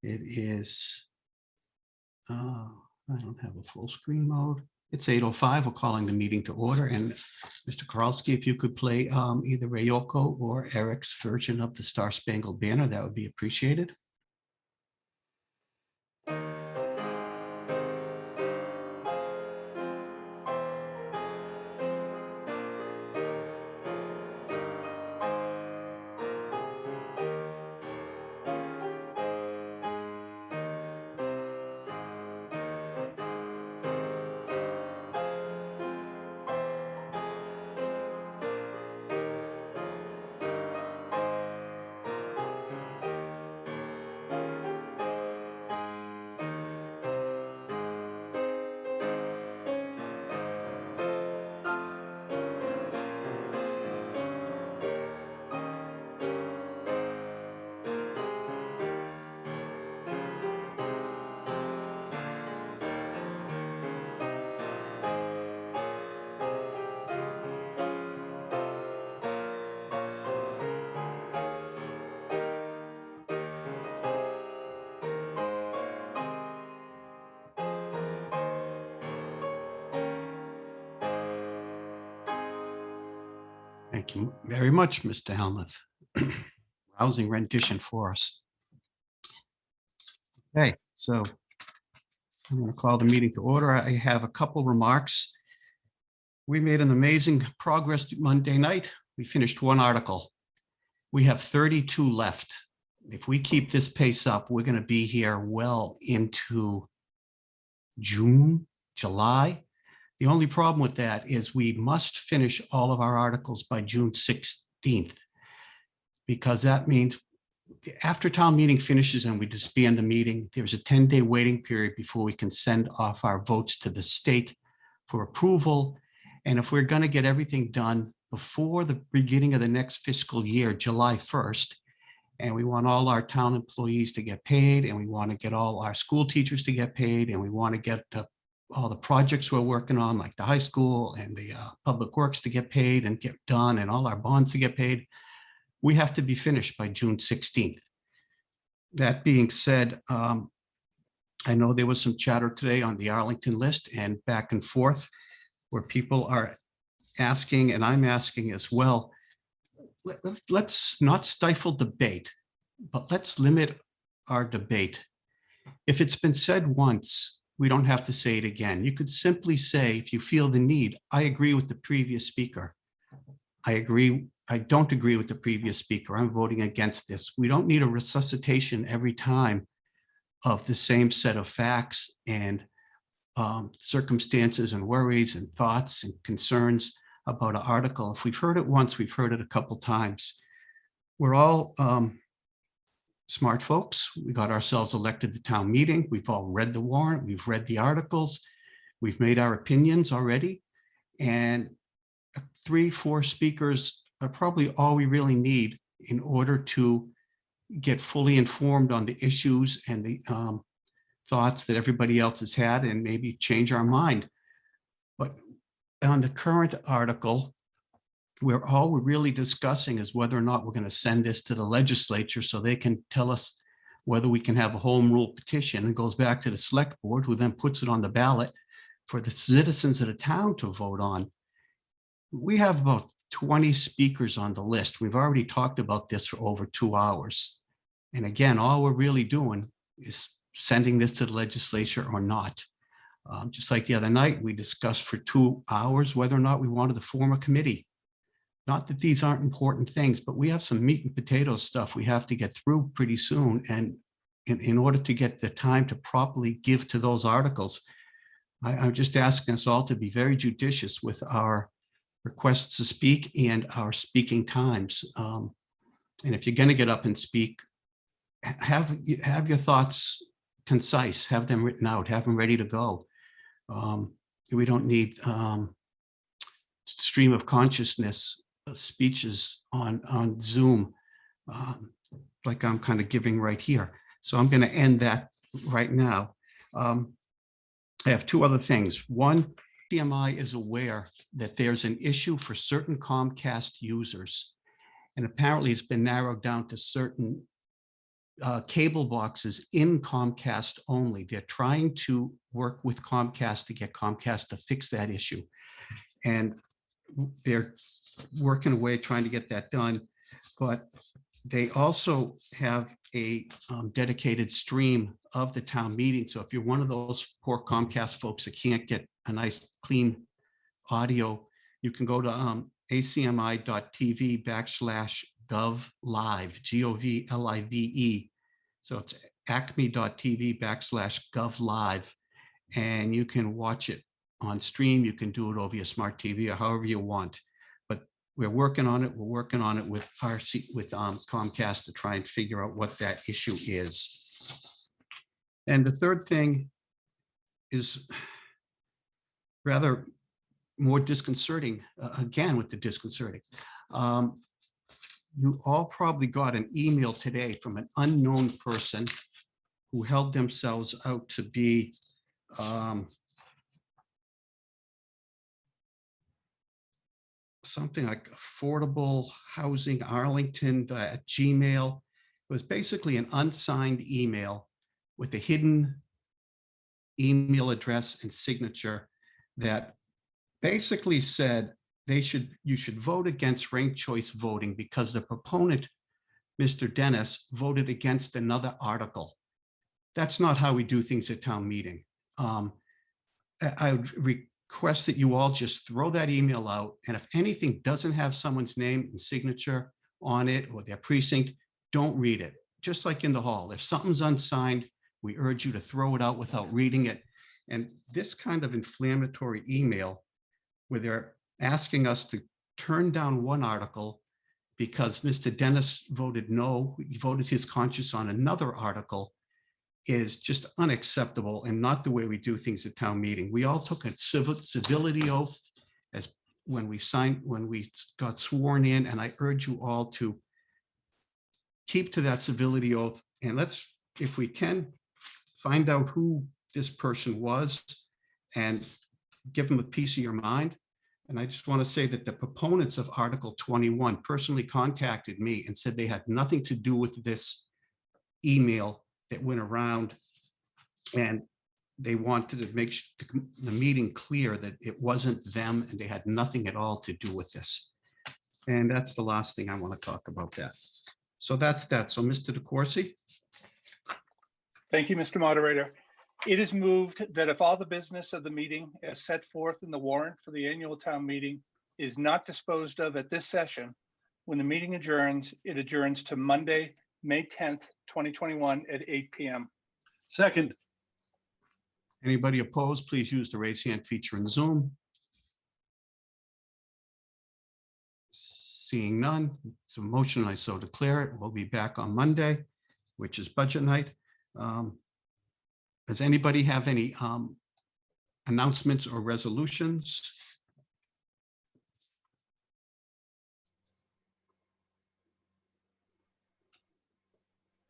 It is, I don't have a full screen mode. It's 8:05. We're calling the meeting to order. And Mr. Kowalski, if you could play either Ryoko or Eric's version of the Star Spangled Banner, that would be appreciated. Thank you very much, Mr. Helmuth. Rousing rendition for us. Okay, so I'm going to call the meeting to order. I have a couple remarks. We made an amazing progress Monday night. We finished one article. We have 32 left. If we keep this pace up, we're going to be here well into June, July. The only problem with that is we must finish all of our articles by June 16th, because that means after town meeting finishes and we disband the meeting, there's a 10-day waiting period before we can send off our votes to the state for approval. And if we're going to get everything done before the beginning of the next fiscal year, July 1st, and we want all our town employees to get paid, and we want to get all our school teachers to get paid, and we want to get all the projects we're working on, like the high school and the public works, to get paid and get done, and all our bonds to get paid, we have to be finished by June 16th. That being said, I know there was some chatter today on the Arlington list and back and forth where people are asking, and I'm asking as well, let's not stifle debate, but let's limit our debate. If it's been said once, we don't have to say it again. You could simply say, if you feel the need, I agree with the previous speaker. I don't agree with the previous speaker. I'm voting against this. We don't need a resuscitation every time of the same set of facts and circumstances and worries and thoughts and concerns about an article. If we've heard it once, we've heard it a couple times. We're all smart folks. We got ourselves elected to town meeting. We've all read the warrant. We've read the articles. We've made our opinions already. And 3-4 speakers are probably all we really need in order to get fully informed on the issues and the thoughts that everybody else has had, and maybe change our mind. But on the current article, all we're really discussing is whether or not we're going to send this to the legislature so they can tell us whether we can have a home rule petition. It goes back to the select board, who then puts it on the ballot for the citizens of the town to vote on. We have about 20 speakers on the list. We've already talked about this for over 2 hours. And again, all we're really doing is sending this to the legislature or not. Just like the other night, we discussed for 2 hours whether or not we wanted to form a committee. Not that these aren't important things, but we have some meat and potatoes stuff we have to get through pretty soon. And in order to get the time to properly give to those articles, I'm just asking us all to be very judicious with our requests to speak and our speaking times. And if you're going to get up and speak, have your thoughts concise, have them written out, have them ready to go. We don't need stream of consciousness speeches on Zoom, like I'm kind of giving right here. So I'm going to end that right now. I have 2 other things. One, ACMi is aware that there's an issue for certain Comcast users, and apparently it's been narrowed down to certain cable boxes in Comcast only. They're trying to work with Comcast to get Comcast to fix that issue. And they're working away trying to get that done. But they also have a dedicated stream of the town meeting. So if you're one of those poor Comcast folks that can't get a nice clean audio, you can go to acmi.tv/govlive, GOVLIVE. So it's acmi.tv/govlive, and you can watch it on stream. You can do it over your smart TV or however you want. But we're working on it. We're working on it with Comcast to try and figure out what that issue is. And the third thing is rather more disconcerting, again, with the disconcerting. You all probably got an email today from an unknown person who held themselves out to be something like affordable housing Arlington at Gmail. It was basically an unsigned email with a hidden email address and signature that basically said you should vote against ranked choice voting because the proponent, Mr. Dennis, voted against another article. That's not how we do things at town meeting. I would request that you all just throw that email out, and if anything doesn't have someone's name and signature on it or their precinct, don't read it. Just like in the hall, if something's unsigned, we urge you to throw it out without reading it. And this kind of inflammatory email where they're asking us to turn down one article because Mr. Dennis voted no, he voted his conscience on another article, is just unacceptable and not the way we do things at town meeting. We all took a civility oath as when we got sworn in, and I urge you all to keep to that civility oath. And let's, if we can, find out who this person was and give them a piece of your mind. And I just want to say that the proponents of Article 21 personally contacted me and said they had nothing to do with this email that went around, and they wanted to make the meeting clear that it wasn't them and they had nothing at all to do with this. And that's the last thing I want to talk about that. So that's that. So Mr. DeCoursey. Thank you, Mr. Moderator. It is moved that if all the business of the meeting as set forth in the warrant for the annual town meeting is not disposed of at this session, when the meeting adjourns, it adjourns to Monday, May 10th, 2021 at 8 p.m. Second. Anybody opposed, please use the raise hand feature in Zoom. Seeing none, it's a motion, I so declare it. We'll be back on Monday, which is budget night. Does anybody have any announcements or resolutions?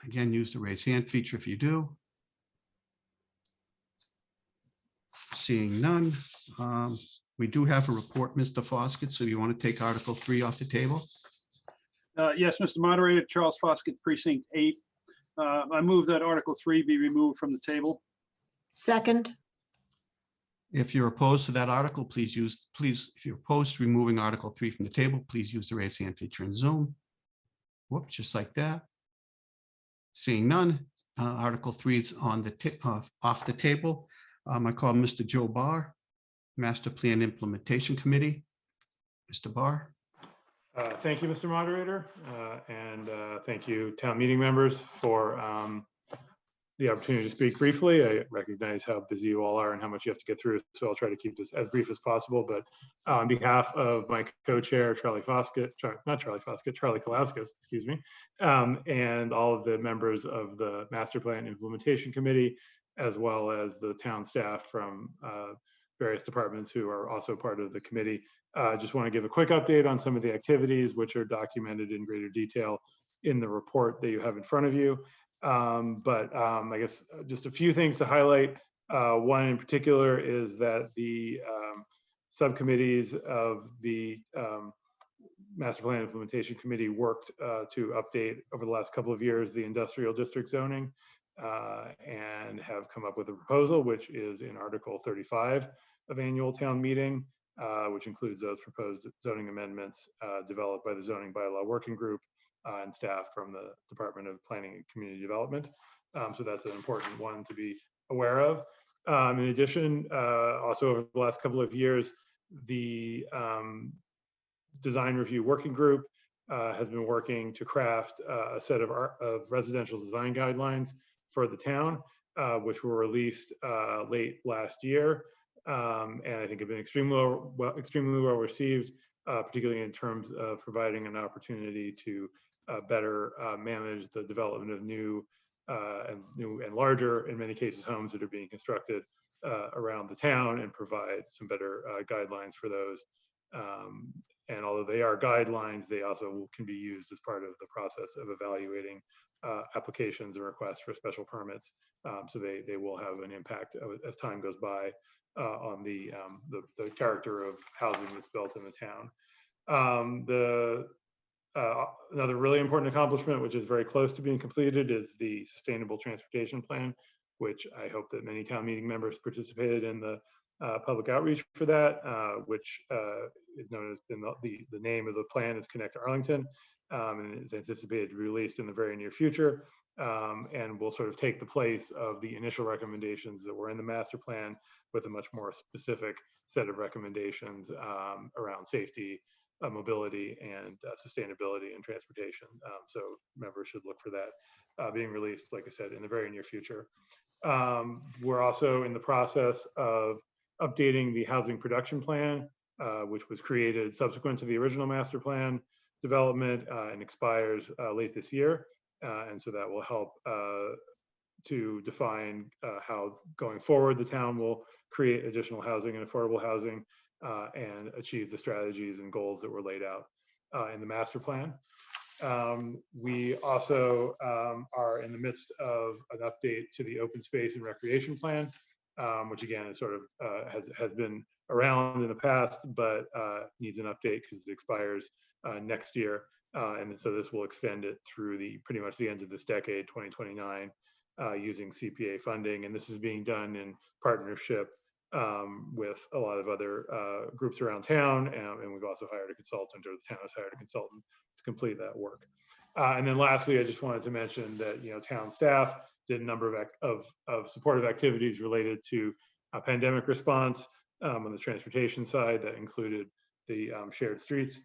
Again, use the raise hand feature if you do. Seeing none. We do have a report, Mr. Foskett, so you want to take Article 3 off the table? Yes, Mr. Moderator, Charles Foskett, Precinct 8. I move that Article 3 be removed from the table. Second. If you're opposed to that article, if you're opposed to removing Article 3 from the table, please use the raise hand feature in Zoom. Whoops, just like that. Seeing none, Article 3 is on the off the table. I call Mr. Joe Barr, Master Plan Implementation Committee. Mr. Barr. Thank you, Mr. Moderator, and thank you, town meeting members, for the opportunity to speak briefly. I recognize how busy you all are and how much you have to get through, so I'll try to keep this as brief as possible. But on behalf of my co-chair, Charlie Kalaskis, excuse me, and all of the members of the Master Plan Implementation Committee, as well as the town staff from various departments who are also part of the committee, just want to give a quick update on some of the activities which are documented in greater detail in the report that you have in front of you. I guess just a few things to highlight. One in particular is that the subcommittees of the Master Plan Implementation Committee worked to update over the last couple of years the industrial district zoning and have come up with a proposal, which is in Article 35 of annual town meeting, which includes those proposed zoning amendments developed by the zoning bylaw working group and staff from the Department of Planning and Community Development. So that's an important one to be aware of. In addition, also over the last couple of years, the Design Review Working Group has been working to craft a set of residential design guidelines for the town, which were released late last year, and I think have been extremely well received, particularly in terms of providing an opportunity to better manage the development of new and larger, in many cases, homes that are being constructed around the town, and provide some better guidelines for those. And although they are guidelines, they also can be used as part of the process of evaluating applications and requests for special permits. So they will have an impact as time goes by on the character of housing that's built in the town. Another really important accomplishment, which is very close to being completed, is the Sustainable Transportation Plan, which I hope that many town meeting members participated in the public outreach for that, which is known as the name of the plan is Connect Arlington, and is anticipated to be released in the very near future, and will sort of take the place of the initial recommendations that were in the master plan, with a much more specific set of recommendations around safety, mobility, and sustainability and transportation. So members should look for that being released, like I said, in the very near future. We're also in the process of updating the housing production plan, which was created subsequent to the original master plan development and expires late this year. And so that will help to define how going forward the town will create additional housing and affordable housing and achieve the strategies and goals that were laid out in the master plan. We also are in the midst of an update to the open space and recreation plan, which again is sort of has been around in the past, but needs an update because it expires next year. And so this will extend it through pretty much the end of this decade, 2029, using CPA funding. And this is being done in partnership with a lot of other groups around town. And we've also hired a consultant, or the town has hired a consultant to complete that work. And then lastly, I just wanted to mention that, town staff did a number of supportive activities related to pandemic response on the transportation side. That included the shared streets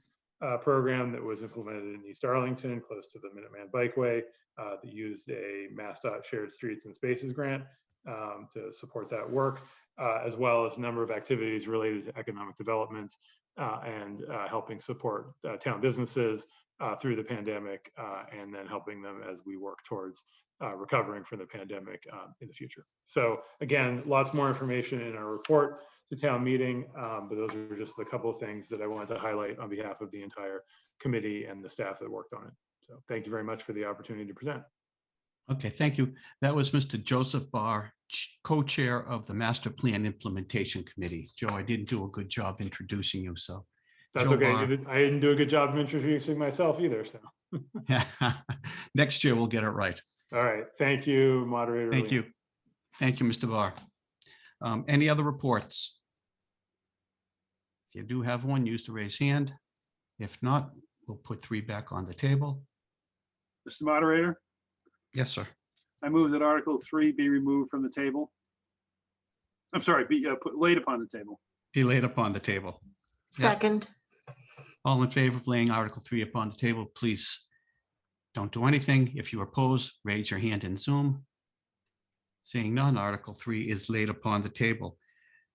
program that was implemented in East Arlington, close to the Minuteman Bikeway, that used a MassDOT Shared Streets and Spaces grant to support that work, as well as a number of activities related to economic development and helping support town businesses through the pandemic, and then helping them as we work towards recovering from the pandemic in the future. So again, lots more information in our report to town meeting, but those are just a couple of things that I wanted to highlight on behalf of the entire committee and the staff that worked on it. So thank you very much for the opportunity to present. Okay, thank you. That was Mr. Joseph Barr, co-chair of the Master Plan Implementation Committee. Joe, I didn't do a good job introducing you, so. That's Joe okay. Barr. I didn't do a good job of introducing myself either. So Next year we'll get it right. all right. Thank you, moderator. Thank you. Thank you, Mr. Barr. Any other reports? If you do have one, use the raise hand. If not, we'll put 3 back on the table. Mr. Moderator, Yes, sir. I move that Article 3 be removed from the table. I'm sorry, be laid upon the table. Be laid upon the table. Second. All in favor of laying Article 3 upon the table, please don't do anything. If you oppose, raise your hand in Zoom. Seeing none, Article 3 is laid upon the table.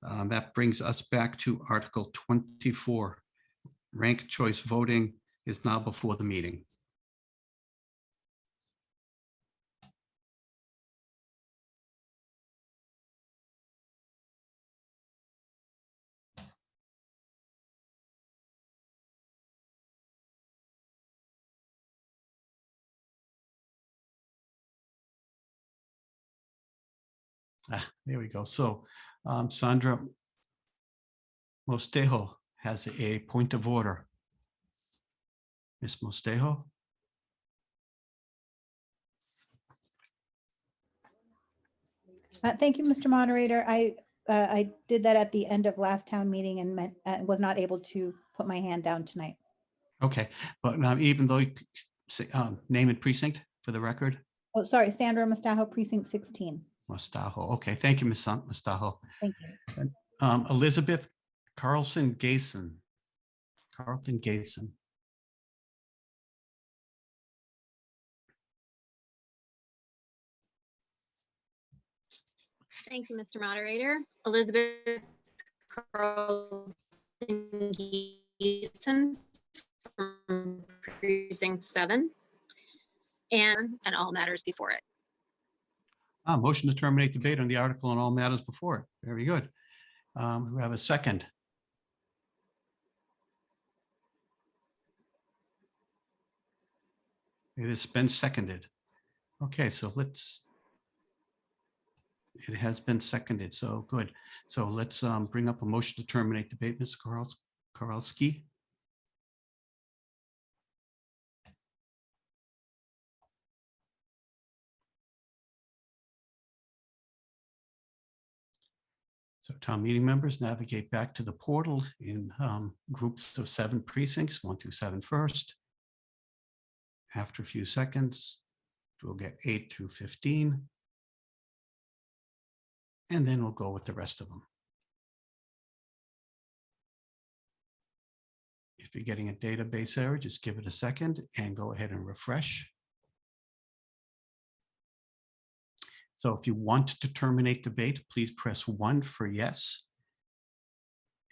That brings us back to Article 24. Ranked choice voting is now before the meeting. There we go. So Sandra Mostejo has a point of order. Ms. Mostejo? Thank you, Mr. Moderator. I did that at the end of last town meeting and was not able to put my hand down tonight. Okay, but even though you say, name and precinct for the record? Oh, sorry, Sandra Mustajo, precinct 16. Mustajo. Okay, thank you, Ms. Mustajo. Thank you. Elizabeth Carlson Gason. Carlton Gason. Thank you, Mr. Moderator. Elizabeth Carlson Geeson from Precinct 7 and all matters before it. Motion to terminate debate on the article and all matters before it. Very good. We have a second. It has been seconded. Okay, so it has been seconded, so good. So let's bring up a motion to terminate debate, Ms. Koralski. So town meeting members navigate back to the portal in groups of 7 precincts, 1 through 7 first. After a few seconds, we'll get 8 through 15. And then we'll go with the rest of them. If you're getting a database error, just give it a second and go ahead and refresh. So if you want to terminate debate, please press 1 for yes.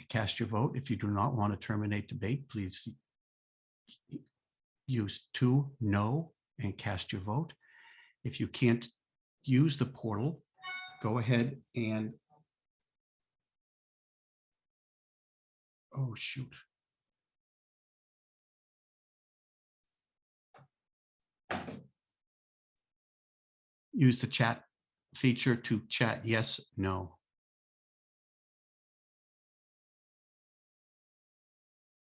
Cast your vote. If you do not want to terminate debate, please use 2 no and cast your vote. If you can't use the portal, go ahead and, oh shoot. Use the chat feature to chat yes, no.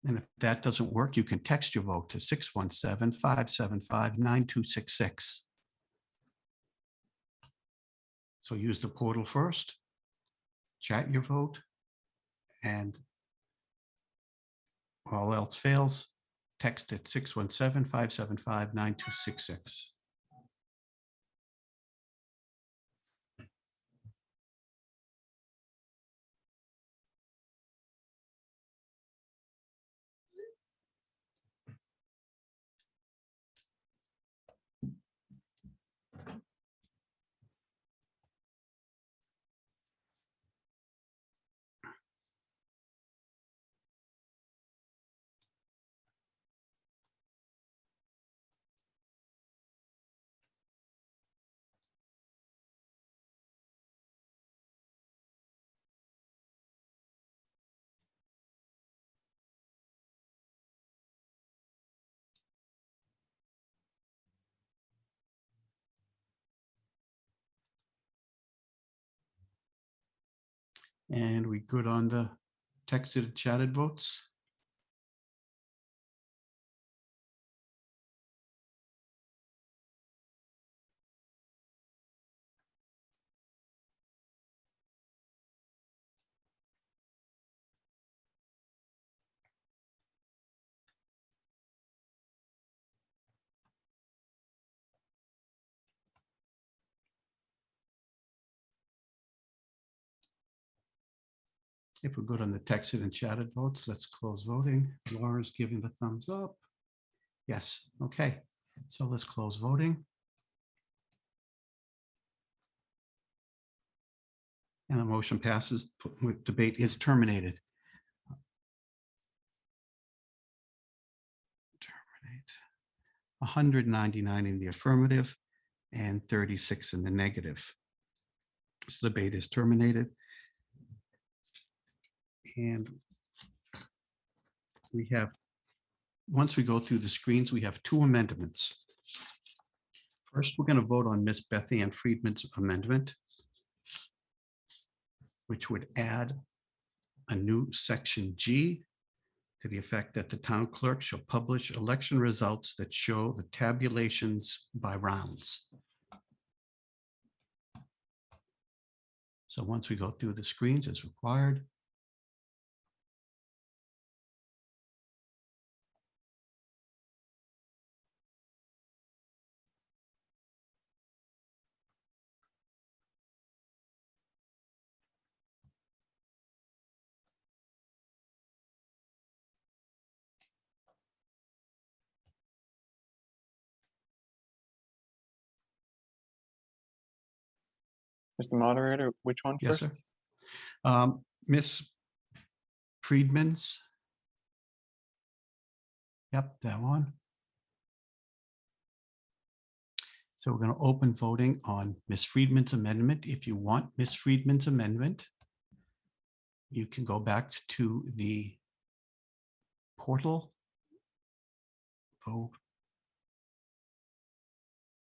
And if that doesn't work, you can text your vote to 617-575-9266. So use the portal first, chat your vote, and all else fails, text at 617-575-9266. And we good on the texted and chatted votes? If we're good on the texted and chatted votes, let's close voting. Laura's giving the thumbs up. Yes, okay. So let's close voting. And the motion passes. Debate is terminated. Terminate. 199 in the affirmative and 36 in the negative. So debate is terminated. And we have, once we go through the screens, we have 2 amendments. First, we're going to vote on Miss Beth Ann Friedman's amendment, which would add a new section G to the effect that the town clerk shall publish election results that show the tabulations by rounds. So once we go through the screens as required, Mr. Moderator, which one yes, first? sir. Miss Friedman's. Yep, that one. So we're going to open voting on Miss Friedman's amendment. If you want Miss Friedman's amendment, you can go back to the portal. Vote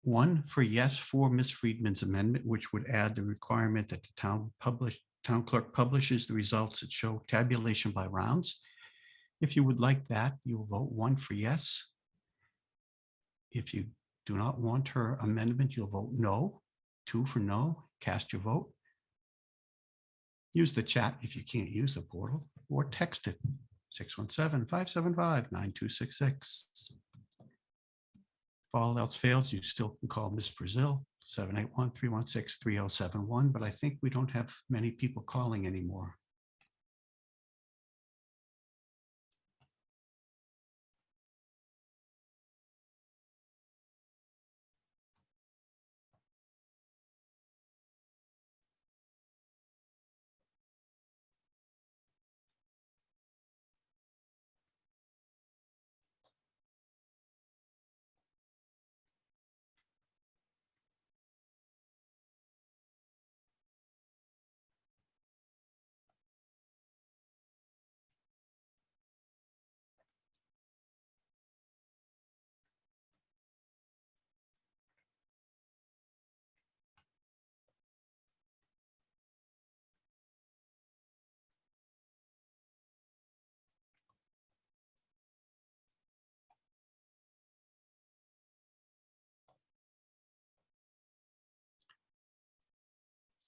1 for yes for Miss Friedman's amendment, which would add the requirement that the town clerk publishes the results that show tabulation by rounds. If you would like that, you'll vote 1 for yes. If you do not want her amendment, you'll vote no. 2 for no. Cast your vote. Use the chat if you can't use the portal, or text it 617-575-9266. If all else fails, you still can call Ms. Brazil, 781-316-3071, but I think we don't have many people calling anymore.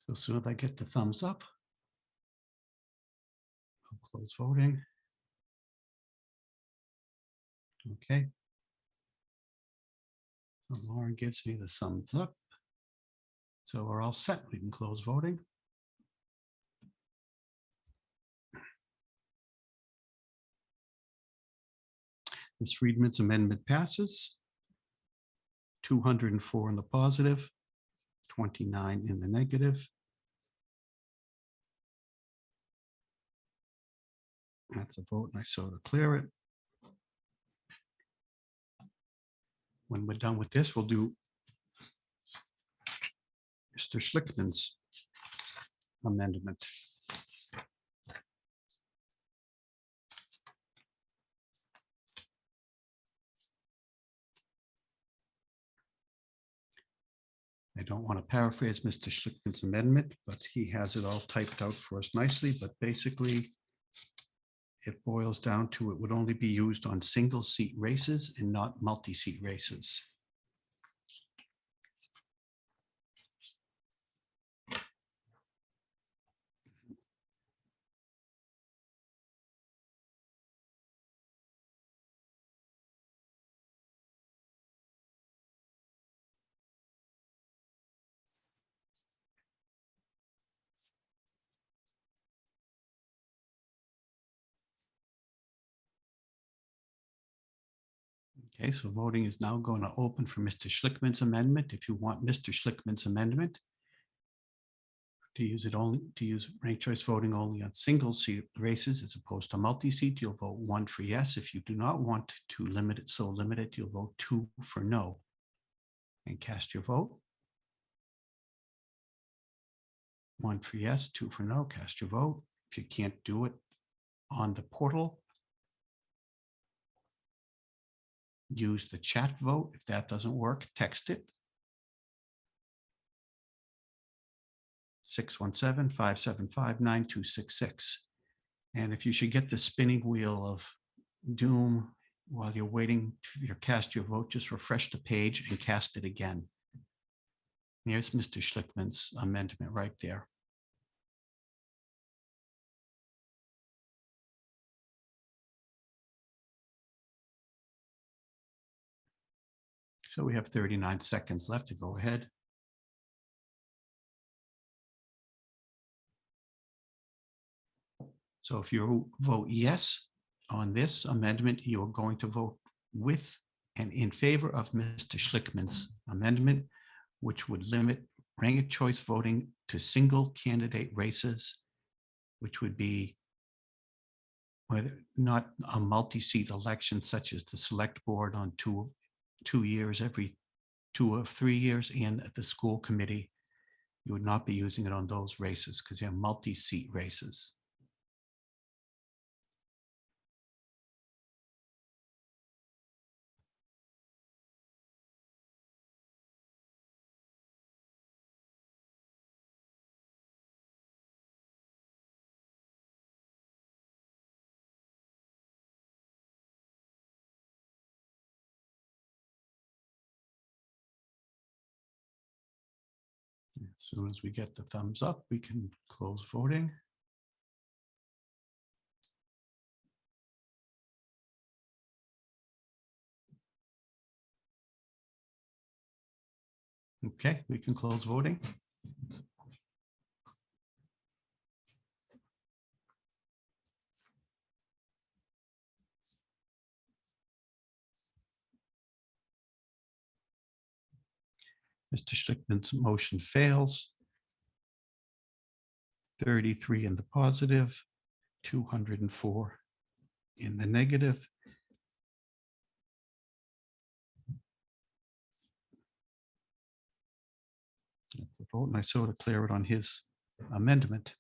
So as soon as I get the thumbs up, I'll close voting. Okay. So Lauren gives me the thumbs up. So we're all set. We can close voting. Ms. Friedman's amendment passes. 204 in the positive, 29 in the negative. That's a vote, and I so declare it. When we're done with this, we'll do Mr. Schlickman's amendment. I don't want to paraphrase Mr. Schlickman's amendment, but he has it all typed out for us nicely, but basically it boils down to it would only be used on single seat races and not multi-seat races. Okay, so voting is now going to open for Mr. Schlickman's amendment. If you want Mr. Schlickman's amendment to use ranked choice voting only on single seat races as opposed to multi-seat, you'll vote 1 for yes. If you do not want to limit it, so limit it, you'll vote 2 for no. And cast your vote. 1 for yes, 2 for no, cast your vote. If you can't do it on the portal, use the chat vote. If that doesn't work, text it. 617-575-9266. And if you should get the spinning wheel of Doom, while you're waiting to cast your vote, just refresh the page and cast it again. There's Mr. Schlickman's amendment right there. So we have 39 seconds left to go ahead. So if you vote yes on this amendment, you are going to vote with and in favor of Mr. Schlickman's amendment, which would limit ranked choice voting to single candidate races, which would be whether not a multi-seat election such as the select board on two years, every 2 or 3 years, and at the school committee. You would not be using it on those races because you have multi-seat races. As soon as we get the thumbs up, we can close voting. Okay, we can close voting. Mr. Schlickman's motion fails. 33 in the positive, 204 in the negative. That's a vote, and I so declare it on his amendment.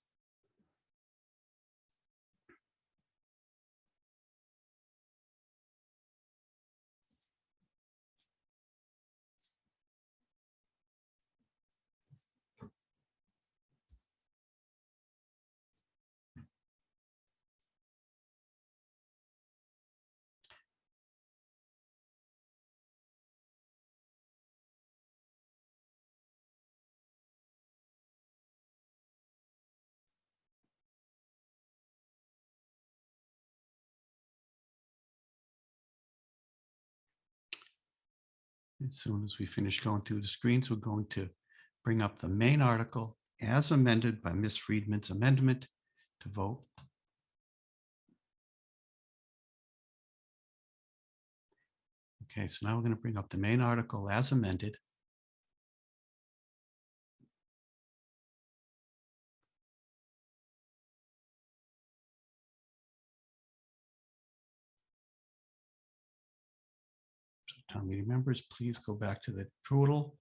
As soon as we finish going through the screens, we're going to bring up the main article as amended by Ms. Friedman's amendment to vote. Okay, so now we're going to bring up the main article as amended. So town meeting members, please go back to the portal.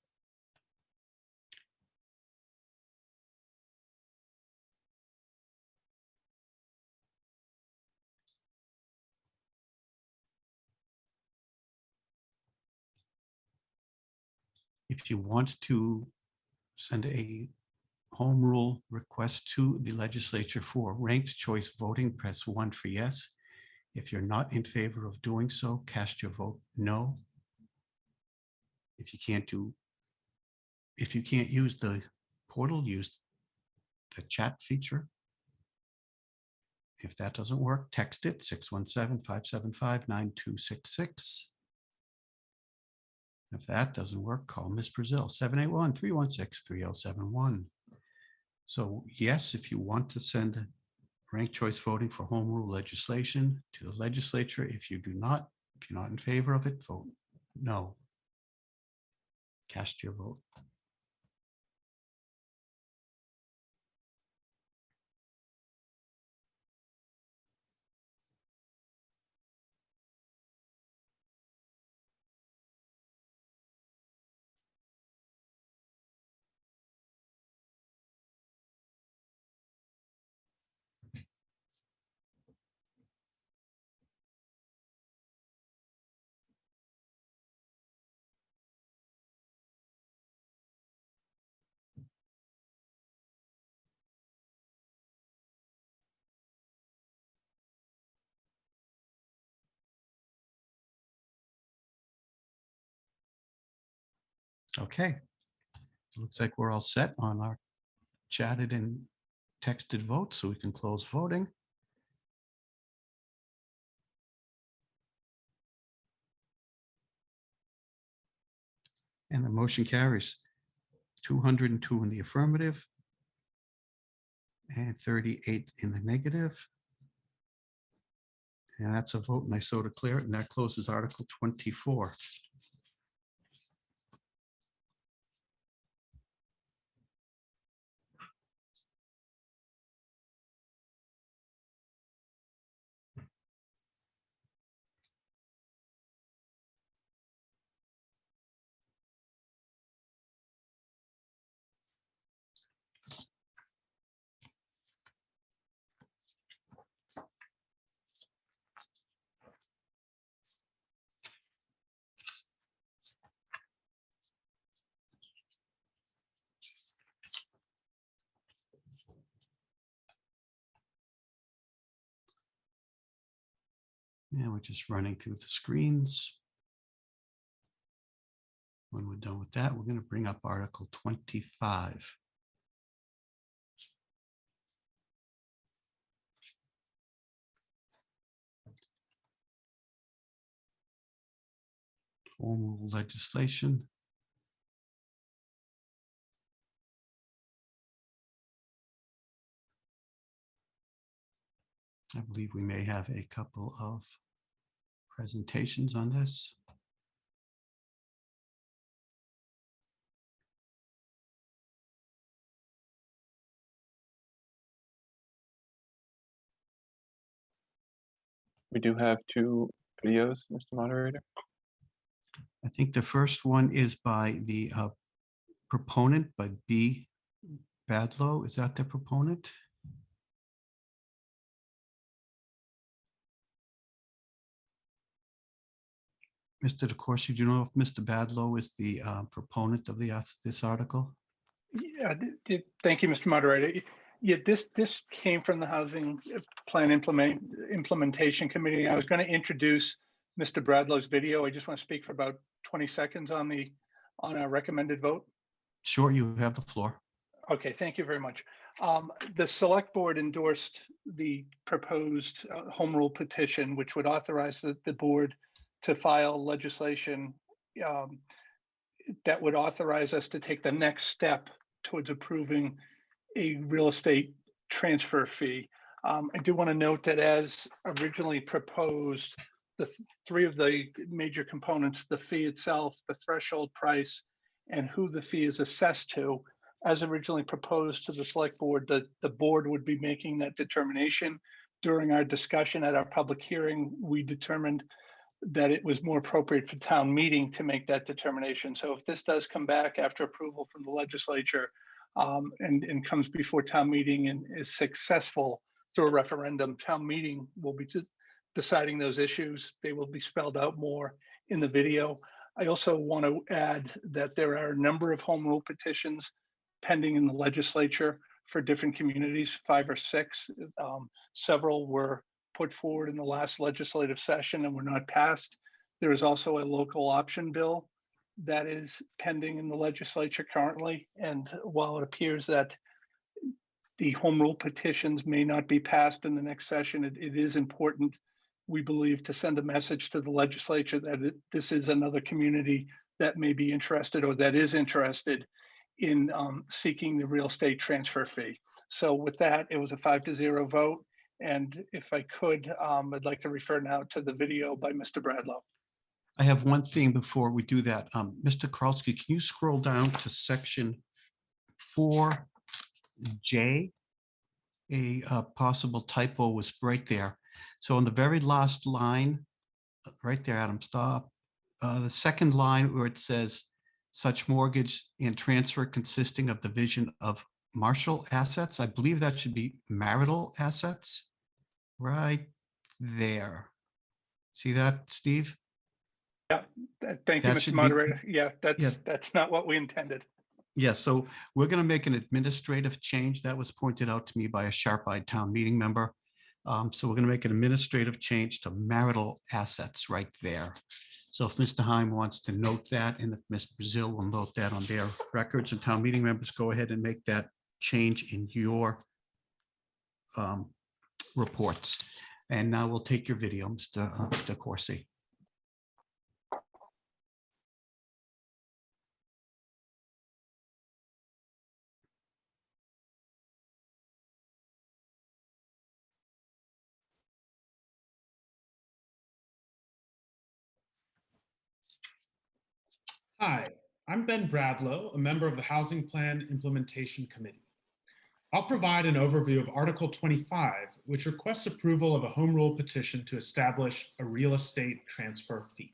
If you want to send a home rule request to the legislature for ranked choice voting, press 1 for yes. If you're not in favor of doing so, cast your vote no. If you can't use the portal, use the chat feature. If that doesn't work, text it 617-575-9266. If that doesn't work, call Ms. Brazil 781-316-3071. So yes, if you want to send ranked choice voting for home rule legislation to the legislature, if you're not in favor of it, vote no. Cast your vote. Okay. Looks like we're all set on our chatted and texted vote, so we can close voting. And the motion carries 202 in the affirmative and 38 in the negative. And that's a vote, and I so declare it, and that closes Article 24. And we're just running through the screens. When we're done with that, we're going to bring up Article 25. Home rule legislation. I believe we may have a couple of presentations on this. We do have two videos, Mr. Moderator. I think the first one is by the proponent, by B. Badlow. Is that the proponent? Mr. DeCoursey, do you know if Mr. Badlow is the proponent of this article? Yeah, thank you, Mr. Moderator. Yeah, this came from the Housing Plan Implementation Committee. I was going to introduce Mr. Bradlow's video. I just want to speak for about 20 seconds on our recommended vote. Sure, you have the floor. Okay, thank you very much. The select board endorsed the proposed home rule petition, which would authorize the board to file legislation that would authorize us to take the next step towards approving a real estate transfer fee. I do want to note that as originally proposed, the three of the major components, the fee itself, the threshold price, and who the fee is assessed to, as originally proposed to the select board, the board would be making that determination. During our discussion at our public hearing, we determined that it was more appropriate for town meeting to make that determination. So if this does come back after approval from the legislature and comes before town meeting and is successful through a referendum, town meeting will be deciding those issues. They will be spelled out more in the video. I also want to add that there are a number of home rule petitions pending in the legislature for different communities, 5 or 6. Several were put forward in the last legislative session and were not passed. There is also a local option bill that is pending in the legislature currently. And while it appears that the home rule petitions may not be passed in the next session, it is important, we believe, to send a message to the legislature that this is another community that may be interested or that is interested in seeking the real estate transfer fee. So with that, it was a 5-0 vote. And if I could, I'd like to refer now to the video by Mr. Bradlow. I have one thing before we do that. Mr. Kralski, can you scroll down to section 4J? A possible typo was right there. So on the very last line, right there, Adam, stop. The second line where it says such mortgage and transfer consisting of division of Marshall assets, I believe that should be marital assets. Right there. See that, Steve? Yeah, thank you, That Mr. should be- Moderator. Yeah, Yeah. that's not what we intended. Yes, so we're going to make an administrative change. That was pointed out to me by a sharp-eyed town meeting member. So we're going to make an administrative change to marital assets right there. So if Mr. Heim wants to note that, and if Ms. Brazil will note that on their records, and town meeting members, go ahead and make that change in your reports. And now we'll take your video, Mr. DeCoursey. Hi, I'm Ben Bradlow, a member of the Housing Plan Implementation Committee. I'll provide an overview of Article 25, which requests approval of a home rule petition to establish a real estate transfer fee.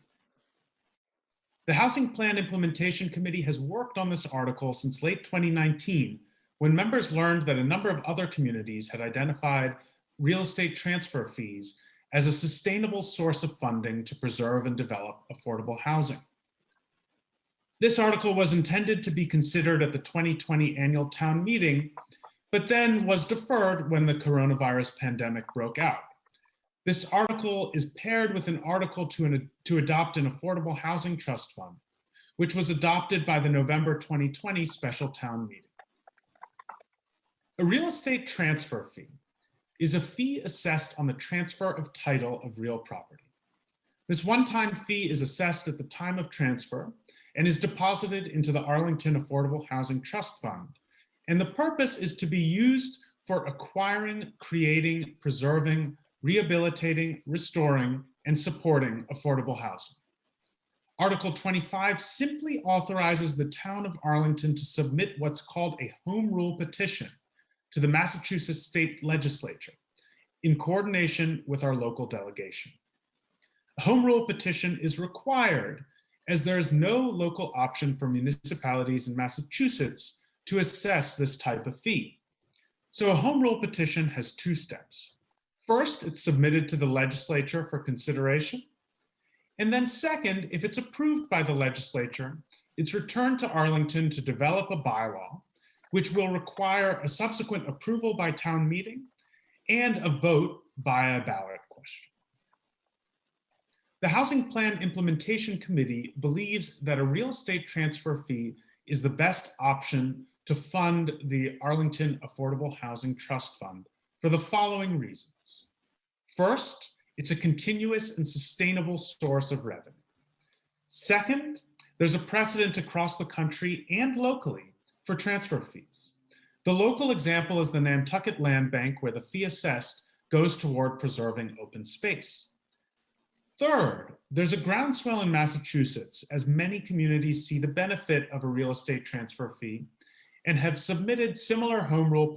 The Housing Plan Implementation Committee has worked on this article since late 2019, when members learned that a number of other communities had identified real estate transfer fees as a sustainable source of funding to preserve and develop affordable housing. This article was intended to be considered at the 2020 annual town meeting, but then was deferred when the coronavirus pandemic broke out. This article is paired with an article to adopt an affordable housing trust fund, which was adopted by the November 2020 special town meeting. A real estate transfer fee is a fee assessed on the transfer of title of real property. This one-time fee is assessed at the time of transfer and is deposited into the Arlington Affordable Housing Trust Fund. And the purpose is to be used for acquiring, creating, preserving, rehabilitating, restoring, and supporting affordable housing. Article 25 simply authorizes the town of Arlington to submit what's called a home rule petition to the Massachusetts State Legislature in coordination with our local delegation. A home rule petition is required as there is no local option for municipalities in Massachusetts to assess this type of fee. So a home rule petition has two steps. First, it's submitted to the legislature for consideration. And then second, if it's approved by the legislature, it's returned to Arlington to develop a bylaw, which will require a subsequent approval by town meeting and a vote via ballot question. The Housing Plan Implementation Committee believes that a real estate transfer fee is the best option to fund the Arlington Affordable Housing Trust Fund for the following reasons. First, it's a continuous and sustainable source of revenue. Second, there's a precedent across the country and locally for transfer fees. The local example is the Nantucket Land Bank, where the fee assessed goes toward preserving open space. Third, there's a groundswell in Massachusetts as many communities see the benefit of a real estate transfer fee and have submitted similar home rule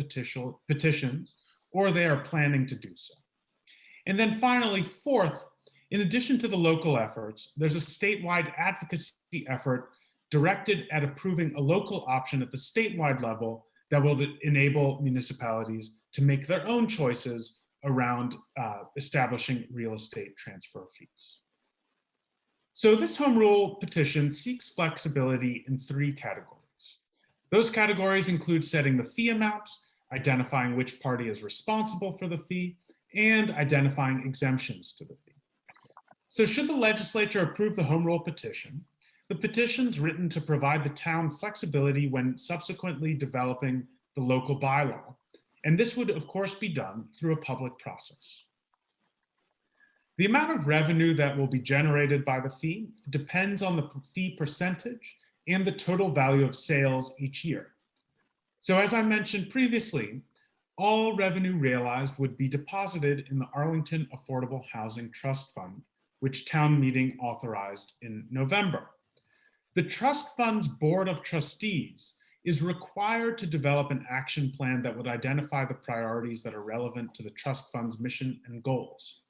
petitions, or they are planning to do so. And then finally, fourth, in addition to the local efforts, there's a statewide advocacy effort directed at approving a local option at the statewide level that will enable municipalities to make their own choices around establishing real estate transfer fees. So this home rule petition seeks flexibility in three categories. Those categories include setting the fee amount, identifying which party is responsible for the fee, and identifying exemptions to the fee. So should the legislature approve the home rule petition, the petition's written to provide the town flexibility when subsequently developing the local bylaw. And this would, of course, be done through a public process. The amount of revenue that will be generated by the fee depends on the fee percentage and the total value of sales each year. So as I mentioned previously, all revenue realized would be deposited in the Arlington Affordable Housing Trust Fund, which town meeting authorized in November. The trust fund's board of trustees is required to develop an action plan that would identify the priorities that are relevant to the trust fund's mission and goals.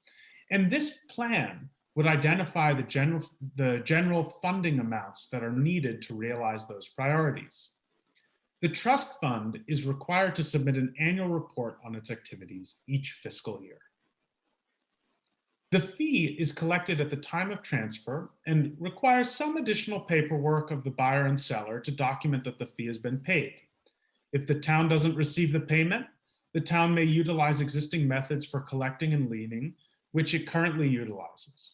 And this plan would identify the general funding amounts that are needed to realize those priorities. The trust fund is required to submit an annual report on its activities each fiscal year. The fee is collected at the time of transfer and requires some additional paperwork of the buyer and seller to document that the fee has been paid. If the town doesn't receive the payment, the town may utilize existing methods for collecting and liening, which it currently utilizes.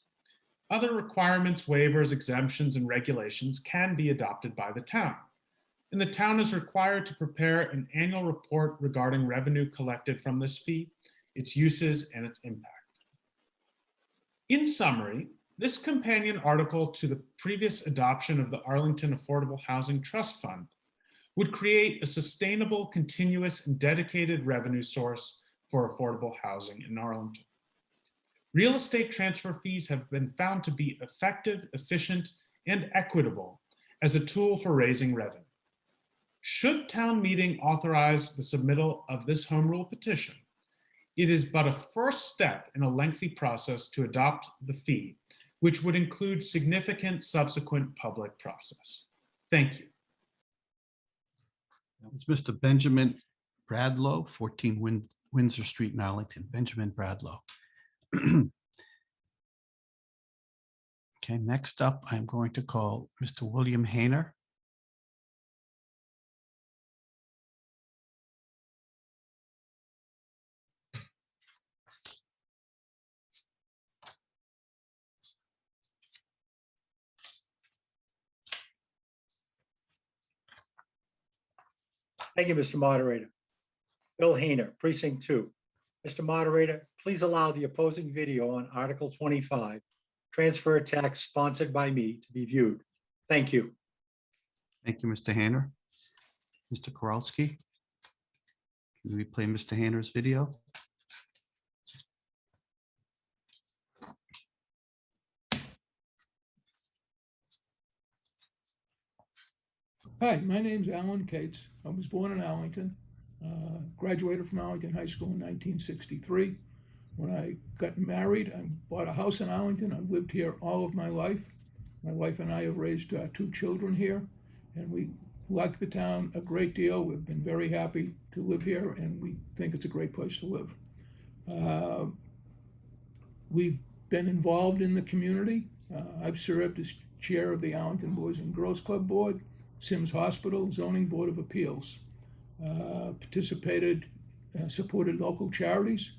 Other requirements, waivers, exemptions, and regulations can be adopted by the town. And the town is required to prepare an annual report regarding revenue collected from this fee, its uses, and its impact. In summary, this companion article to the previous adoption of the Arlington Affordable Housing Trust Fund would create a sustainable, continuous, and dedicated revenue source for affordable housing in Arlington. Real estate transfer fees have been found to be effective, efficient, and equitable as a tool for raising revenue. Should town meeting authorize the submittal of this home rule petition, it is but a first step in a lengthy process to adopt the fee, which would include significant subsequent public process. Thank you. It's Mr. Benjamin Bradlow, 14 Windsor Street in Arlington. Benjamin Bradlow. Okay, next up, I'm going to call Mr. William Hayner. Thank you, Mr. Moderator. Bill Hayner, Precinct 2. Mr. Moderator, please allow the opposing video on Article 25, transfer tax sponsored by me, to be viewed. Thank you. Thank you, Mr. Hayner. Mr. Kowalski. Can we play Mr. Hayner's video? Hi, my name's Alan Cates. I was born in Arlington, graduated from Arlington High School in 1963. When I got married, I bought a house in Arlington. I've lived here all of my life. My wife and I have raised 2 children here, and we like the town a great deal. We've been very happy to live here, and we think it's a great place to live. We've been involved in the community. I've served as chair of the Arlington Boys and Girls Club Board, Sims Hospital, Zoning Board of Appeals, supported local charities,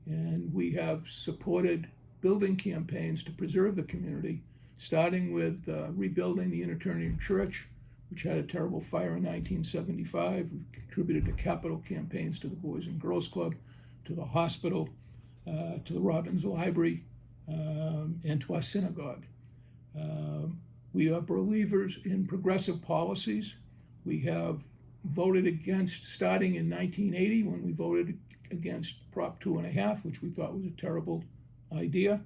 and we have supported building campaigns to preserve the community, starting with rebuilding the Unitarian Church, which had a terrible fire in 1975. We've contributed to capital campaigns to the Boys and Girls Club, to the hospital, to the Robbins Library, and to our synagogue. We are believers in progressive policies. We have voted against, starting in 1980, when we voted against Prop 2.5, which we thought was a terrible idea.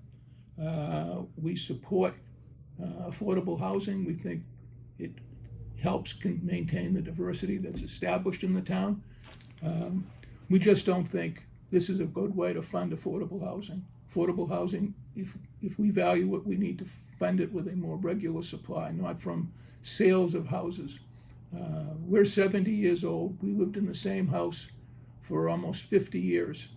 We support affordable housing. We think it helps maintain the diversity that's established in the town. We just don't think this is a good way to fund affordable housing. Affordable housing, if we value it, we need to fund it with a more regular supply, not from sales of houses. We're 70 years old. We lived in the same house for almost 50 years.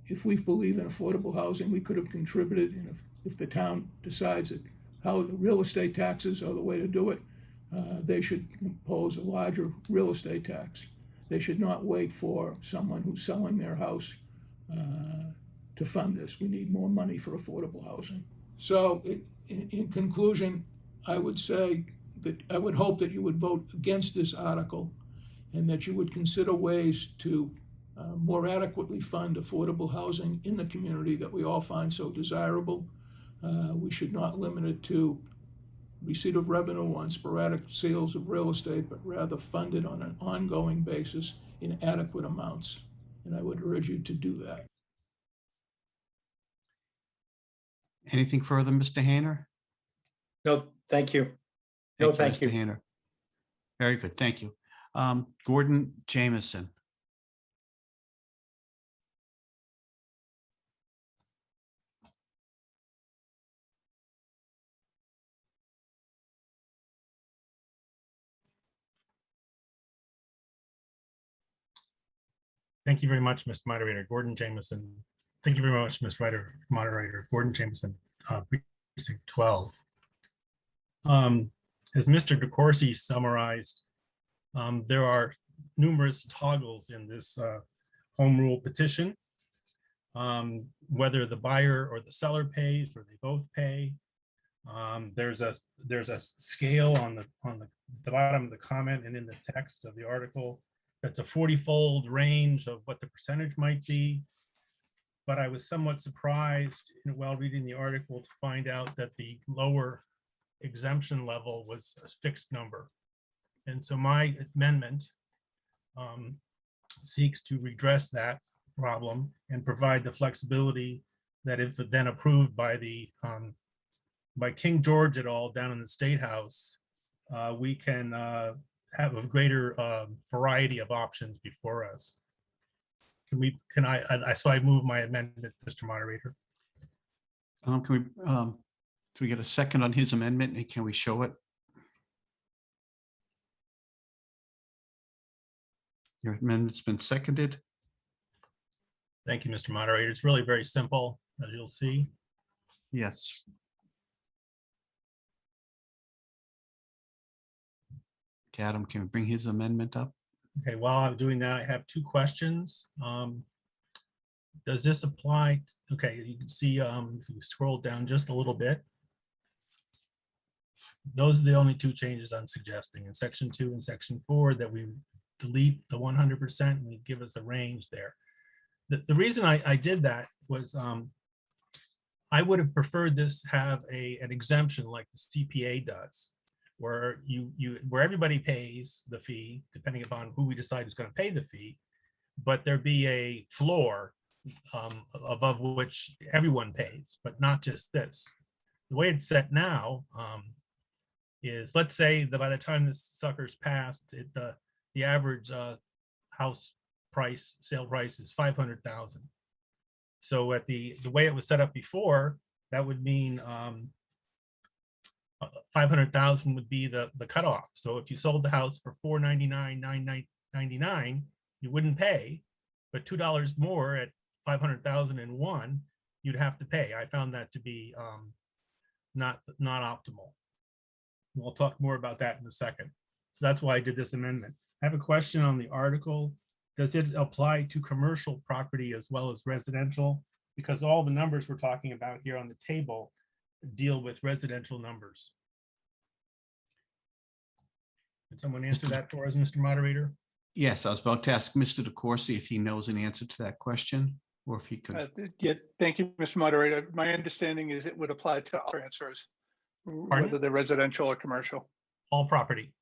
If we believe in affordable housing, we could have contributed, and if the town decides that real estate taxes are the way to do it, they should impose a larger real estate tax. They should not wait for someone who's selling their house to fund this. We need more money for affordable housing. So in conclusion, I would say that I would hope that you would vote against this article, and that you would consider ways to more adequately fund affordable housing in the community that we all find so desirable. We should not limit it to receipt of revenue on sporadic sales of real estate, but rather fund it on an ongoing basis in adequate amounts. And I would urge you to do that. Anything further, Mr. Hayner? No, thank you. No, thank you. Mr. Hayner. Very good, thank you. Gordon Jameson. Thank you very much, Mr. Moderator. Gordon Jameson. Thank you very much, Mr. Moderator. Gordon Jameson, Precinct 12. As Mr. DeCourcy summarized, there are numerous toggles in this home rule petition. whether the buyer or the seller pays or they both pay. There's a scale on the bottom of the comment and in the text of the article. That's a 40-fold range of what the percentage might be. But I was somewhat surprised while reading the article to find out that the lower exemption level was a fixed number. And so my amendment seeks to redress that problem and provide the flexibility that if then approved by the by King George et al. Down in the State House, we can have a greater variety of options before us. So I move my amendment, Mr. Moderator. Can we get a second on his amendment, and can we show it? Your amendment's been seconded. Thank you, Mr. Moderator. It's really very simple, as you'll see. Yes. Adam, can we bring his amendment up? Okay, while I'm doing that, I have two questions. Does this apply? Okay, you can see if you scroll down just a little bit. Those are the only two changes I'm suggesting in section 2 and section 4, that we delete the 100% and we give us a range there. The reason I did that was I would have preferred this have an exemption like the CPA does, where where everybody pays the fee depending upon who we decide is going to pay the fee, but there be a floor above which everyone pays, but not just this. The way it's set now is, let's say that by the time this sucker's passed, the average house price, sale price is 500,000. So at the way it was set up before, that would mean 500,000 would be the cutoff. So if you sold the house for $499, $999, you wouldn't pay, but $2 more at 500,001, you'd have to pay. I found that to be not optimal. We'll talk more about that in a second. So that's why I did this amendment. I have a question on the article. Does it apply to commercial property as well as residential? Because all the numbers we're talking about here on the table deal with residential numbers. Can someone answer that for us, Mr. Moderator? Yes, I was about to ask Mr. DeCoursey if he knows an answer to that question, or if he could. Yeah, thank you, Mr. Moderator. My understanding is it would apply to all transfers, whether they're residential or commercial. All property.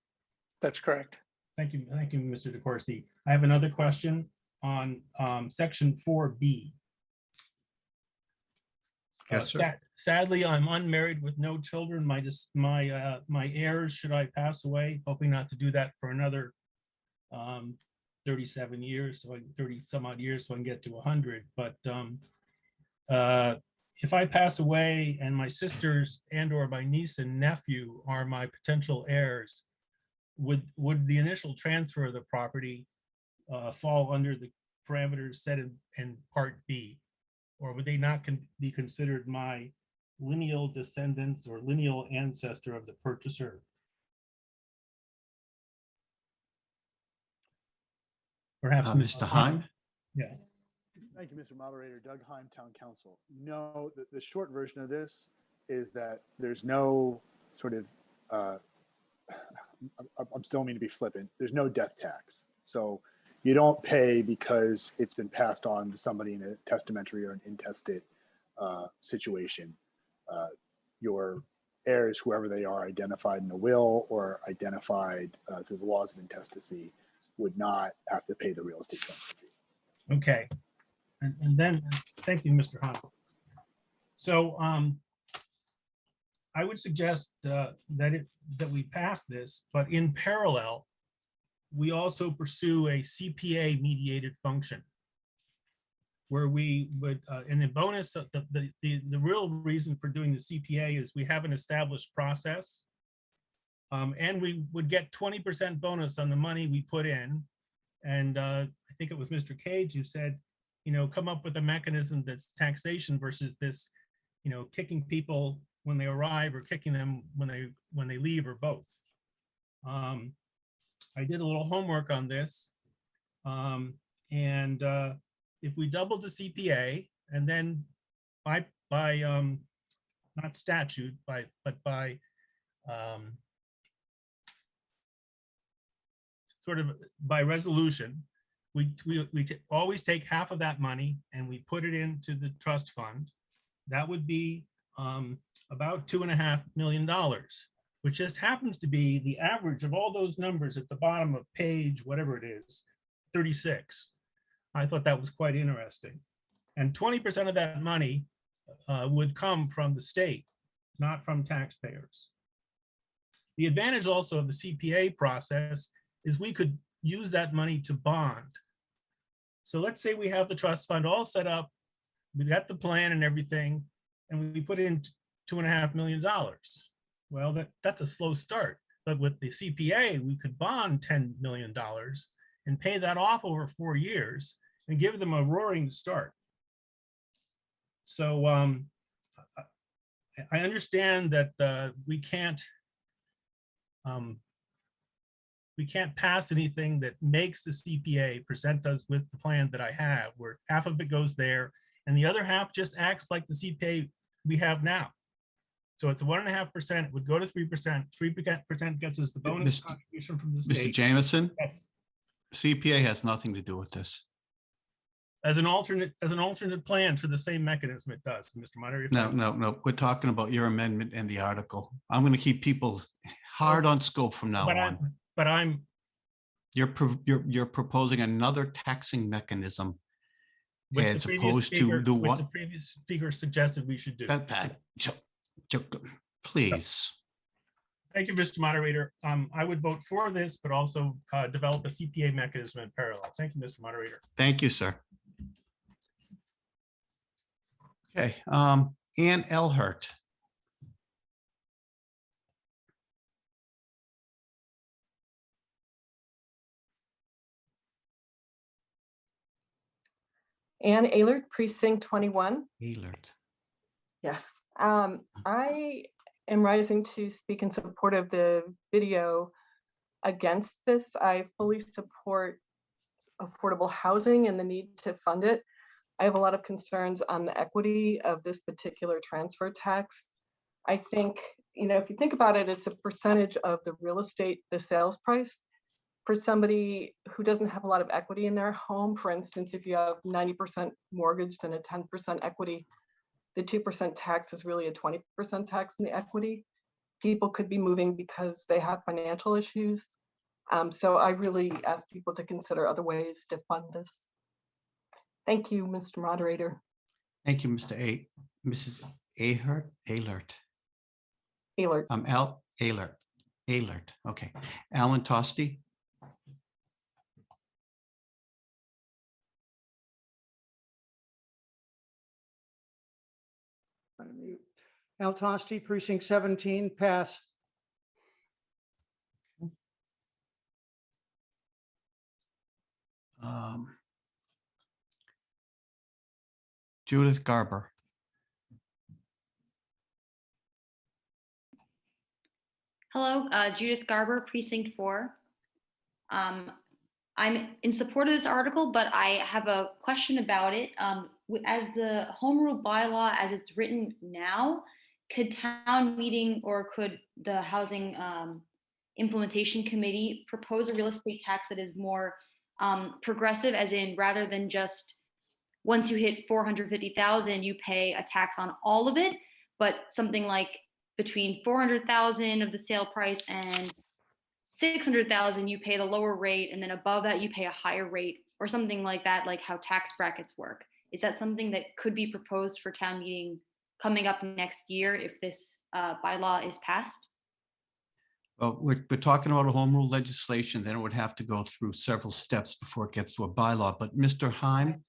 That's correct. Thank you, Mr. DeCoursey. I have another question on section 4B. Yes, sir. Sadly, I'm unmarried with no children. My heirs, should I pass away, hoping not to do that for another 37 years, so 30 some odd years, so I can get to 100. But if I pass away and my sisters and/or my niece and nephew are my potential heirs, would the initial transfer of the property fall under the parameters set in Part B? Or would they not be considered my lineal descendants or lineal ancestor of the purchaser? Perhaps Mr. Heim? Yeah. Thank you, Mr. Moderator. Doug Heim, Town Council. No, the short version of this is that there's no sort of, I'm still meaning to be flippant, there's no death tax. So you don't pay because it's been passed on to somebody in a testamentary or an intestate situation. Your heirs, whoever they are, identified in a will or identified through the laws of intestacy, would not have to pay the real estate transfer fee. Okay. And then, thank you, Mr. Hunt. So I would suggest that we pass this, but in parallel, we also pursue a CPA mediated function where we would, and the bonus, the real reason for doing the CPA is we have an established process, and we would get 20% bonus on the money we put in. And I think it was Mr. Cage who said, come up with a mechanism that's taxation versus this, kicking people when they arrive or kicking them when they leave, or both. I did a little homework on this, and if we double the CPA And then by not statute, but by sort of by resolution, we always take half of that money and we put it into the trust fund. That would be about $2.5 million, which just happens to be the average of all those numbers at the bottom of page, whatever it is, 36. I thought that was quite interesting. And 20% of that money would come from the state, not from taxpayers. The advantage also of the CPA process is we could use that money to bond. So let's say we have the trust fund all set up, we got the plan and everything, and we put in $2.5 million. Well, that's a slow start. But with the CPA, we could bond $10 million and pay that off over 4 years and give them a roaring start. So I understand that we can't pass anything that makes the CPA present us with the plan that I have, where half of it goes there and the other half just acts like the CPA we have now. So it's 1.5% would go to 3%. 3% gets us the bonus contribution from the state. Mr. Jameson, Yes. CPA has nothing to do with this. As an alternate plan for the same mechanism, it does, Mr. Moderator. No. We're talking about your amendment and the article. I'm going to keep people hard on scope from now on. You're proposing another taxing mechanism as opposed to the one the previous speaker suggested we should do. Please. Thank you, Mr. Moderator. I would vote for this, but also develop a CPA mechanism in parallel. Thank you, Mr. Moderator. Thank you, sir. Okay, Ann Elhert. Ann Ehlert, Precinct 21. Ehlert. Yes. I am rising to speak in support of the video against this. I fully support affordable housing and the need to fund it. I have a lot of concerns on the equity of this particular transfer tax. I think, if you think about it, it's a percentage of the real estate, the sales price. For somebody who doesn't have a lot of equity in their home, for instance, if you have 90% mortgaged and a 10% equity, the 2% tax is really a 20% tax in the equity. People could be moving because they have financial issues. So I really ask people to consider other ways to fund this. Thank you, Mr. Moderator. Thank you, Mrs. Ehlert. Ehlert. Ehlert. Okay. Alan Tosti. Al Tosti, Precinct 17, pass. Judith Garber. Hello, Judith Garber, Precinct 4. I'm in support of this article, but I have a question about it. As the home rule bylaw, as it's written now, could town meeting or could the housing implementation committee propose a real estate tax that is more progressive, as in rather than just once you hit 450,000, you pay a tax on all of it, but something like between 400,000 of the sale price and 600,000, you pay the lower rate, and then above that, you pay a higher rate, or something like that, like how tax brackets work. Is that something that could be proposed for town meeting coming up next year if this bylaw is passed? Well, we're talking about a home rule legislation, then it would have to go through several steps before it gets to a bylaw. But Mr. Heim,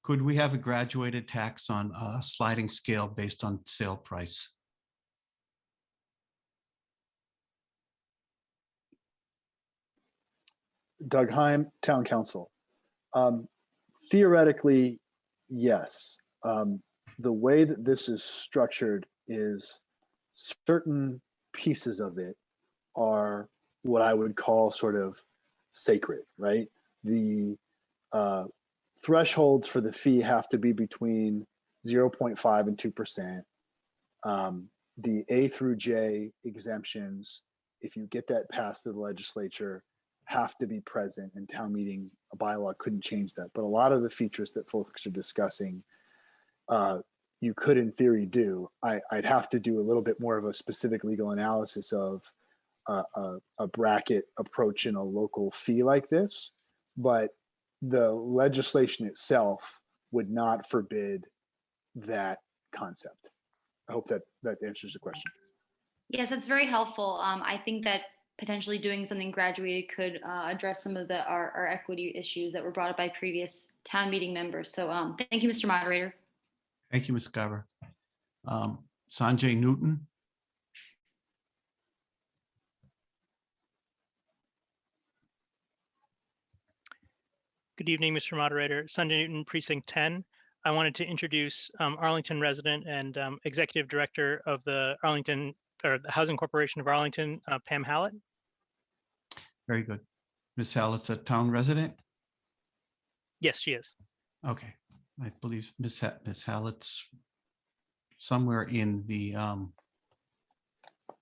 could we have a graduated tax on a sliding scale based on sale price? Doug Heim, Town Council. Theoretically, yes. The way that this is structured is certain pieces of it are what I would call sort of sacred, right? The thresholds for the fee have to be between 0.5 and 2%. The A through J exemptions, if you get that passed through the legislature, have to be present, and town meeting, a bylaw couldn't change that. But a lot of the features that folks are discussing, you could in theory do. I'd have to do a little bit more of a specific legal analysis of a bracket approach in a local fee like this, but the legislation itself would not forbid that concept. I hope that answers the question. Yes, that's very helpful. I think that potentially doing something graduated could address some of our equity issues that were brought up by previous town meeting members. So thank you, Mr. Moderator. Thank you, Ms. Garber. Sanjay Newton. Good evening, Mr. Moderator. Sanjay Newton, Precinct 10. I wanted to introduce Arlington resident and Executive Director of the the Housing Corporation of Arlington, Pam Hallett. Very good. Ms. Hallett's a town resident? Yes, she is. Okay. I believe Ms. Hallett's somewhere in the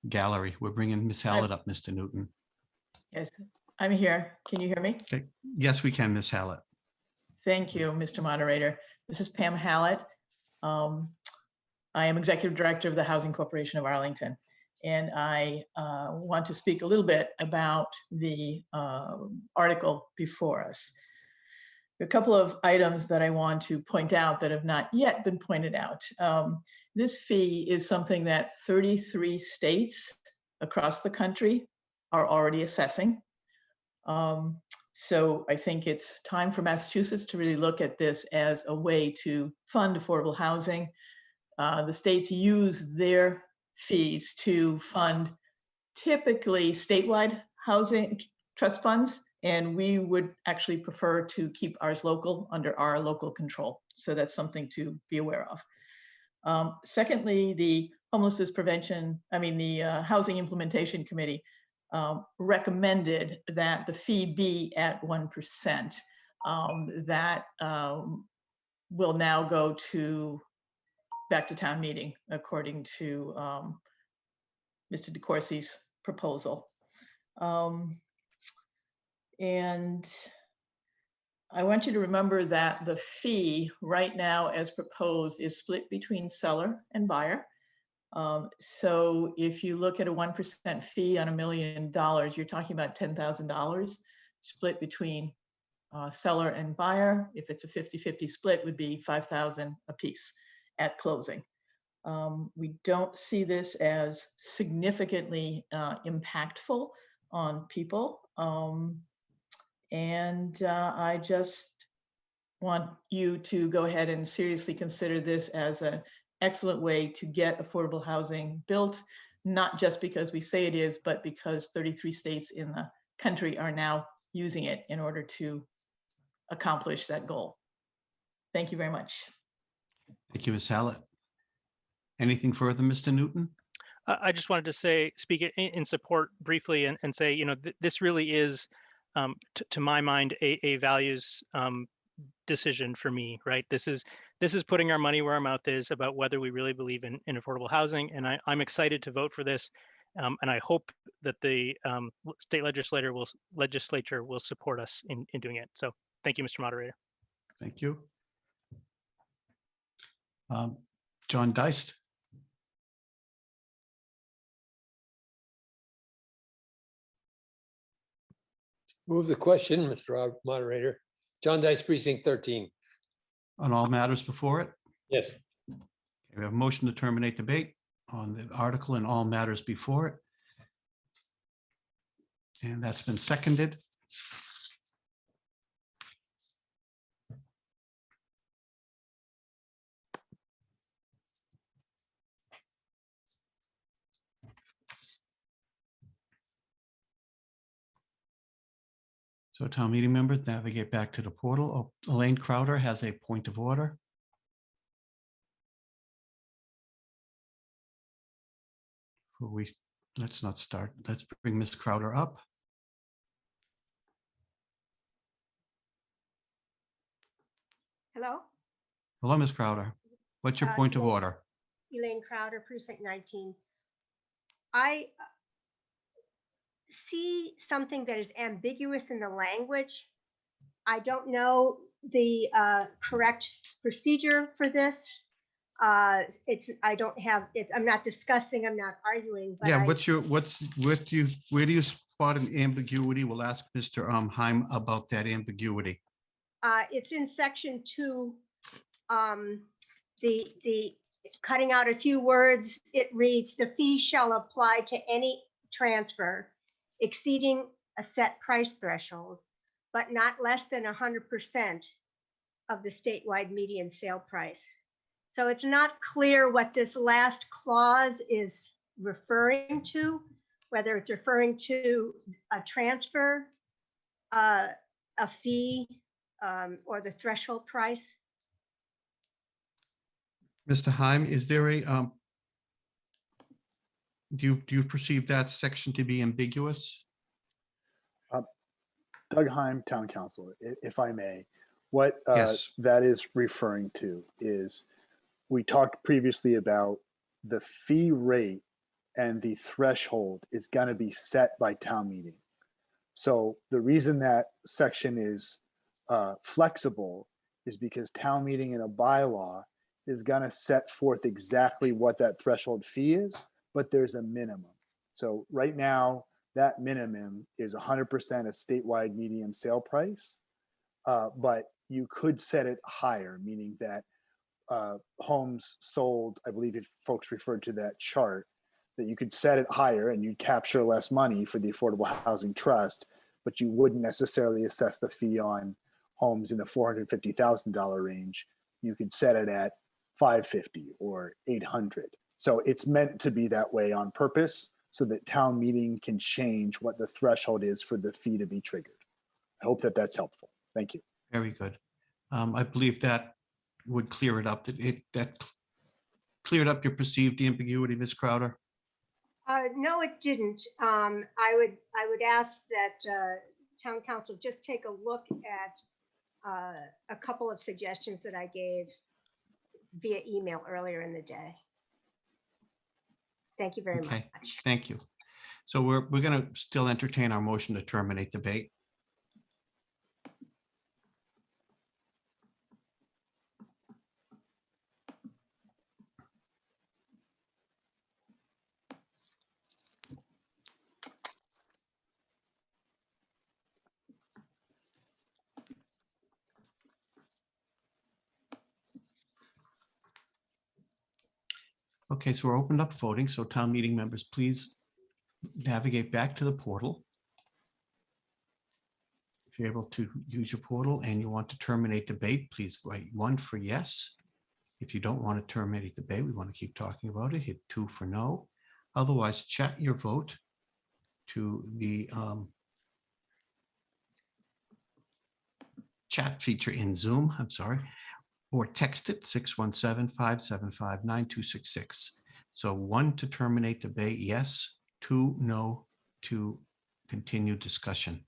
gallery. We're bringing Ms. Hallett up, Mr. Newton. Yes, I'm here. Can you hear me? Okay. Yes, we can, Ms. Hallett. Thank you, Mr. Moderator. This is Pam Hallett. I am Executive Director of the Housing Corporation of Arlington, and I want to speak a little bit about the article before us. A couple of items that I want to point out that have not yet been pointed out. This fee is something that 33 states across the country are already assessing. So I think it's time for Massachusetts to really look at this as a way to fund affordable housing. The states use their fees to fund typically statewide housing trust funds, and we would actually prefer to keep ours local under our local control. So that's something to be aware of. Secondly, the Housing Implementation Committee recommended that the fee be at 1%. That will now go back to town meeting, according to Mr. DeCourcy's proposal. And I want you to remember that the fee right now as proposed is split between seller and buyer. So if you look at a 1% fee on $1 million, you're talking about $10,000 split between seller and buyer. If it's a 50-50 split, would be $5,000 a piece at closing. We don't see this as significantly impactful on people. I just want you to go ahead and seriously consider this as an excellent way to get affordable housing built, not just because we say it is, but because 33 states in the country are now using it in order to accomplish that goal. Thank you very much. Thank you, Ms. Hallett. Anything further, Mr. Newton? I just wanted to speak in support briefly and say, this really is, to my mind, a values decision for me, right? This is putting our money where our mouth is about whether we really believe in affordable housing. And I'm excited to vote for this. And I hope that the state legislature will support us in doing it. So thank you, Mr. Moderator. Thank you. John Deist. Move the question, Mr. Moderator. John Deist, Precinct 13. On all matters before it? Yes. We have a motion to terminate debate on the article and all matters before it. And that's been seconded. So town meeting members, navigate back to the portal. Elaine Crowder has a point of order. Let's not start. Let's bring Ms. Crowder up. Hello? Hello, Ms. Crowder. What's your point of order? Elaine Crowder, Precinct 19. I see something that is ambiguous in the language. I don't know the correct procedure for this. I don't have, I'm not discussing, I'm not arguing, but Yeah, I, where do you spot an ambiguity? We'll ask Mr. Heim about that ambiguity. it's in section 2. The cutting out a few words, it reads, the fee shall apply to any transfer exceeding a set price threshold, but not less than 100% of the statewide median sale price. So it's not clear what this last clause is referring to, whether it's referring to a transfer, a fee, or the threshold price. Mr. Heim, is there a, do you perceive that section to be ambiguous? Doug Heim, Town Council, if I may, what Yes. that is referring to is we talked previously about the fee rate and the threshold is going to be set by town meeting. So the reason that section is flexible is because town meeting in a bylaw is going to set forth exactly what that threshold fee is, but there's a minimum. So right now, that minimum is 100% of statewide median sale price, but you could set it higher, meaning that homes sold, I believe if folks referred to that chart, that you could set it higher and you'd capture less money for the Affordable Housing Trust, but you wouldn't necessarily assess the fee on homes in the $450,000 range. You could set it at $550 or $800. So it's meant to be that way on purpose so that town meeting can change what the threshold is for the fee to be triggered. I hope that that's helpful. Thank you. Very good. I believe that would clear it up. That cleared up your perceived ambiguity, Ms. Crowder? No, it didn't. I would ask that town council just take a look at a couple of suggestions that I gave via email earlier in the day. Thank you very Okay, much. thank you. So we're going to still entertain our motion to terminate debate. Okay, so we're opened up voting. So town meeting members, please navigate back to the portal. If you're able to use your portal and you want to terminate debate, please write 1 for yes. If you don't want to terminate debate, we want to keep talking about it, hit 2 for no. Otherwise, chat your vote to the chat feature in Zoom, I'm sorry, or text it 617-575-9266. So 1 to terminate debate, yes, 2 no to continue discussion.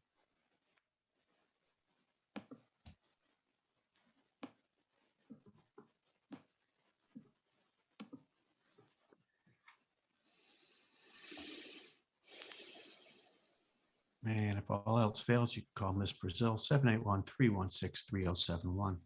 And if all else fails, you can call Ms. Brazil, 781-316-3071.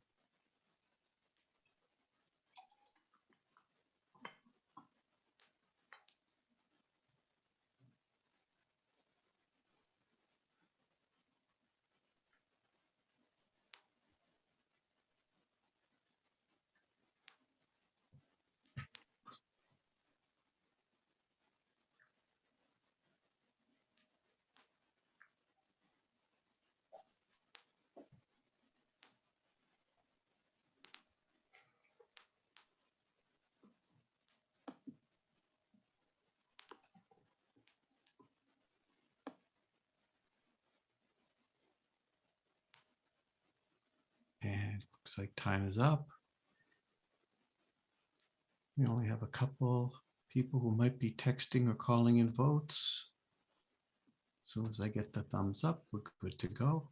And looks like time is up. We only have a couple people who might be texting or calling in votes. As soon as I get the thumbs up, we're good to go.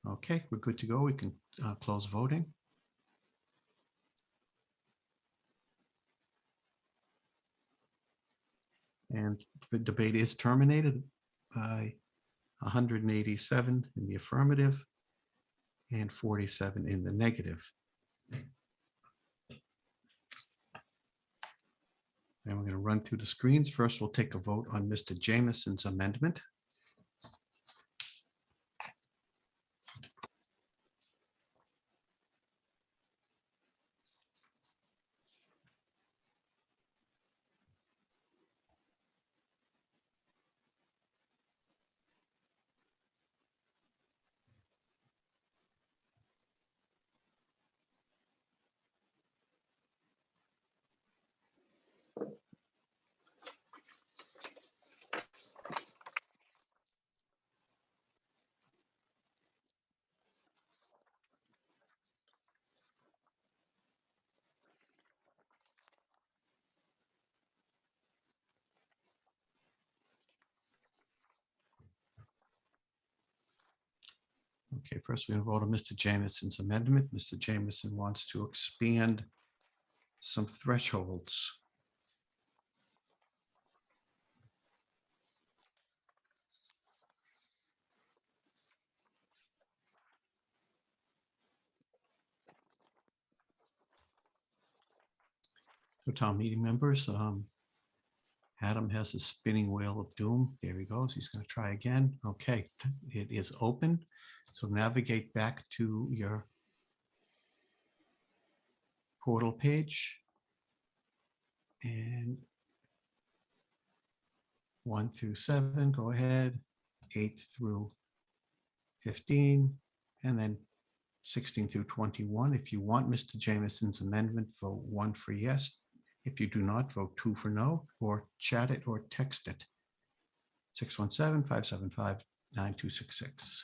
Okay, we're good to go. We can close voting. And the debate is terminated by 187 in the affirmative and 47 in the negative. And we're going to run through the screens. First, we'll take a vote on Mr. Jamison's amendment. Okay, first we're going to vote on Mr. Jamison's amendment. Mr. Jamison wants to expand some thresholds. So town meeting members, Adam has a spinning wheel of doom. There he goes. He's going to try again. Okay, it is open. So navigate back to your portal page. And 1 through 7, go ahead. 8 through 15, and then 16 through 21. If you want Mr. Jamison's amendment, vote 1 for yes. If you do not, vote 2 for no, or chat it or text it. 617-575-9266.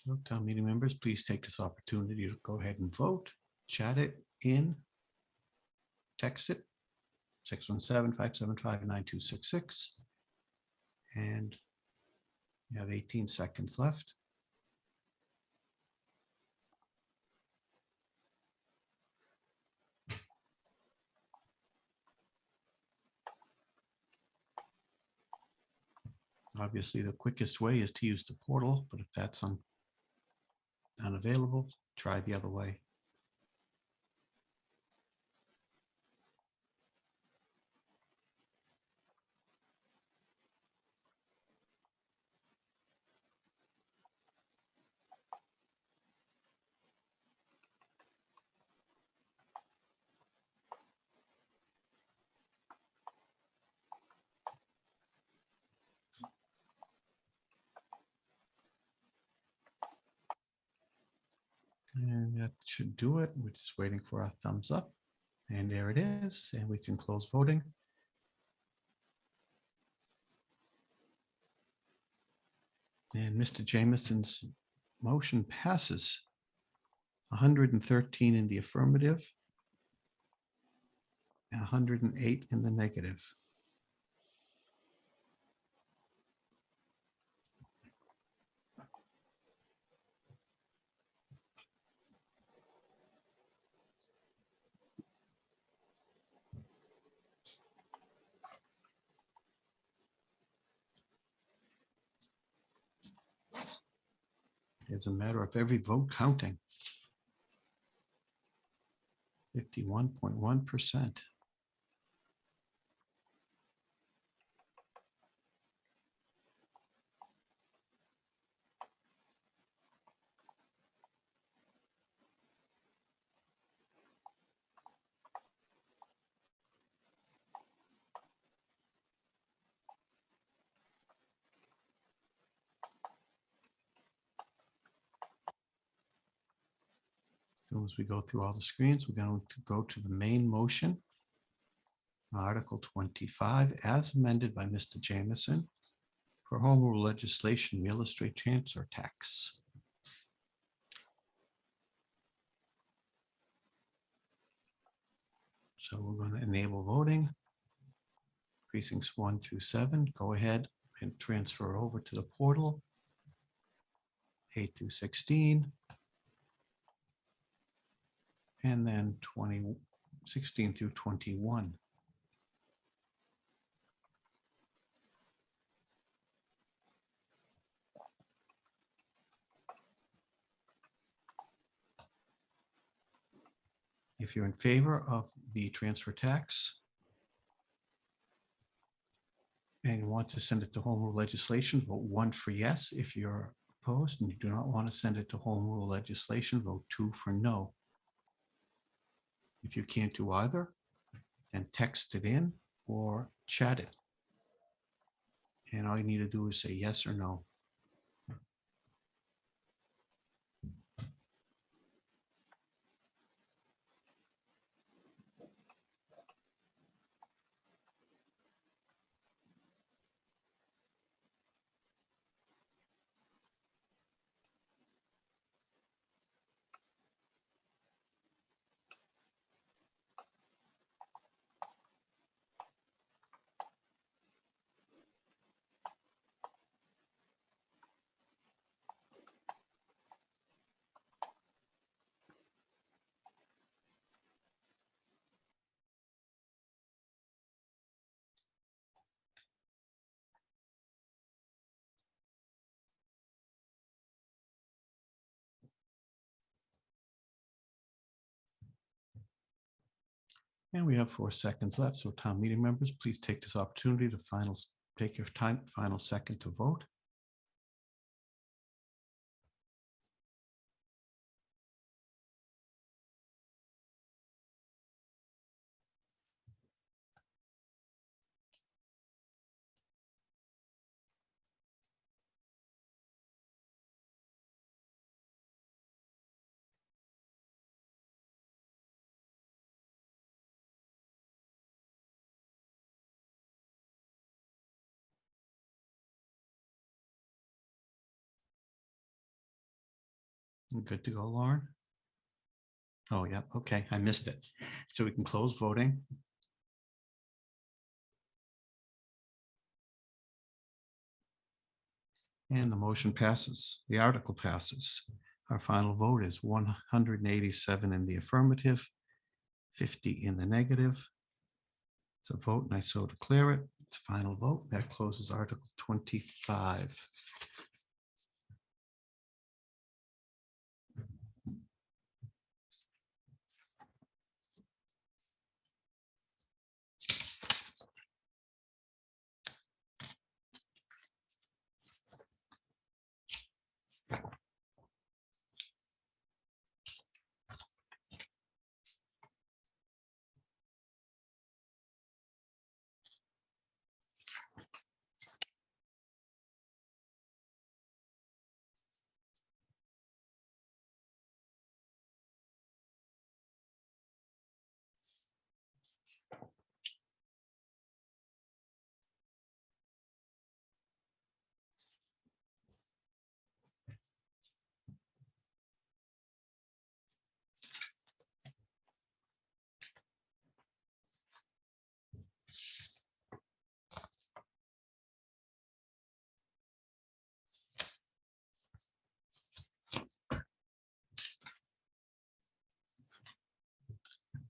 So, town meeting members, please take this opportunity to go ahead and vote, chat it in, text it, 617-575-9266. And you have 18 seconds left. Obviously, the quickest way is to use the portal, but if that's unavailable, try the other way. And that should do it. We're just waiting for our thumbs up. And there it is. And we can close voting. And Mr. Jamison's motion passes. 113 in the affirmative, 108 in the negative. It's a matter of every vote counting. 51.1%. soon as we go through all the screens, we're going to go to the main motion. Article 25, as amended by Mr. Jameson, for home rule legislation, real estate transfer tax. So we're going to enable voting. Precincts 1 through 7, go ahead and transfer over to the portal. 8 through 16. And then 16 through 21. If you're in favor of the transfer tax and you want to send it to home rule legislation, vote 1 for yes. If you're opposed and you do not want to send it to home rule legislation, vote 2 for no. If you can't do either, then text it in or chat it. And all you need to do is say yes or no. And we have 4 seconds left. So town meeting members, please take this opportunity to take your final second to vote. Good to go, Lauren? Oh, yeah. Okay, I missed it. So we can close voting. And the motion passes. The article passes. Our final vote is 187 in the affirmative, 50 in the negative. It's a vote, and I so declare it. It's a final vote. That closes Article 25.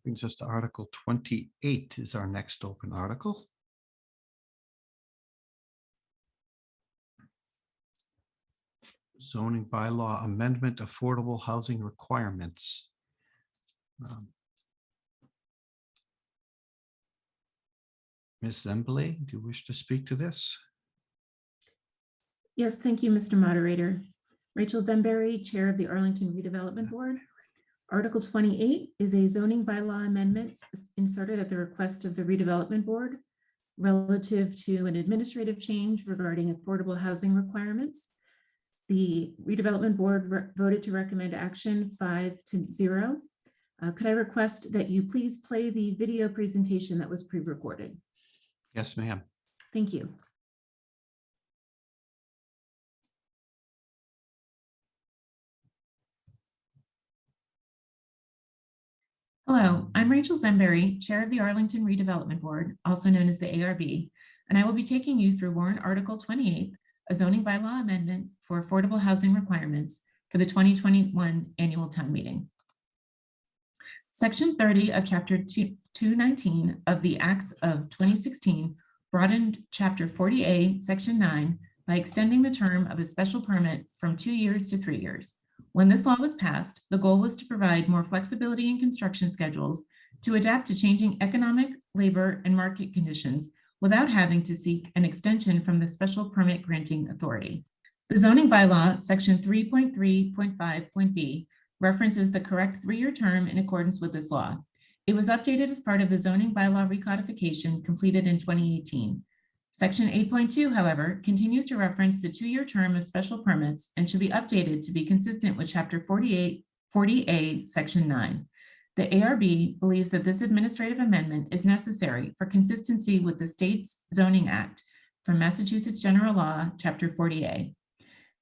Brings us to Article 28 is our next open article. Zoning bylaw amendment, affordable housing requirements. Ms. Zemble, do you wish to speak to this? Yes, thank you, Mr. Moderator. Rachel Zemberry, Chair of the Arlington Redevelopment Board. Article 28 is a zoning bylaw amendment inserted at the request of the Redevelopment Board relative to an administrative change regarding affordable housing requirements. The redevelopment board voted to recommend action 5-0. Could I request that you please play the video presentation that was pre-recorded? Yes, ma'am. Thank you. Hello, I'm Rachel Zemberry, Chair of the Arlington Redevelopment Board, also known as the ARB, and I will be taking you through warrant Article 28, a zoning bylaw amendment for affordable housing requirements for the 2021 annual town meeting. Section 30 of Chapter 219 of the Acts of 2016 broadened Chapter 40A, Section 9 by extending the term of a special permit from 2 years to 3 years. When this law was passed, the goal was to provide more flexibility in construction schedules to adapt to changing economic, labor, and market conditions without having to seek an extension from the special permit granting authority. The zoning bylaw, Section 3.3.5.b, references the correct 3-year term in accordance with this law. It was updated as part of the zoning bylaw recodification completed in 2018. Section 8.2, however, continues to reference the 2-year term of special permits and should be updated to be consistent with Chapter 40A, Section 9. The ARB believes that this administrative amendment is necessary for consistency with the state's zoning act from Massachusetts General Law, Chapter 40A.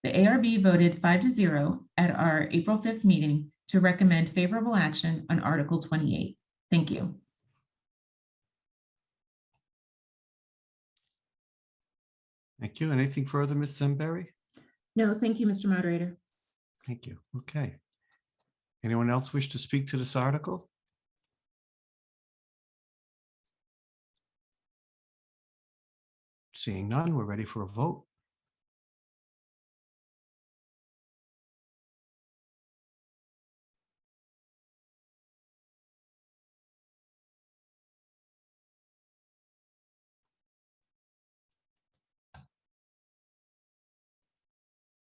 The ARB voted 5-0 at our April 5th meeting to recommend favorable action on Article 28. Thank you. Thank you. Anything further, Ms. Zemberry? No, thank you, Mr. Moderator. Thank you. Okay. Anyone else wish to speak to this article? Seeing none, we're ready for a vote.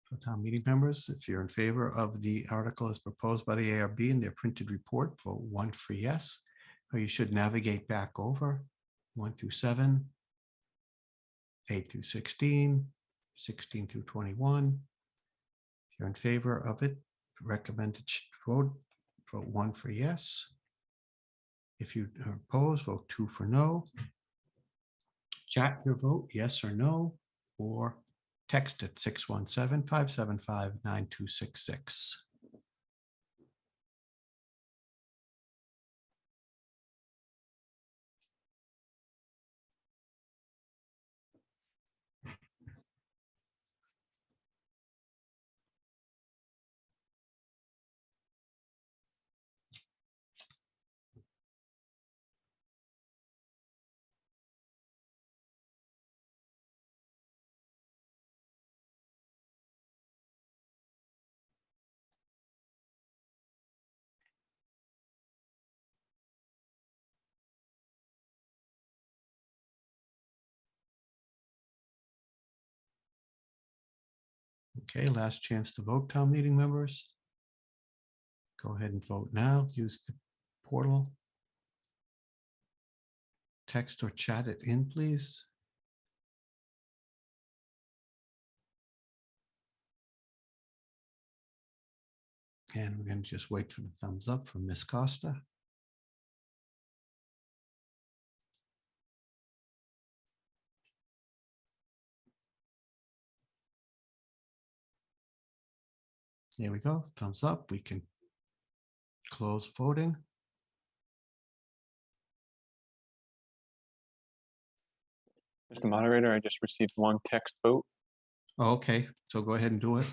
For town meeting members, if you're in favor of the article as proposed by the ARB in their printed report, vote 1 for yes, or you should navigate back over 1 through 7, 8 through 16, 16 through 21. If you're in favor of it, recommended vote 1 for yes. If you are opposed, vote 2 for no. Chat your vote, yes or no, or text at 617-575-9266. Okay, last chance to vote, town meeting members. Go ahead and vote now. Use the portal. Text or chat it in, please. And we're going to just wait for the thumbs up from Ms. Costa. There we go. Thumbs up. We can close voting. Mr. Moderator, I just received 1 text vote. Oh, okay, so go ahead and do it.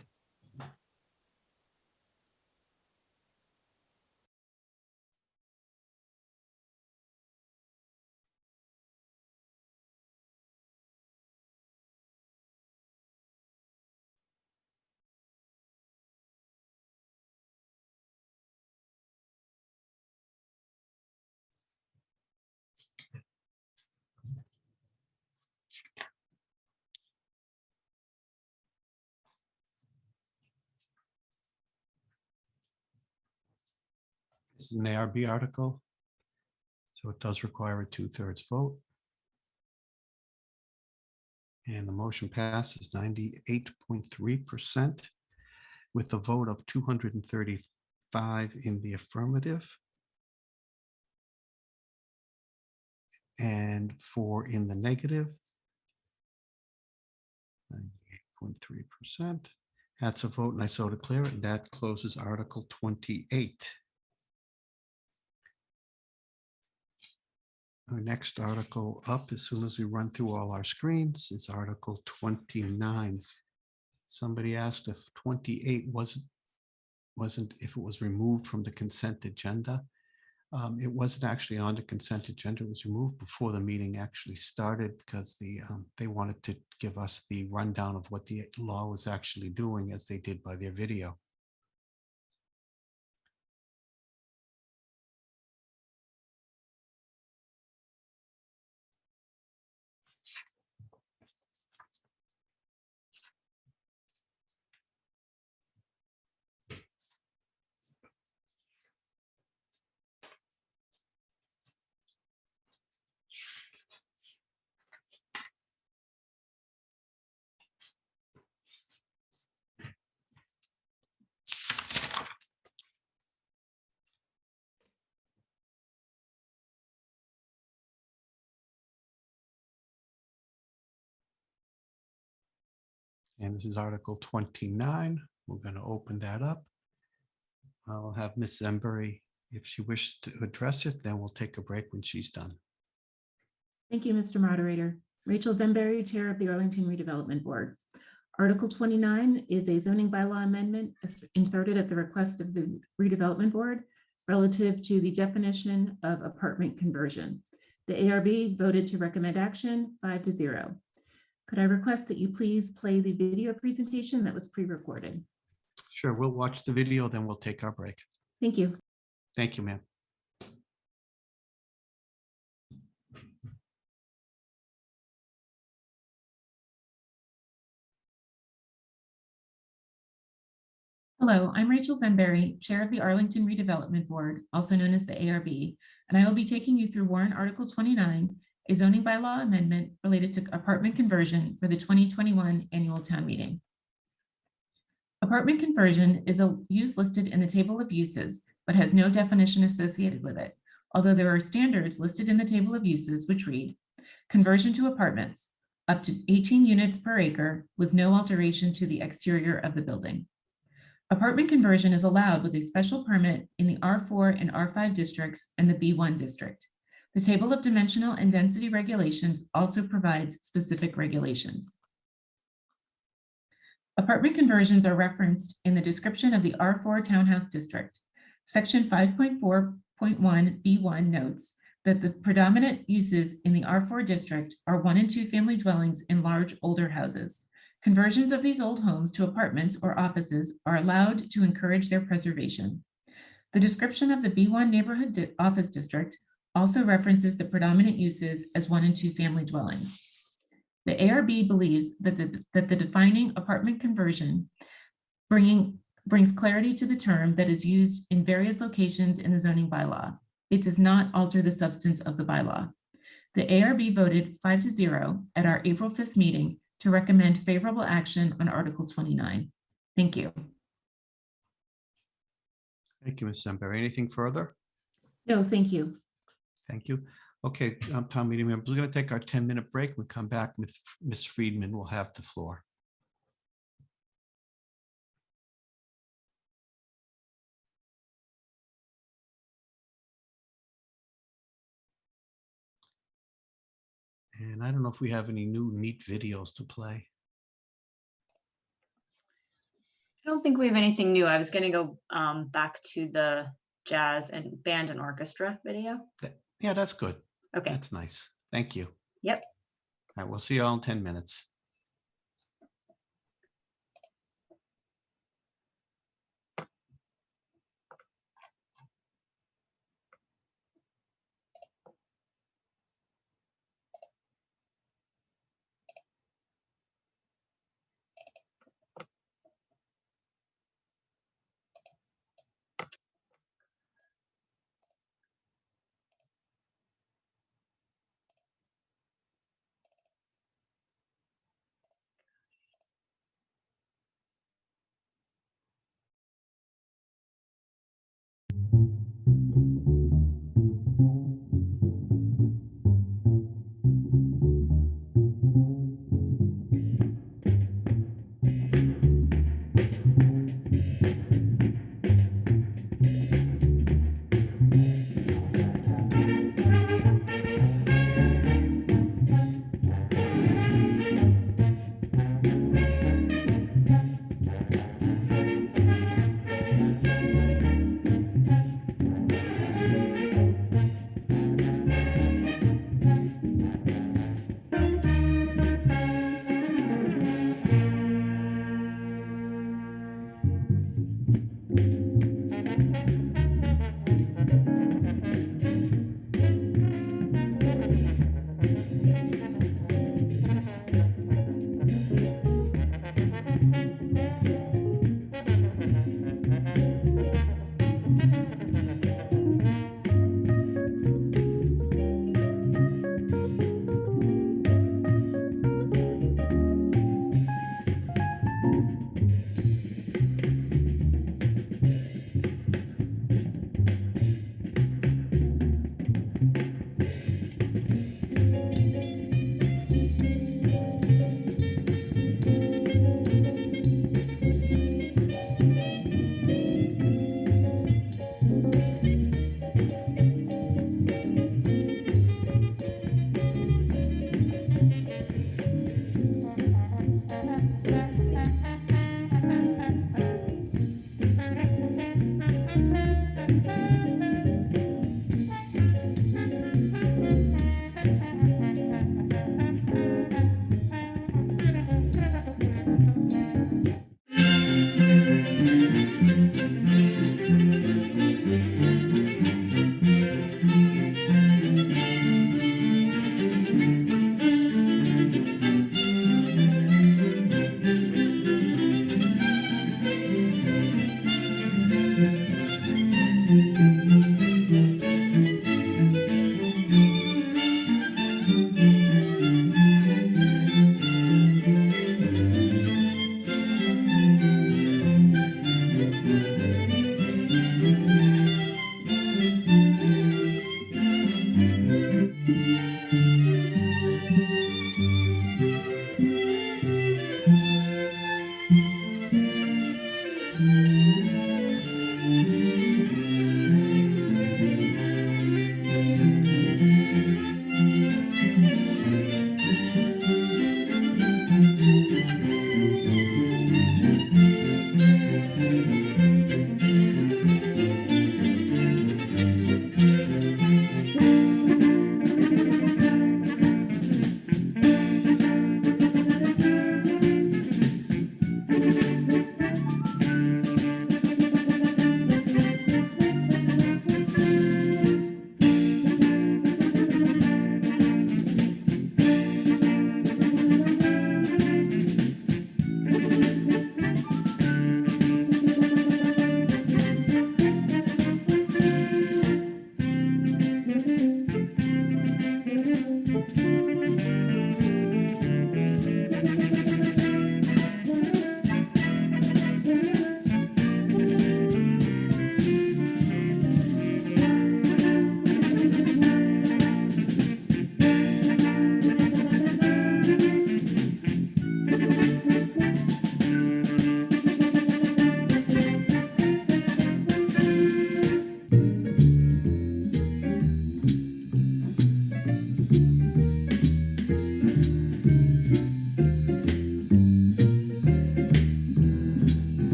This is an ARB article, so it does require a 2/3 vote. And the motion passes 98.3%. with a vote of 235 in the affirmative and 4 in the negative. 98.3%. That's a vote, and I so declare it. That closes Article 28. Our next article up, as soon as we run through all our screens, is Article 29. Somebody asked if 28 wasn't if it was removed from the consent agenda. It wasn't actually on the consent agenda. It was removed before the meeting actually started because they wanted to give us the rundown of what the law was actually doing, as they did by their video. And this is Article 29. We're going to open that up. I'll have Ms. Zembury, if she wishes to address it, then we'll take a break when she's done. Thank you, Mr. Moderator. Rachel Zembury, Chair of the Arlington Redevelopment Board. Article 29 is a zoning bylaw amendment inserted at the request of the Redevelopment Board relative to the definition of apartment conversion. The ARB voted to recommend action 5-0. Could I request that you please play the video presentation that was pre-recorded? Sure, we'll watch the video, then we'll take our break. Thank you. Thank you, ma'am. Hello, I'm Rachel Zembury, Chair of the Arlington Redevelopment Board, also known as the ARB, and I will be taking you through Warrant Article 29, a zoning bylaw amendment related to apartment conversion for the 2021 annual town meeting. Apartment conversion is a use listed in the table of uses, but has no definition associated with it, although there are standards listed in the table of uses which read, conversion to apartments, up to 18 units per acre with no alteration to the exterior of the building. Apartment conversion is allowed with a special permit in the R4 and R5 districts and the B1 district. The table of dimensional and density regulations also provides specific regulations. Apartment conversions are referenced in the description of the R4 townhouse district. Section 5.4.1 B1 notes that the predominant uses in the R4 district are 1 and 2 family dwellings in large older houses. Conversions of these old homes to apartments or offices are allowed to encourage their preservation. The description of the B1 neighborhood office district also references the predominant uses as 1 and 2 family dwellings. The ARB believes that the defining apartment conversion brings clarity to the term that is used in various locations in the zoning bylaw. It does not alter the substance of the bylaw. The ARB voted 5-0 at our April 5th meeting to recommend favorable action on Article 29. Thank you. Thank you, Ms. Zembury. Anything further? No, thank you. Thank you. Okay, town meeting members, we're going to take our 10-minute break. We'll come back with Ms. Friedman. Will have the floor. And I don't know if we have any new neat videos to play. I don't think we have anything new. I was going to go back to the jazz and band and orchestra video. Yeah, that's good. Okay. That's nice. Thank you. Yep. All right, we'll see you all in 10 minutes.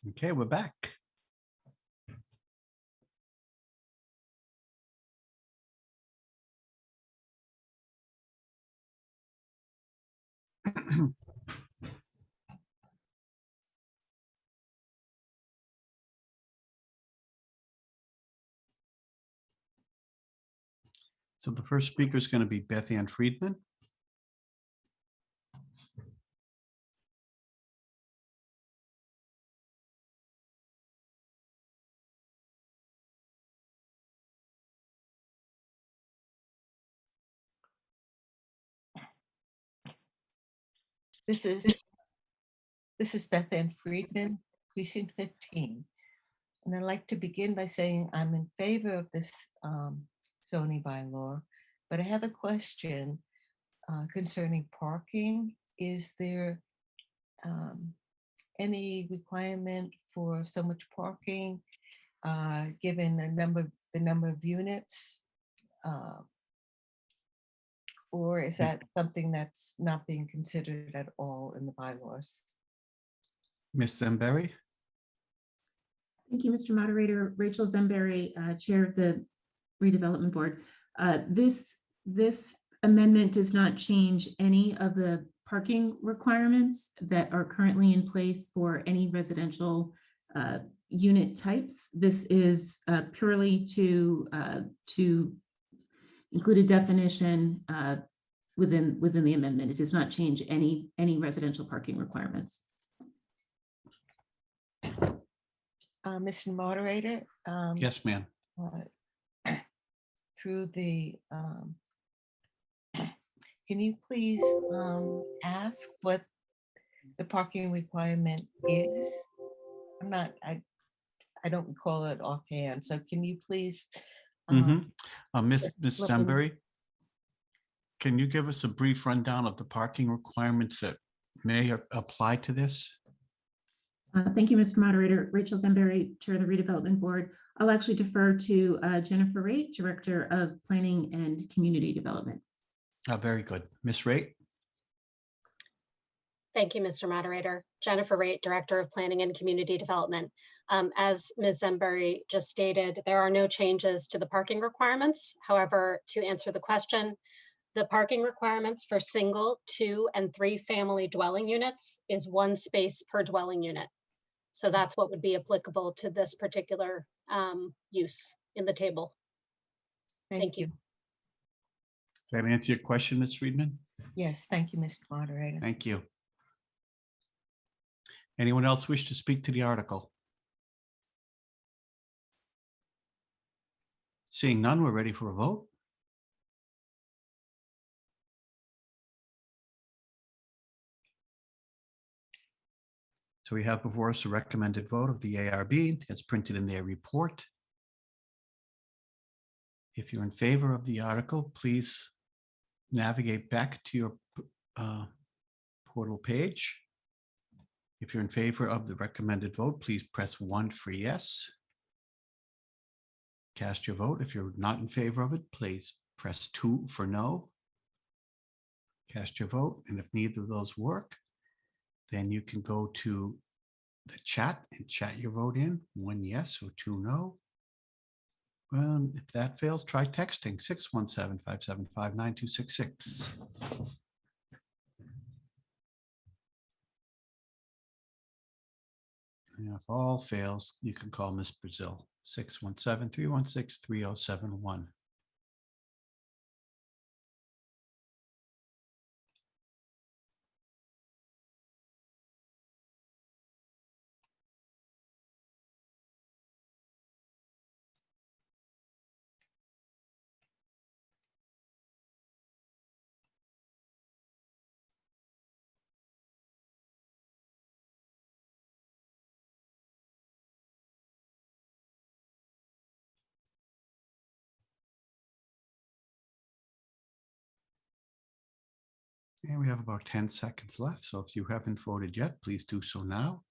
Okay, we're back. So the first speaker is going to be Beth Ann Friedman. This is Beth Ann Friedman, Precinct 15. And I'd like to begin by saying I'm in favor of this zoning bylaw, but I have a question concerning parking. Is there any requirement for so much parking given the number of units? Or is that something that's not being considered at all in the bylaws? Ms. Zemberry? Thank you, Mr. Moderator. Rachel Zemberry, Chair of the Redevelopment Board. This amendment does not change any of the parking requirements that are currently in place for any residential unit types. This is purely to include a definition within the amendment. It does not change any residential parking requirements. Mr. Moderator? Yes, ma'am. Through the, can you please ask what the parking requirement is? I don't recall it offhand, so can you please? Ms. look in- Zemberry, can you give us a brief rundown of the parking requirements that may apply to this? Thank you, Mr. Moderator. Rachel Zemberry, Chair of the Redevelopment Board. I'll actually defer to Jennifer Raitt, Director of Planning and Community Development. Very good. Ms. Raitt? Thank you, Mr. Moderator. Jennifer Raitt, Director of Planning and Community Development. As Ms. Zemberry just stated, there are no changes to the parking requirements. However, to answer the question, the parking requirements for single, 2, and 3 family dwelling units is 1 space per dwelling unit. So that's what would be applicable to this particular use in the table. Thank you. Did that answer your question, Ms. Friedman? Yes, thank you, Mr. Moderator. Thank you. Anyone else wish to speak to the article? Seeing none, we're ready for a vote. So we have before us a recommended vote of the ARB as printed in their report. If you're in favor of the article, please navigate back to your portal page. If you're in favor of the recommended vote, please press 1 for yes. Cast your vote. If you're not in favor of it, please press 2 for no. Cast your vote. And if neither of those work, then you can go to the chat and chat your vote in, 1 yes or 2 no. Well, if that fails, try texting 617-575-9266. And if all fails, you can call Ms. Brazil, 617-316-3071. And we have about 10 seconds left. So if you haven't voted yet, please do so now.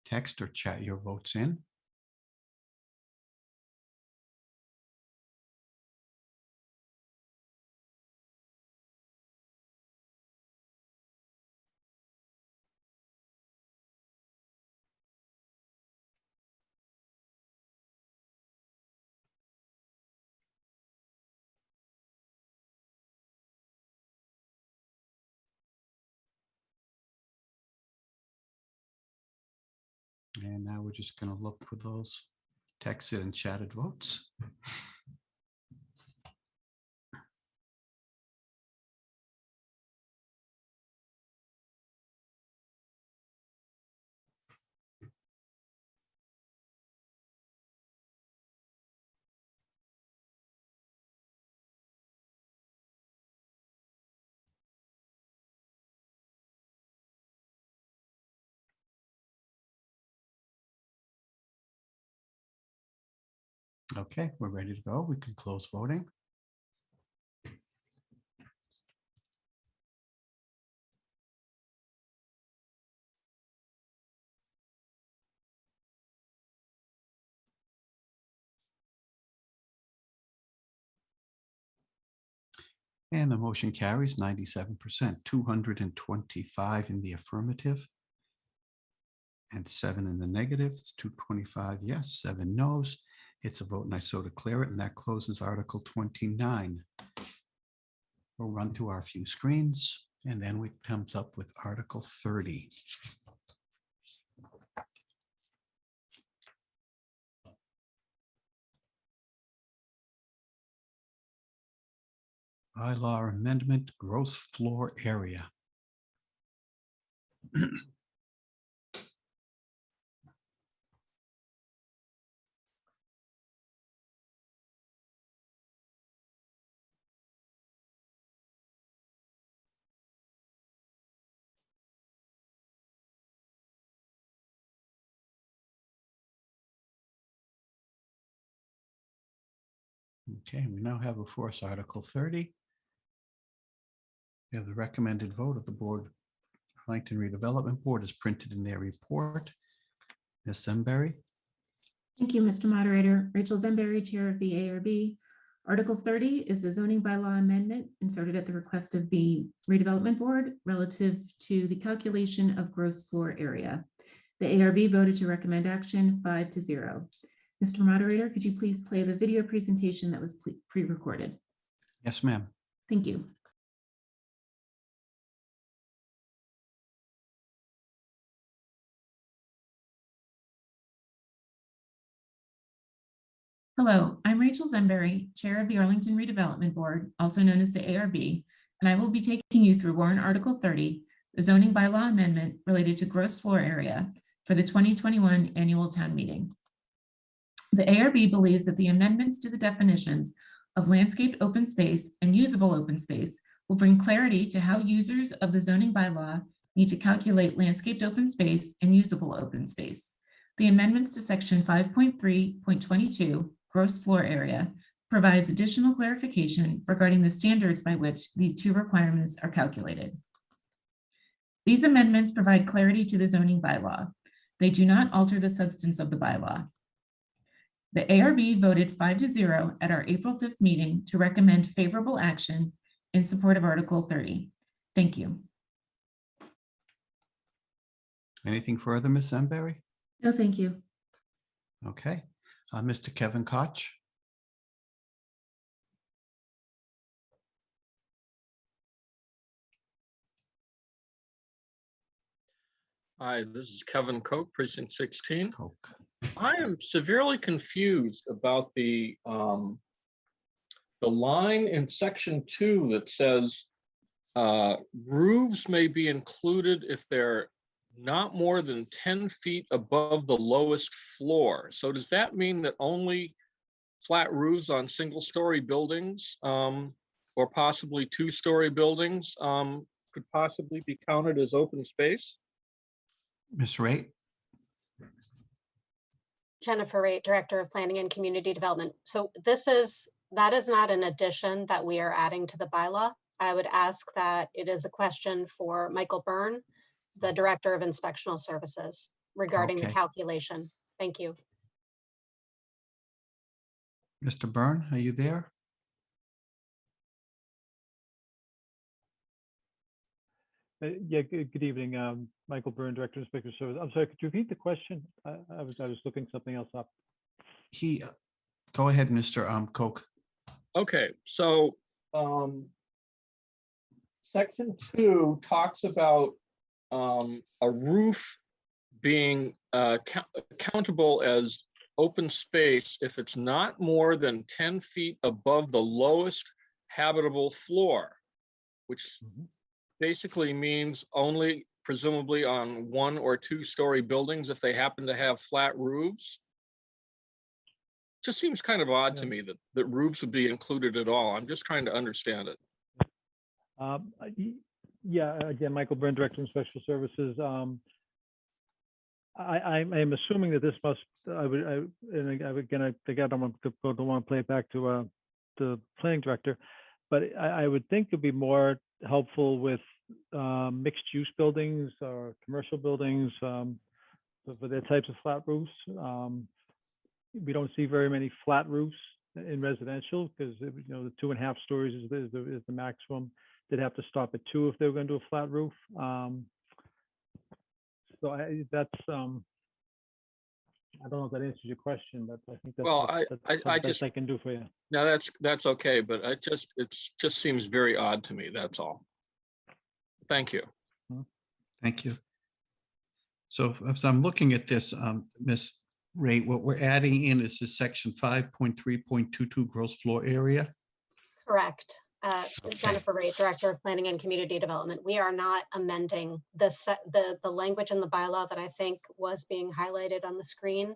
Text or chat your votes in. And now we're just going to look for those texted and chatted votes. Okay, we're ready to go. We can close voting. And the motion carries 97%, 225 in the affirmative and 7 in the negative. It's 225 yes, 7 no's. It's a vote and I so declare it, and that closes Article 29. We'll run through our few screens and then we comes up with Article 30. Bylaw amendment, gross floor area. Okay, we now have before us Article 30. We have the recommended vote of the board. Arlington Redevelopment Board is printed in their report. Ms. Zemberry, Thank you, Mr. Moderator. Rachel Zemberry, Chair of the ARB. Article 30 is the zoning bylaw amendment inserted at the request of the Redevelopment Board relative to the calculation of gross floor area. The ARB voted to recommend action 5-0. Mr. Moderator, could you please play the video presentation that was pre-recorded? yes, ma'am. Thank you. Hello, I'm Rachel Zemberry, Chair of the Arlington Redevelopment Board, also known as the ARB, and I will be taking you through Warrant Article 30, the zoning bylaw amendment related to gross floor area for the 2021 annual town meeting. The ARB believes that the amendments to the definitions of landscaped open space and usable open space will bring clarity to how users of the zoning bylaw need to calculate landscaped open space and usable open space. The amendments to section 5.3.22, gross floor area, provides additional clarification regarding the standards by which these two requirements are calculated. These amendments provide clarity to the zoning bylaw. They do not alter the substance of the bylaw. The ARB voted 5-0 at our April 5th meeting to recommend favorable action in support of Article 30. Thank you. Anything further, Ms. Zemberry? No, thank you. Okay, Mr. Kevin Koch. Hi, this is Kevin Koch, Precinct 16. Koch. I am severely confused about the line in section 2 that says roofs may be included if they're not more than 10 feet above the lowest floor. So does that mean that only flat roofs on single-story buildings or possibly two-story buildings could possibly be counted as open space? Ms. Raitt? Jennifer Raitt, Director of Planning and Community Development. So that is not an addition that we are adding to the bylaw. I would ask that it is a question for Michael Byrne, the Director of Inspectional Services, regarding the Okay. calculation. Thank you. Mr. Byrne, are you there? Yeah, good evening. Michael Byrne, Director of Inspector Service. I'm sorry, could you repeat the question? I was looking something else up. Go ahead, Mr. Koch. Okay, so section 2 talks about a roof being countable as open space if it's not more than 10 feet above the lowest habitable floor, which basically means only presumably on 1 or 2 story buildings if they happen to have flat roofs. Just seems kind of odd to me that roofs would be included at all. I'm just trying to understand it. Yeah, again, Michael Byrne, Director of Special Services. I'm assuming that this must, I think I don't want to play it back to the planning director, but I would think it'd be more helpful with mixed use buildings or commercial buildings for their types of flat roofs. We don't see very many flat roofs in residential because the 2.5 stories is the maximum. They'd have to stop at 2 if they were going to do a flat roof. So that's I don't know if that answers your question, but I think that's the best I can do for you. No, that's okay, but it just seems very odd to me. That's all. Thank you. Thank you. So as I'm looking at this, Ms. Ray, what we're adding in is this section 5.3.22 gross floor area. Correct. Jennifer Ray, Director of Planning and Community Development. We are not amending the language in the bylaw that I think was being highlighted on the screen,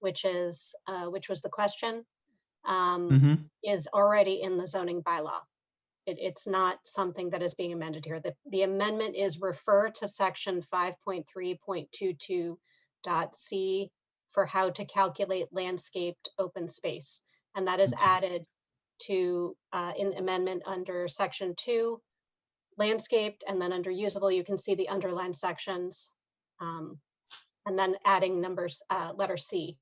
which was the question, is already in the zoning bylaw. It's not something that is being amended here. The amendment is refer to section 5.3.22.c for how to calculate landscaped open space. And that is added to in amendment under section 2, landscaped, and then under usable, you can see the underlined sections, and then adding numbers, letter C,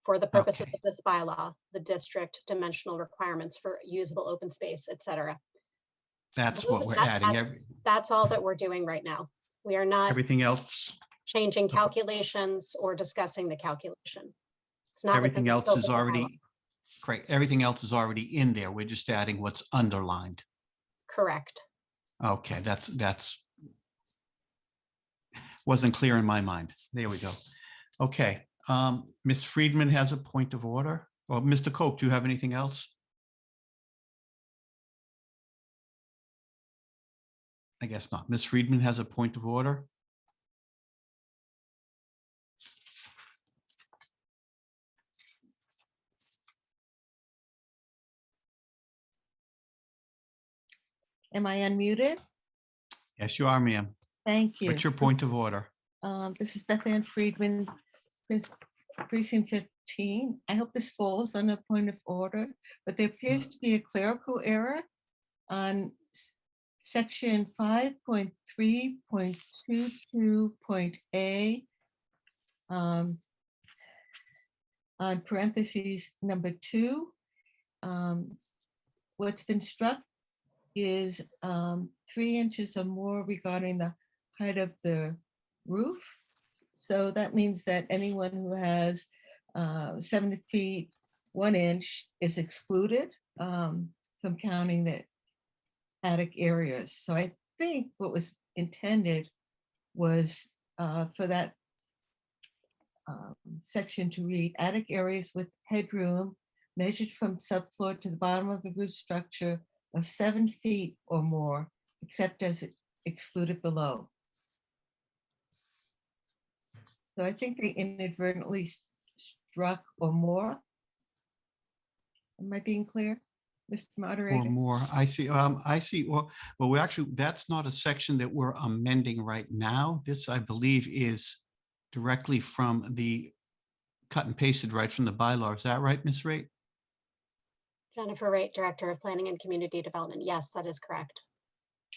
for the purposes of this bylaw, the district dimensional requirements for usable open space, etc. That's what we're adding. That's all that we're doing right now. We are not Everything else. changing calculations or discussing the calculation. It's not Everything within the else scope is of the bylaw. already correct. Everything else is already in there. We're just adding what's underlined. Correct. Okay, that's wasn't clear in my mind. There we go. Okay, Ms. Friedman has a point of order. Well, Mr. Cope, do you have anything else? I guess not. Ms. Friedman has a point of order. Am I unmuted? Yes, you are, ma'am. Thank you. What's your point of order? This is Beth Ann Friedman, precinct 15. I hope this falls on a point of order, but there appears to be a clerical error on section 5.3.22.a on parentheses number 2. What's been struck is 3 inches or more regarding the height of the roof. So that means that anyone who has 7 feet 1 inch is excluded from counting the attic areas. So I think what was intended was for that section to read attic areas with headroom measured from subfloor to the bottom of the roof structure of 7 feet or more, except as excluded below. So I think they inadvertently struck or more. Am I being clear, Mr. Moderator? Or more. I see. I see. Well, we actually, that's not a section that we're amending right now. This, I believe, is directly from the cut and pasted right from the bylaw. Is that right, Ms. Raitt? Jennifer Raitt, Director of Planning and Community Development. Yes, that is correct.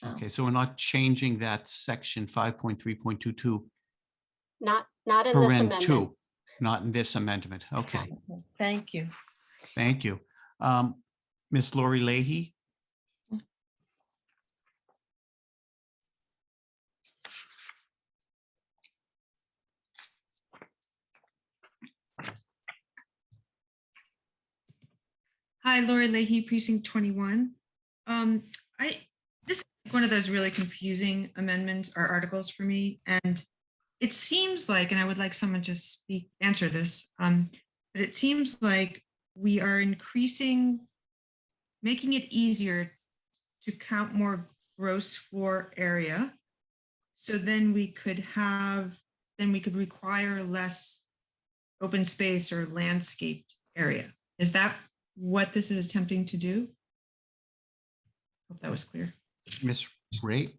Okay, so we're not changing that section 5.3.22. Not in this amendment. 2, not in this amendment. Okay, Thank you. thank you. Ms. Lori Leahy. Hi, Lori Leahy, Precinct 21. This is one of those really confusing amendments or articles for me, and it seems like, and I would like someone to answer this, but it seems like we are making it easier to count more gross floor area. So then we could require less open space or landscaped area. Is that what this is attempting to do? Hope that was clear. Ms. Raitt?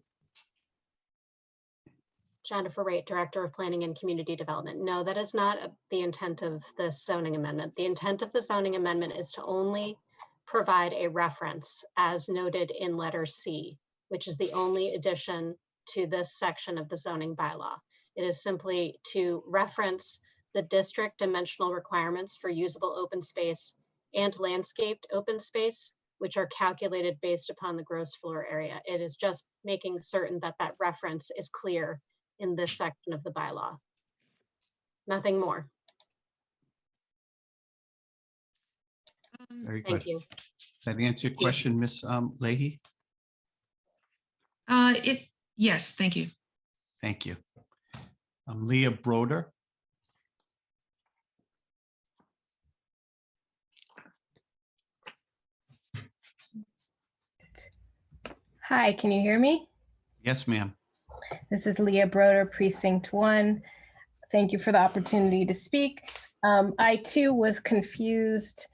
Jennifer Raitt, Director of Planning and Community Development. No, that is not the intent of this zoning amendment. The intent of the zoning amendment is to only provide a reference as noted in letter C, which is the only addition to this section of the zoning bylaw. It is simply to reference the district dimensional requirements for usable open space and landscaped open space, which are calculated based upon the gross floor area. It is just making certain that that reference is clear in this section of the bylaw. Nothing more. Very good. Thank you. Does that answer your question, Ms. Leahy? Yes, thank you. Thank you. Leah Broder? Hi, can you hear me? Yes, ma'am. This is Leah Broder, Precinct 1. Thank you for the opportunity to speak. I too was confused.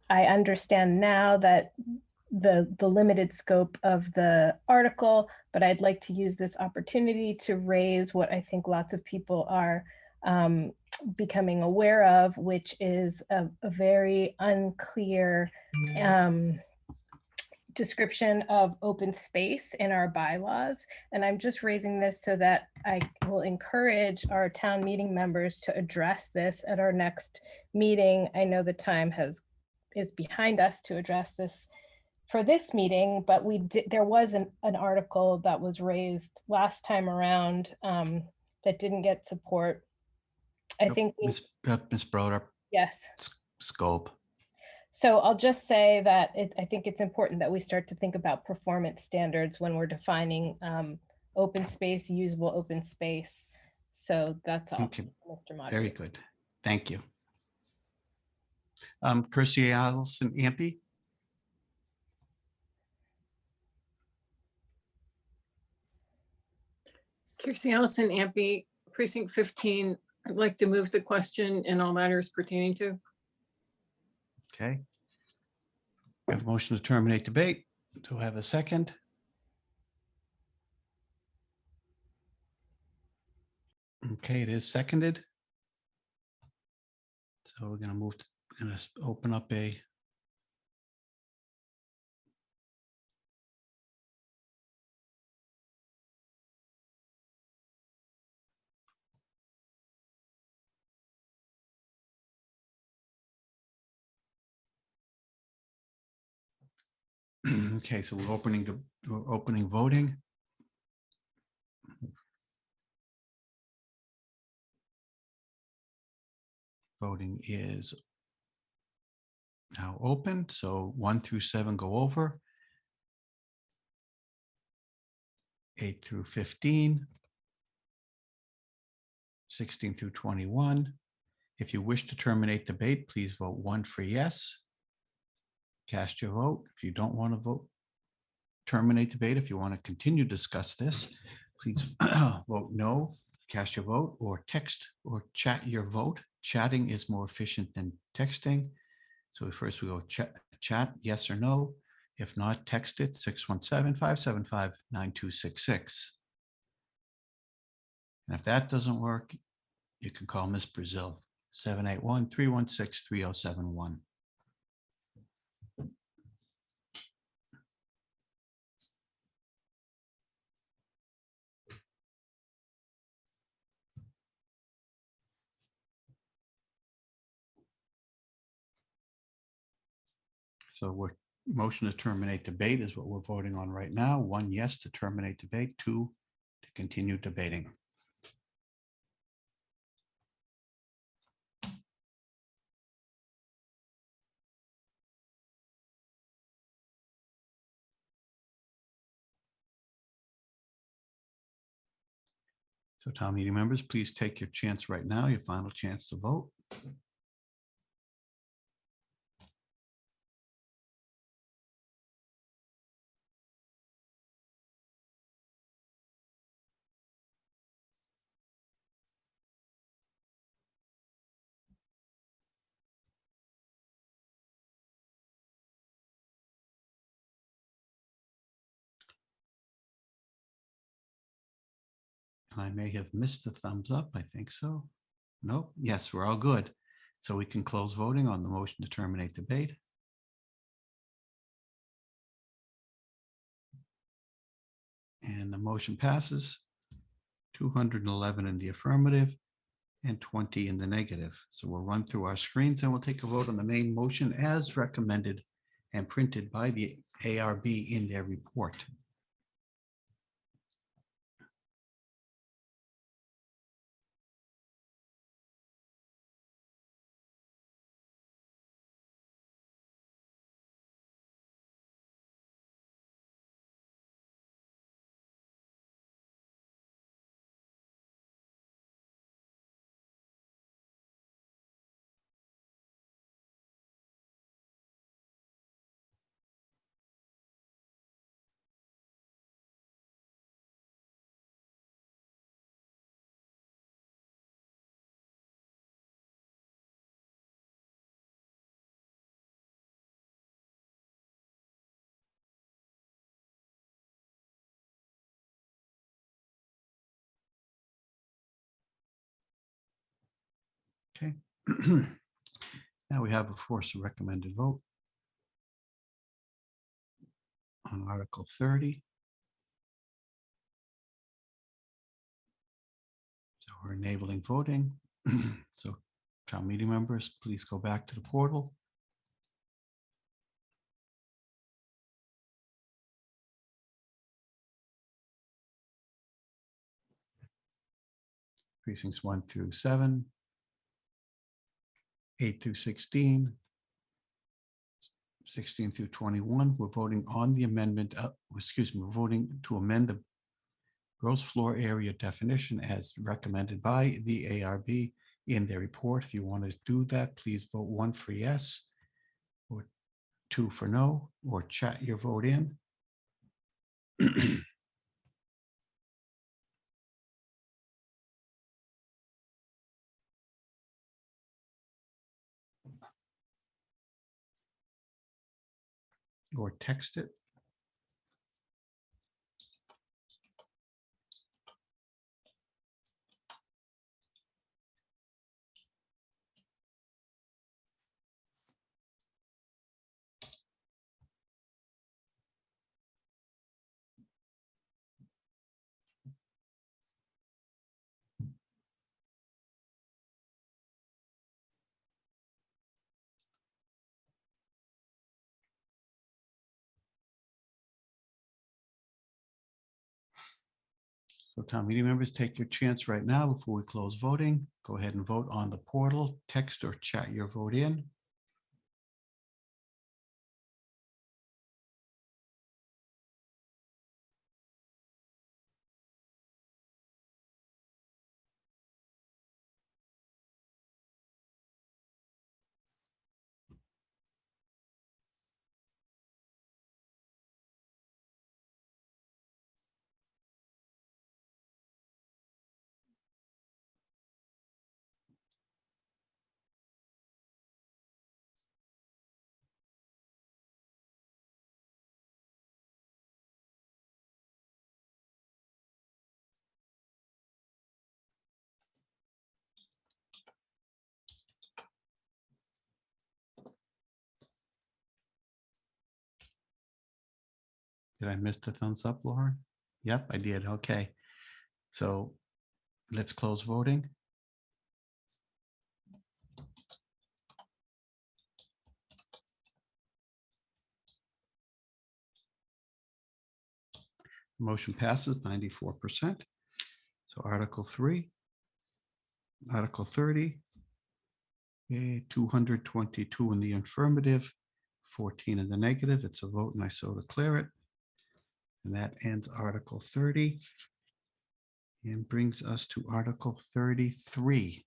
I understand now that the limited scope of the article, but I'd like to use this opportunity to raise what I think lots of people are becoming aware of, which is a very unclear description of open space in our bylaws. And I'm just raising this so that I will encourage our town meeting members to address this at our next meeting. I know the time is behind us to address this for this meeting, but there was an article that was raised last time around that didn't get support. I think Ms. Broder. Yes. Scope. So I'll just say that I think it's important that we start to think about performance standards when we're defining open space, usable open space. So that's all, Okay. Mr. Moderator. Very good. Thank you. Kirstie Allison Ampe? Kirstie Allison Ampe, Precinct 15. I'd like to move the question in all matters pertaining to. Okay. We have a motion to terminate debate. Do I have a second? Okay, it is seconded. So we're going to move to open up a okay, so we're opening voting. Voting is now open. So 1 through 7 go over. 8 through 15. 16 through 21. If you wish to terminate debate, please vote 1 for yes. Cast your vote. If you don't want to vote, terminate debate. If you want to continue to discuss this, please vote no. Cast your vote or text or chat your vote. Chatting is more efficient than texting. So first we go chat yes or no. If not, text it 617-575-9266. And if that doesn't work, you can call Ms. Brazil, 781-316-3071. So motion to terminate debate is what we're voting on right now. 1 yes to terminate debate, 2 to continue debating. So town meeting members, please take your chance right now, your final chance to vote. I may have missed the thumbs up. I think so. Nope. Yes, we're all good. So we can close voting on the motion to terminate debate. And the motion passes. 211 in the affirmative and 20 in the negative. So we'll run through our screens and we'll take a vote on the main motion as recommended and printed by the ARB in their report. Okay. Now we have before us a recommended vote on Article 30. So we're enabling voting. So town meeting members, please go back to the portal. Precincts 1 through 7, 8 through 16, 16 through 21. We're voting on the amendment, we're voting to amend the gross floor area definition as recommended by the ARB in their report. If you want to do that, please vote 1 for yes, or 2 for no, or chat your vote in. Or text it. So town meeting members, take your chance right now before we close voting. Go ahead and vote on the portal, text or chat your vote in. Did I miss the thumbs up, Lauren? Yep, I did. Okay. So let's close voting. Motion passes 94%. So Article 3, Article 30, 222 in the affirmative, 14 in the negative. It's a vote and I so declare it. And that ends Article 30. And brings us to Article 33.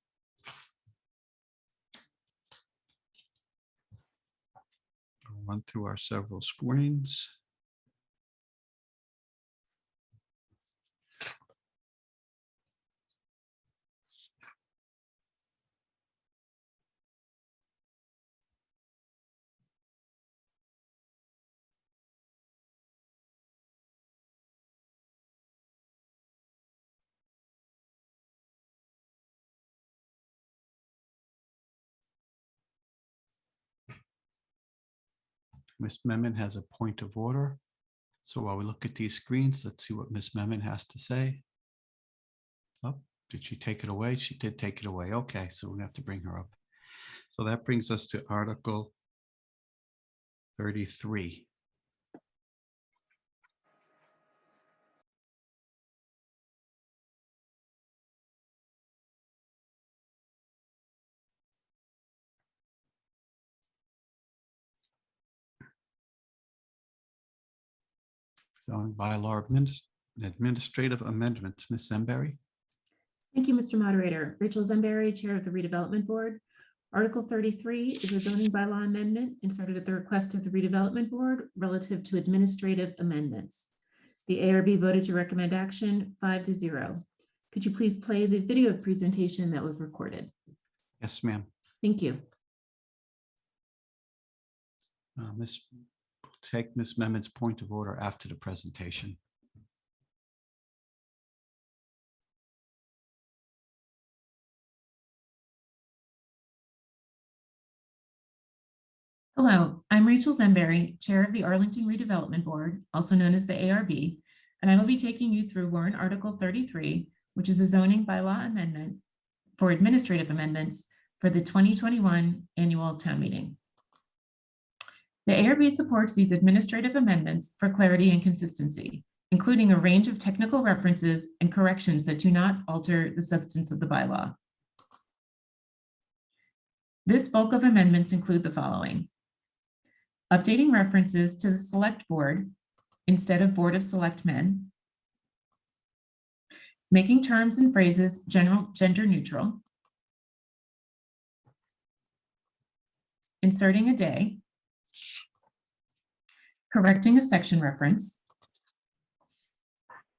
I'll run through our several screens. Ms. Memon has a point of order. So while we look at these screens, let's see what Ms. Memon has to say. Oh, did she take it away? She did take it away. Okay, so we have to bring her up. So that brings us to Article 33. Zoning bylaw administrative amendments. Ms. Zemberry? Thank you, Mr. Moderator. Rachel Zemberry, Chair of the Redevelopment Board. Article 33 is a zoning bylaw amendment inserted at the request of the Redevelopment Board relative to administrative amendments. The ARB voted to recommend action 5-0. Could you please play the video presentation that was recorded? Yes, ma'am. Thank you. Take Ms. Memon's point of order after the presentation. Hello, I'm Rachel Zemberry, Chair of the Arlington Redevelopment Board, also known as the ARB, and I will be taking you through warrant Article 33, which is a zoning bylaw amendment for administrative amendments for the 2021 annual town meeting. The ARB supports these administrative amendments for clarity and consistency, including a range of technical references and corrections that do not alter the substance of the bylaw. This bulk of amendments include the following: updating references to the Select Board instead of Board of Selectmen, making terms and phrases gender neutral, inserting a day, correcting a section reference,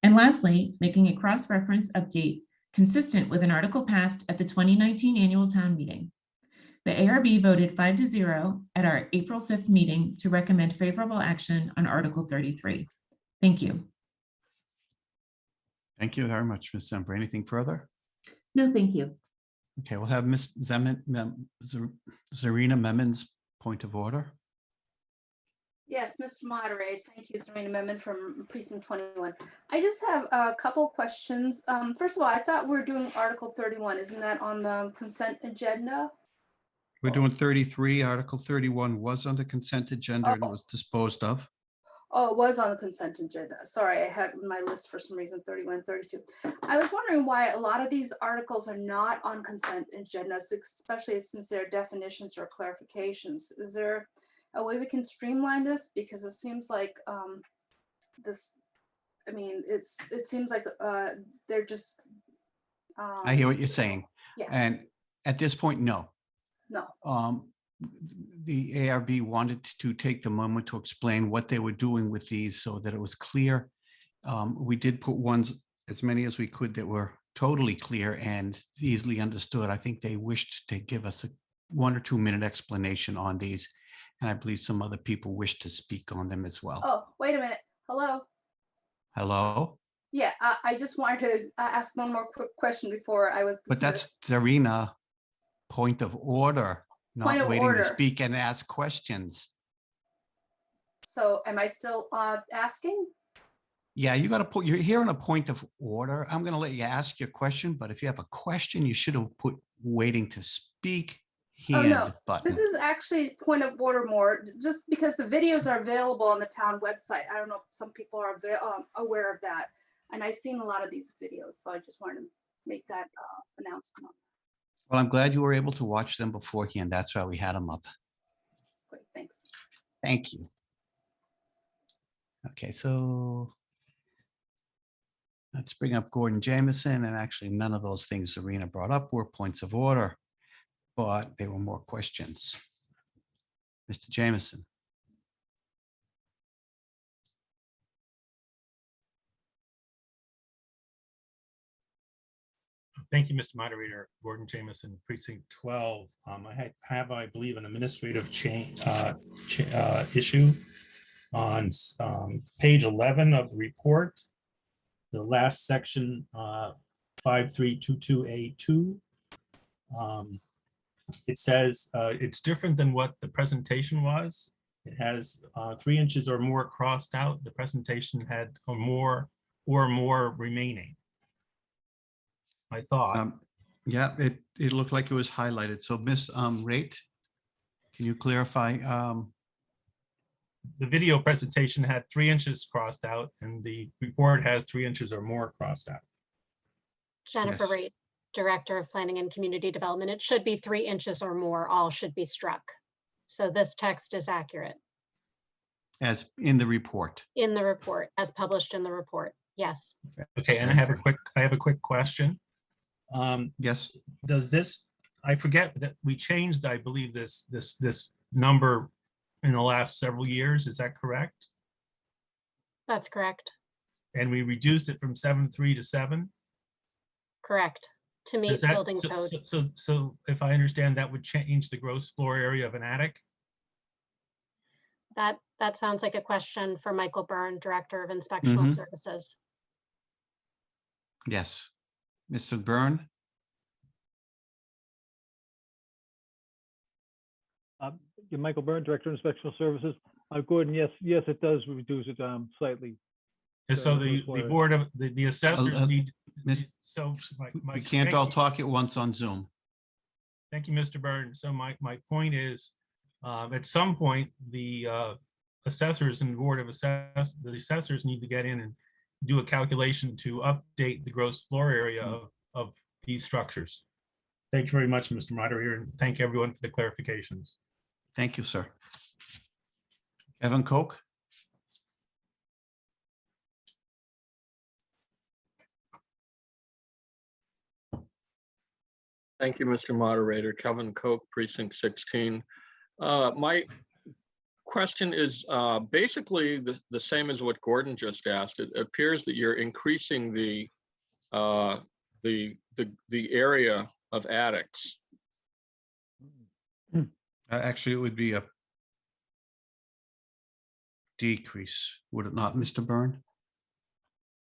and lastly, making a cross-reference update consistent with an article passed at the 2019 annual town meeting. The ARB voted 5-0 at our April 5th meeting to recommend favorable action on Article 33. Thank you. Thank you very much, Ms. Zember. Anything further? No, thank you. Okay, we'll have Ms. Zarina Memon's point of order. Yes, Mr. Moderator, thank you, Serena Memon from Precinct 21. I just have a couple questions. First of all, I thought we were doing Article 31. Isn't that on the consent agenda? We're doing 33. Article 31 was on the consent agenda and was disposed of. Oh, it was on the consent agenda. Sorry, I had my list for some reason, 31, 32. I was wondering why a lot of these articles are not on consent agendas, especially since they're definitions or clarifications. Is there a way we can streamline this? Because it seems like this, I mean, it seems like they're just. I hear what you're saying. Yeah. And at this point, no. No. The ARB wanted to take the moment to explain what they were doing with these so that it was clear. We did put ones, as many as we could, that were totally clear and easily understood. I think they wished to give us a 1 or 2 minute explanation on these. And I believe some other people wish to speak on them as well. Oh, wait a minute. Hello. Hello? Yeah, I just wanted to ask one more quick question before I was But dismissed. that's Zarina, point of order, Point not of waiting order. to speak and ask questions. So am I still asking? Yeah, you got to put, you're here on a point of order. I'm going to let you ask your question, but if you have a question, you should have put waiting to speak Oh, hand no, button. this is actually point of order more, just because the videos are available on the town website. I don't know if some people are aware of that. And I've seen a lot of these videos, so I just wanted to make that announcement. Well, I'm glad you were able to watch them beforehand. That's why we had them up. Great, thanks. Thank you. Okay, so Let's bring up Gordon Jameson, and actually none of those things Serena brought up were points of order, but they were more questions. Mr. Jameson. Thank you, Mr. Moderator. Gordon Jameson, Precinct 12. I have, I believe, an administrative issue on page 11 of the report. The last section, 5322A2. It says it's different than what the presentation was. It has 3 inches or more crossed out. The presentation had or more remaining. I thought. Yeah, it looked like it was highlighted. So Miss Rate, can you clarify? The video presentation had 3 inches crossed out, and the report has 3 inches or more crossed out. Jennifer Yes. Raitt, Director of Planning and Community Development. It should be 3 inches or more, all should be struck. So this text is accurate As in the report. in the report, as published in the report. Yes. Okay, and I have a quick question. Yes. Does this, I forget that we changed, I believe, this number in the last several years. Is that correct? That's correct. And we reduced it from 7.3 to 7? Correct. To meet Does that- building code. So if I understand, that would change the gross floor area of an attic? That sounds like a question for Michael Byrne, Director of Inspectional Mhm. Services. Yes. Mr. Byrne? Michael Byrne, Director of Inspectional Services. Gordon, yes, it does reduce it slightly. And so the board of the assessors need. Miss- So We can't all talk at once on Zoom. Thank you, Mr. Byrne. So my point is, at some point, the assessors and board of the assessors need to get in and do a calculation to update the gross floor area of these structures. Thank you very much, Mr. Moderator, and thank everyone for the clarifications. Thank you, sir. Kevin Koch? Thank you, Mr. Moderator. Kevin Koch, Precinct 16. My question is basically the same as what Gordon just asked. It appears that you're increasing the area of attics. Actually, it would be a decrease, would it not, Mr. Byrne?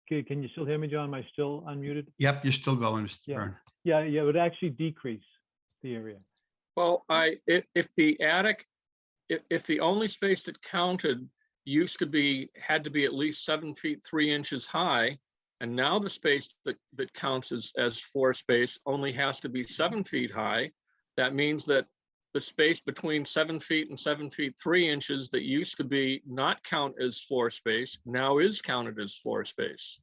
Okay, can you still hear me, John? Am I still unmuted? Yep, you're still going, Mr. Yeah. Byrne. Yeah, it would actually decrease the area. Well, if the attic, if the only space that counted had to be at least 7 feet 3 inches high, and now the space that counts as floor space only has to be 7 feet high, that means that the space between 7 feet and 7 feet 3 inches that used to be not count as floor space now is counted as floor space.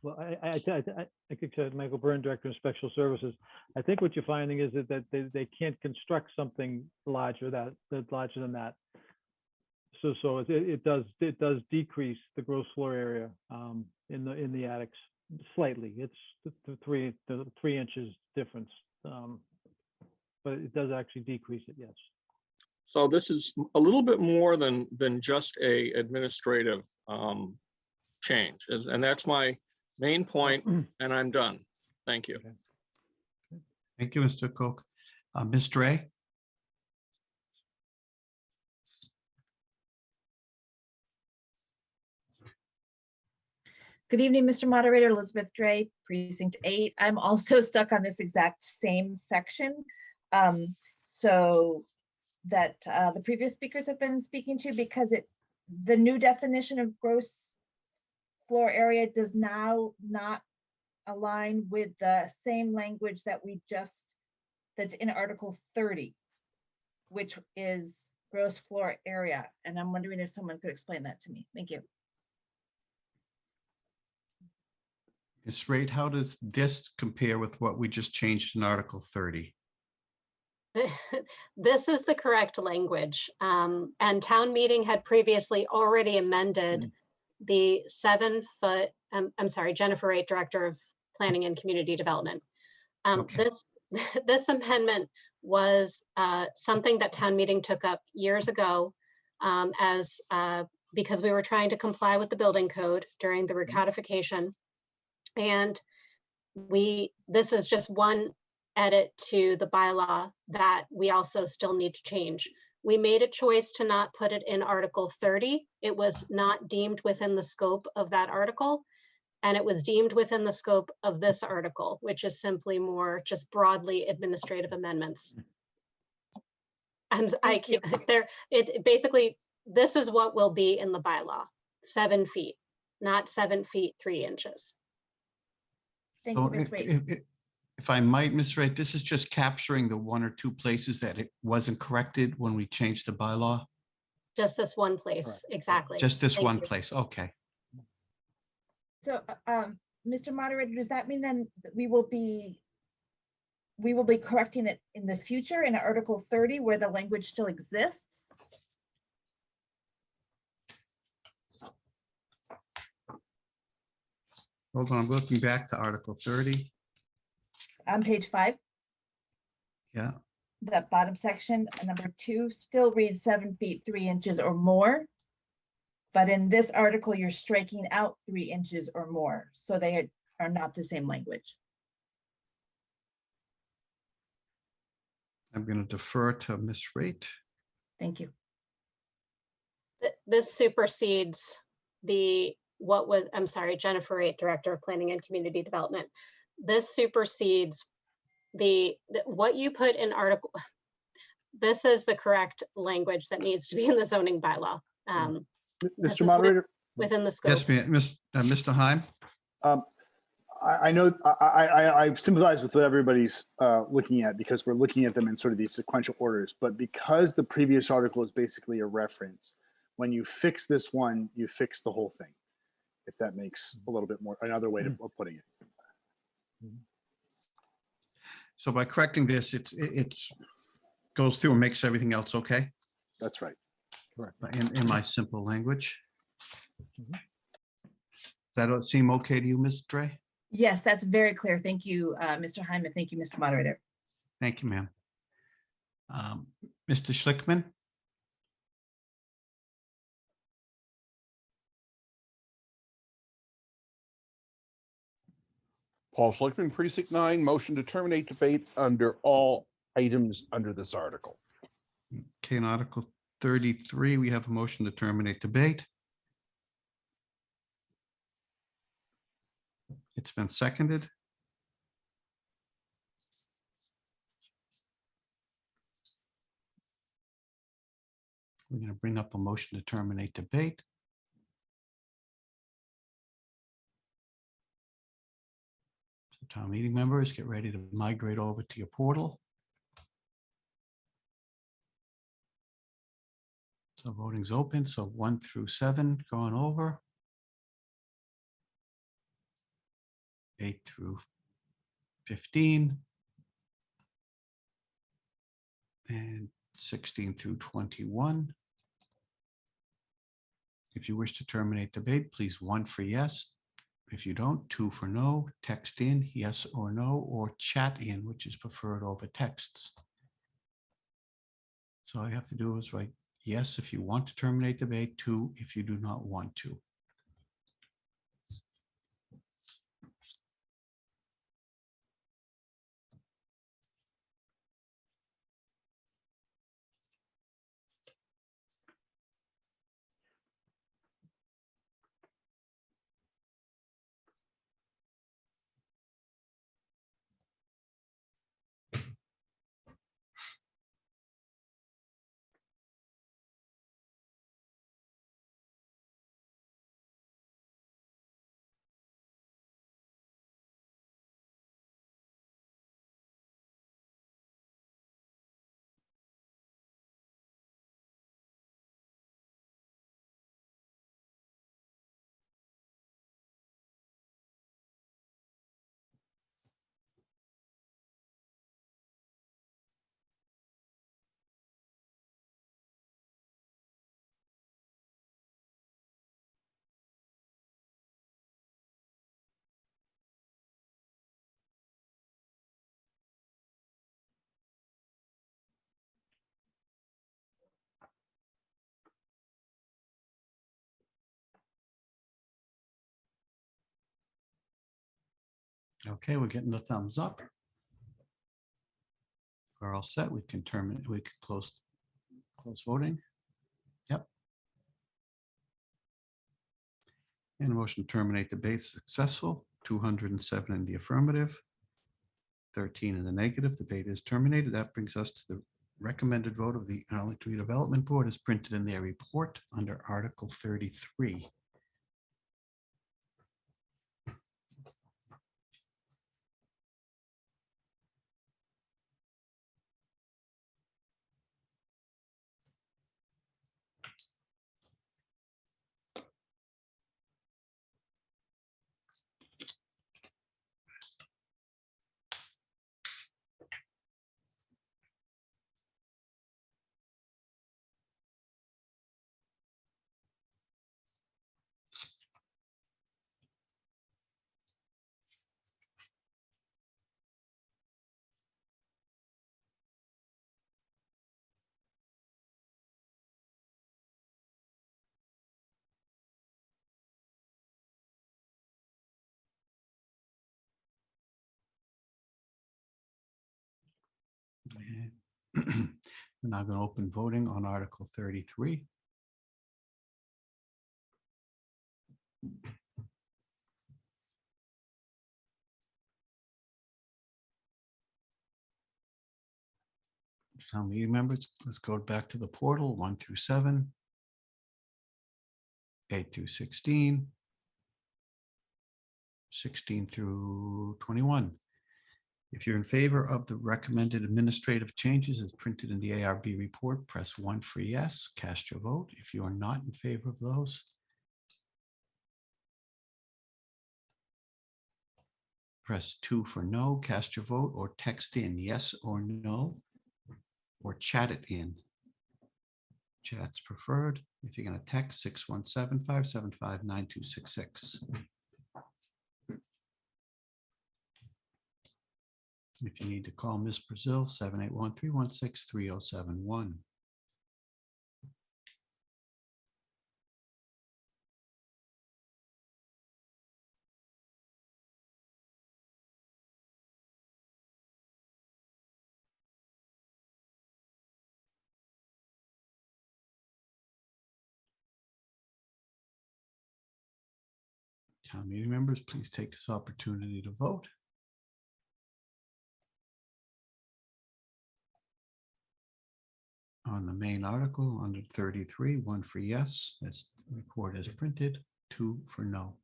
Well, I think Michael Byrne, Director of Special Services. I think what you're finding is that they can't construct something larger than that. So it does decrease the gross floor area in the attics slightly. It's the 3 inches difference, but it does actually decrease it. Yes. So this is a little bit more than just a administrative change, and that's my main point, and I'm done. Thank you. Thank you, Mr. Koch. Ms. Dre? Good evening, Mr. Moderator. Elizabeth Dre, Precinct 8. I'm also stuck on this exact same section. So that the previous speakers have been speaking to, because the new definition of gross floor area does now not align with the same language that's in Article 30, which is gross floor area. And I'm wondering if someone could explain that to me. Thank you. Ms. Rate, how does this compare with what we just changed in Article 30? This is the correct language. And town meeting had previously already amended the 7 foot I'm sorry, Jennifer Raitt, Director of Planning and Community Development. Okay. This amendment was something that town meeting took up years ago because we were trying to comply with the building code during the recodification. And this is just one edit to the bylaw that we also still need to change. We made a choice to not put it in Article 30. It was not deemed within the scope of that article. And it was deemed within the scope of this article, which is simply more just broadly administrative amendments. Basically, this is what will be in the bylaw, 7 feet, not 7 feet, 3 inches. Thank you, Ms. Raitt. If I might, Ms. Raitt, this is just capturing the 1 or 2 places that it wasn't corrected when we changed the bylaw. Just this one place, exactly. Just this Thank one you. place. Okay. So, Mr. Moderator, does that mean then that we will be correcting it in the future in Article 30 where the language still exists? Hold on, I'm looking back to Article 30. On page 5, Yeah. that bottom section, number 2, still reads 7 feet, 3 inches or more. But in this article, you're striking out 3 inches or more. So they are not the same language. I'm going to defer to Ms. Raitt. Thank you. This supersedes I'm sorry, Jennifer Raitt, Director of Planning and Community Development. This supersedes what you put in article. This is the correct language that needs to be in the zoning bylaw. Mr. Moderator. Within the scope. Yes, ma'am. Mr. Heim. I know I sympathize with what everybody's looking at because we're looking at them in sort of these sequential orders, but because the previous article is basically a reference, when you fix this one, you fix the whole thing. If that makes a little bit more, another way of putting it. So by correcting this, it goes through and makes everything else okay? That's right. Correct. In my simple language. Does that seem okay to you, Ms. Dre? Yes, that's very clear. Thank you, Mr. Hyman. Thank you, Mr. Moderator. Thank you, ma'am. Mr. Schlickman? Paul Schlickman, Precinct 9, motion to terminate debate under all items under this article. Okay, in Article 33, we have a motion to terminate debate. It's been seconded. We're going to bring up a motion to terminate debate. So town meeting members, get ready to migrate over to your portal. So voting's open. So 1 through 7 going over. 8 through 15. And 16 through 21. If you wish to terminate debate, please 1 for yes. If you don't, 2 for no. Text in yes or no, or chat in, which is preferred over texts. So all you have to do is write yes if you want to terminate debate, 2 if you do not want to. Okay, we're getting the thumbs up. We're all set. We can terminate, we can close voting. Yep. And the motion to terminate debate is successful. 207 in the affirmative, 13 in the negative. Debate is terminated. That brings us to the recommended vote of the Arlington Redevelopment Board as printed in their report under Article 33. And we're now going to open voting on Article 33. Town meeting members, let's go back to the portal, 1 through 7, 8 through 16, 16 through 21. If you're in favor of the recommended administrative changes as printed in the ARB report, press 1 for yes, cast your vote. If you are not in favor of those, press 2 for no, cast your vote, or text in yes or no, or chat it in. Chat's preferred. If you're going to text 617-575-9266. If you need to call Ms. Brazil, 781-316-3071. Town meeting members, please take this opportunity to vote. On the main article under 33, 1 for yes, as the report is printed, 2 for no.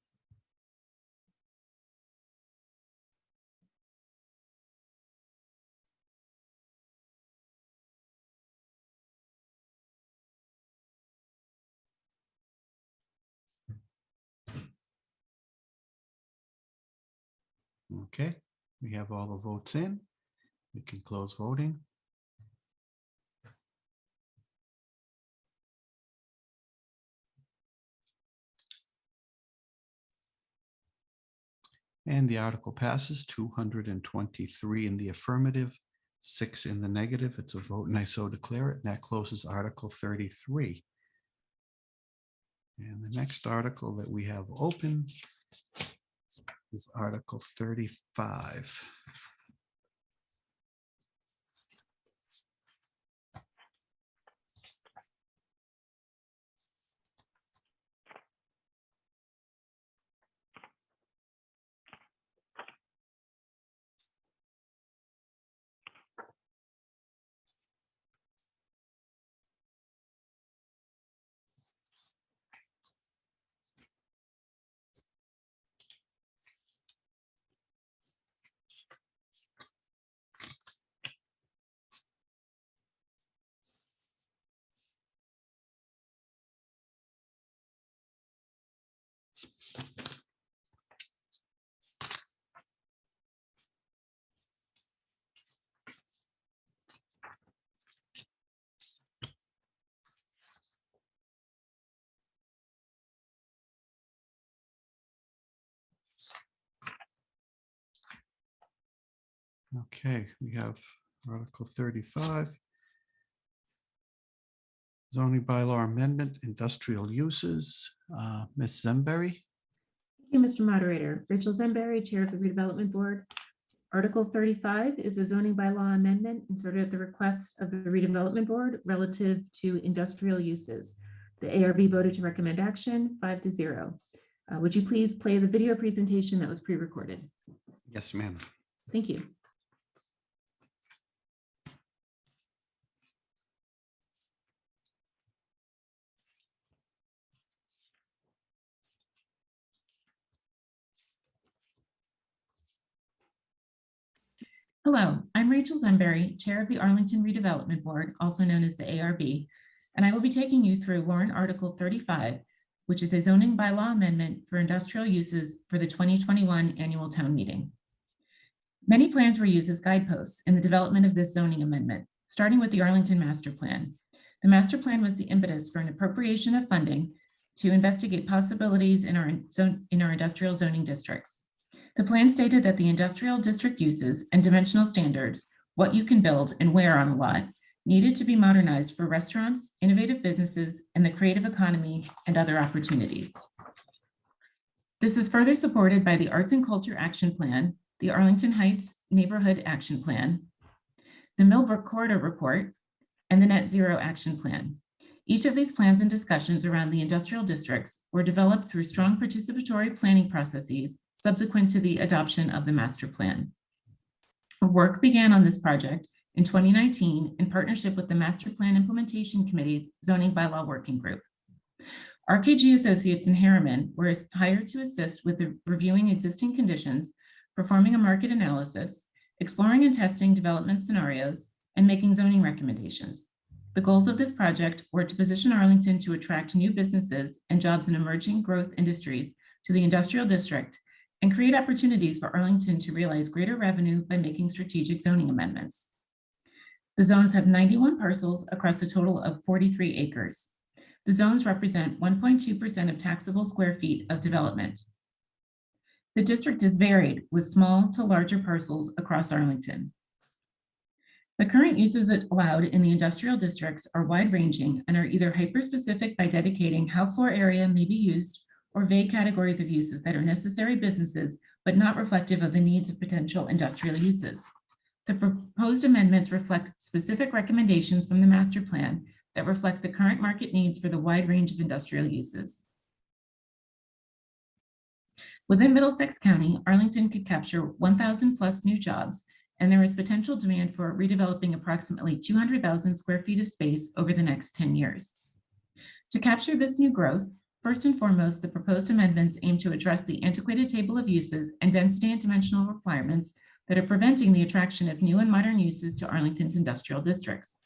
Okay, we have all the votes in. We can close voting. And the article passes, 223 in the affirmative, 6 in the negative. It's a vote and I so declare it. And that closes Article 33. And the next article that we have open is Article 35. Okay, we have Article 35. Zoning bylaw amendment, industrial uses. Ms. Zemberry? Thank you, Mr. Moderator. Rachel Zemberry, Chair of the Redevelopment Board. Article 35 is a zoning bylaw amendment inserted at the request of the Redevelopment Board relative to industrial uses. The ARB voted to recommend action 5-0. Would you please play the video presentation that was pre-recorded? Yes, ma'am. Thank you. Hello, I'm Rachel Zemberry, Chair of the Arlington Redevelopment Board, also known as the ARB, and I will be taking you through Warrant Article 35, which is a zoning bylaw amendment for industrial uses for the 2021 annual town meeting. Many plans were used as guideposts in the development of this zoning amendment, starting with the Arlington Master Plan. The Master Plan was the impetus for an appropriation of funding to investigate possibilities in our industrial zoning districts. The plan stated that the industrial district uses and dimensional standards, what you can build and where on a lot, needed to be modernized for restaurants, innovative businesses, and the creative economy and other opportunities. This is further supported by the Arts and Culture Action Plan, the Arlington Heights Neighborhood Action Plan, the Millbrook Corridor Report, and the Net Zero Action Plan. Each of these plans and discussions around the industrial districts were developed through strong participatory planning processes subsequent to the adoption of the master plan. Work began on this project in 2019 in partnership with the Master Plan Implementation Committee's Zoning Bylaw Working Group. RKG Associates in Harriman were hired to assist with the reviewing existing conditions, performing a market analysis, exploring and testing development scenarios, and making zoning recommendations. The goals of this project were to position Arlington to attract new businesses and jobs in emerging growth industries to the industrial district and create opportunities for Arlington to realize greater revenue by making strategic zoning amendments. The zones have 91 parcels across a total of 43 acres. The zones represent 1.2% of taxable square feet of development. The district is varied with small to larger parcels across Arlington. The current uses allowed in the industrial districts are wide-ranging and are either hyper-specific by dedicating how floor area may be used or vague categories of uses that are necessary businesses, but not reflective of the needs of potential industrial uses. The proposed amendments reflect specific recommendations from the master plan that reflect the current market needs for the wide range of industrial uses. Within Middlesex County, Arlington could capture 1,000 plus new jobs, and there is potential demand for redeveloping approximately 200,000 square feet of space over the next 10 years. To capture this new growth, first and foremost, the proposed amendments aim to address the antiquated table of uses and density and dimensional requirements that are preventing the attraction of new and modern uses to Arlington's industrial districts.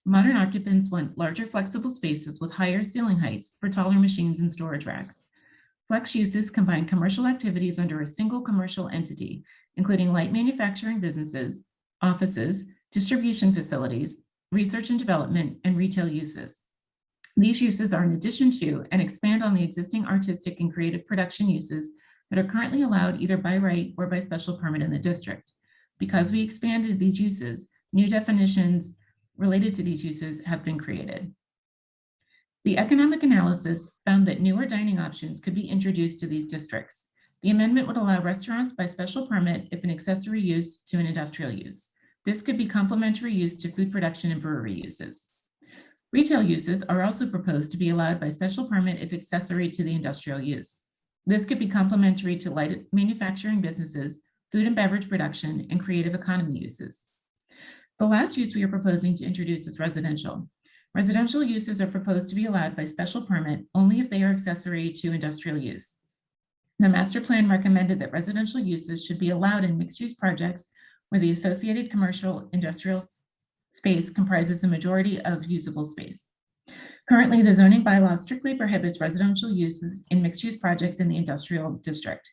Modern occupants want larger flexible spaces with higher ceiling heights for taller machines and storage racks. Flex uses combine commercial activities under a single commercial entity, including light manufacturing businesses, offices, distribution facilities, research and development, and retail uses. These uses are in addition to and expand on the existing artistic and creative production uses that are currently allowed either by right or by special permit in the district. Because we expanded these uses, new definitions related to these uses have been created. The economic analysis found that newer dining options could be introduced to these districts. The amendment would allow restaurants by special permit if an accessory use to an industrial use. This could be complementary use to food production and brewery uses. Retail uses are also proposed to be allowed by special permit if accessory to the industrial use. This could be complementary to light manufacturing businesses, food and beverage production, and creative economy uses. The last use we are proposing to introduce is residential. Residential uses are proposed to be allowed by special permit only if they are accessory to industrial use. The master plan recommended that residential uses should be allowed in mixed-use projects where the associated commercial industrial space comprises the majority of usable space. Currently, the zoning bylaw strictly prohibits residential uses in mixed-use projects in the industrial district.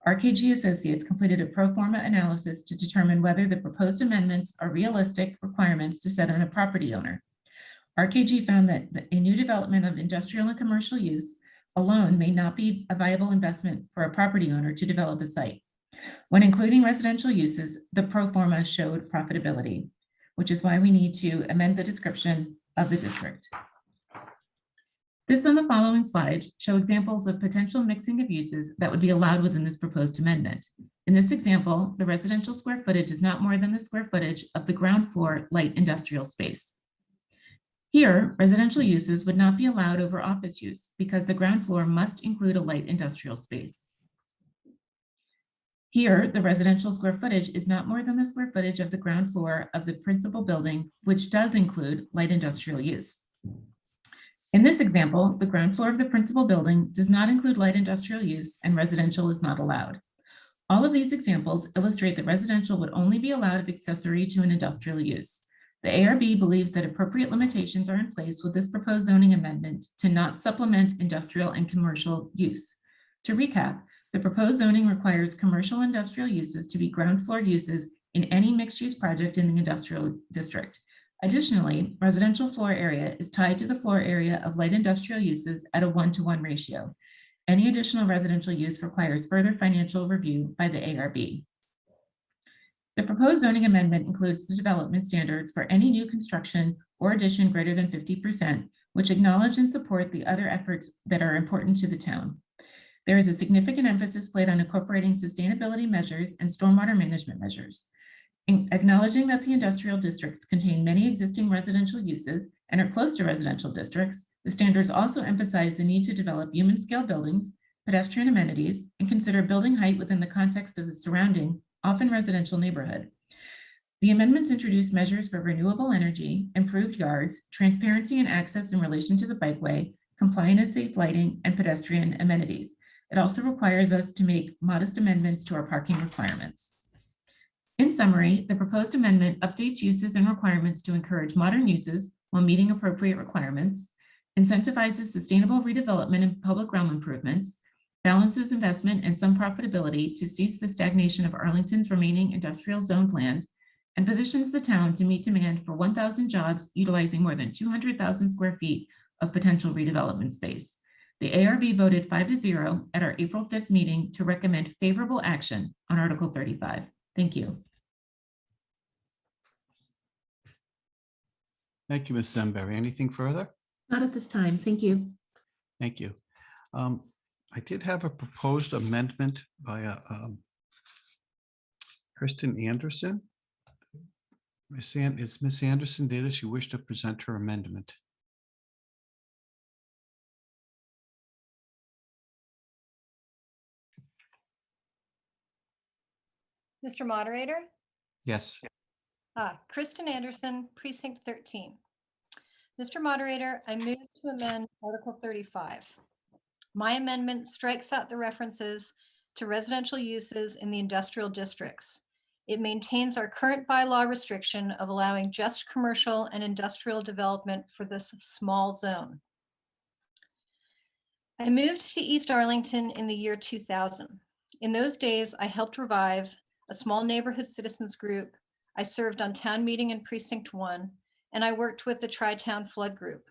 RKG Associates completed a pro forma analysis to determine whether the proposed amendments are realistic requirements to set on a property owner. RKG found that a new development of industrial and commercial use alone may not be a viable investment for a property owner to develop a site. When including residential uses, the pro forma showed profitability, which is why we need to amend the description of the district. This and the following slides show examples of potential mixing of uses that would be allowed within this proposed amendment. In this example, the residential square footage is not more than the square footage of the ground floor light industrial space. Here, residential uses would not be allowed over office use because the ground floor must include a light industrial space. Here, the residential square footage is not more than the square footage of the ground floor of the principal building, which does include light industrial use. In this example, the ground floor of the principal building does not include light industrial use and residential is not allowed. All of these examples illustrate that residential would only be allowed if accessory to an industrial use. The ARB believes that appropriate limitations are in place with this proposed zoning amendment to not supplement industrial and commercial use. To recap, the proposed zoning requires commercial industrial uses to be ground floor uses in any mixed-use project in the industrial district. Additionally, residential floor area is tied to the floor area of light industrial uses at a 1-to-1 ratio. Any additional residential use requires further financial review by the ARB. The proposed zoning amendment includes the development standards for any new construction or addition greater than 50%, which acknowledge and support the other efforts that are important to the town. There is a significant emphasis placed on incorporating sustainability measures and stormwater management measures. In acknowledging that the industrial districts contain many existing residential uses and are close to residential districts, the standards also emphasize the need to develop human-scale buildings, pedestrian amenities, and consider building height within the context of the surrounding, often residential neighborhood. The amendments introduce measures for renewable energy, improved yards, transparency and access in relation to the bikeway, compliant and safe lighting, and pedestrian amenities. It also requires us to make modest amendments to our parking requirements. In summary, the proposed amendment updates uses and requirements to encourage modern uses while meeting appropriate requirements, incentivizes sustainable redevelopment and public realm improvements, balances investment and some profitability to cease the stagnation of Arlington's remaining industrial zone plans, and positions the town to meet demand for 1,000 jobs utilizing more than 200,000 square feet of potential redevelopment space. The ARB voted 5-0 at our April 5th meeting to recommend favorable action on Article 35. Thank you. Thank you, Ms. Zemberry. Anything further? Not at this time. Thank you. Thank you. I did have a proposed amendment by Kristen Anderson. Is Ms. Anderson there? Does she wish to present her amendment? Mr. Moderator? Yes. Kristen Anderson, Precinct 13. Mr. Moderator, I move to amend Article 35. My amendment strikes out the references to residential uses in the industrial districts. It maintains our current bylaw restriction of allowing just commercial and industrial development for this small zone. I moved to East Arlington in the year 2000. In those days, I helped revive a small neighborhood citizens group. I served on town meeting in Precinct 1, and I worked with the Tri-Town Flood Group.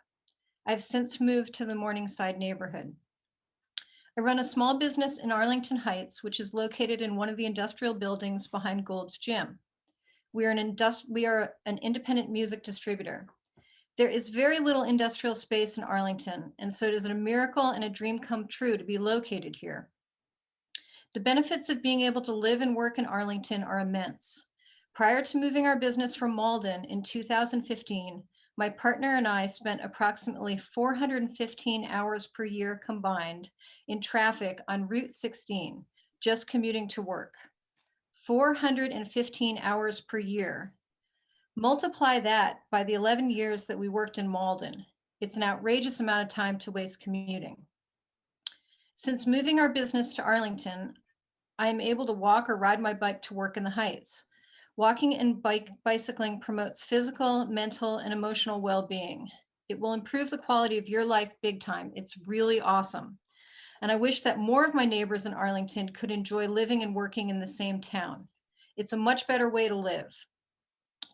I've since moved to the Morningside neighborhood. I run a small business in Arlington Heights, which is located in one of the industrial buildings behind Gold's Gym. We are an independent music distributor. There is very little industrial space in Arlington, and so it is a miracle and a dream come true to be located here. The benefits of being able to live and work in Arlington are immense. Prior to moving our business from Malden in 2015, my partner and I spent approximately 415 hours per year combined in traffic on Route 16, just commuting to work. 415 hours per year. Multiply that by the 11 years that we worked in Malden. It's an outrageous amount of time to waste commuting. Since moving our business to Arlington, I am able to walk or ride my bike to work in the Heights. Walking and bicycling promotes physical, mental, and emotional well-being. It will improve the quality of your life big time. It's really awesome. And I wish that more of my neighbors in Arlington could enjoy living and working in the same town. It's a much better way to live.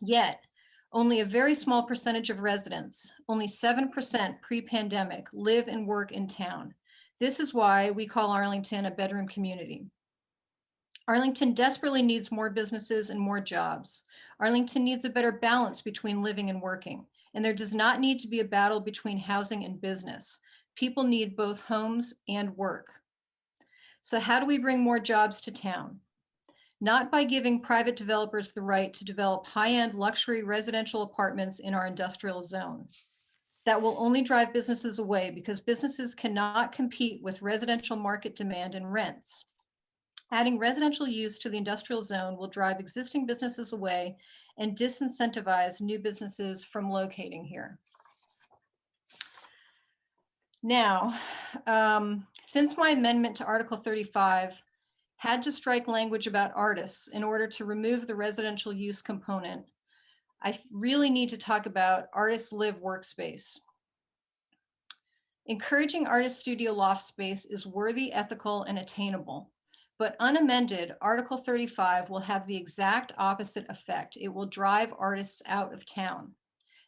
Yet, only a very small percentage of residents, only 7% pre-pandemic, live and work in town. This is why we call Arlington a bedroom community. Arlington desperately needs more businesses and more jobs. Arlington needs a better balance between living and working, and there does not need to be a battle between housing and business. People need both homes and work. So how do we bring more jobs to town? Not by giving private developers the right to develop high-end luxury residential apartments in our industrial zone. That will only drive businesses away because businesses cannot compete with residential market demand and rents. Adding residential use to the industrial zone will drive existing businesses away and disincentivize new businesses from locating here. Now, since my amendment to Article 35 had to strike language about artists in order to remove the residential use component, I really need to talk about artists live workspace. Encouraging artist studio loft space is worthy, ethical, and attainable. But unamended, Article 35 will have the exact opposite effect. It will drive artists out of town.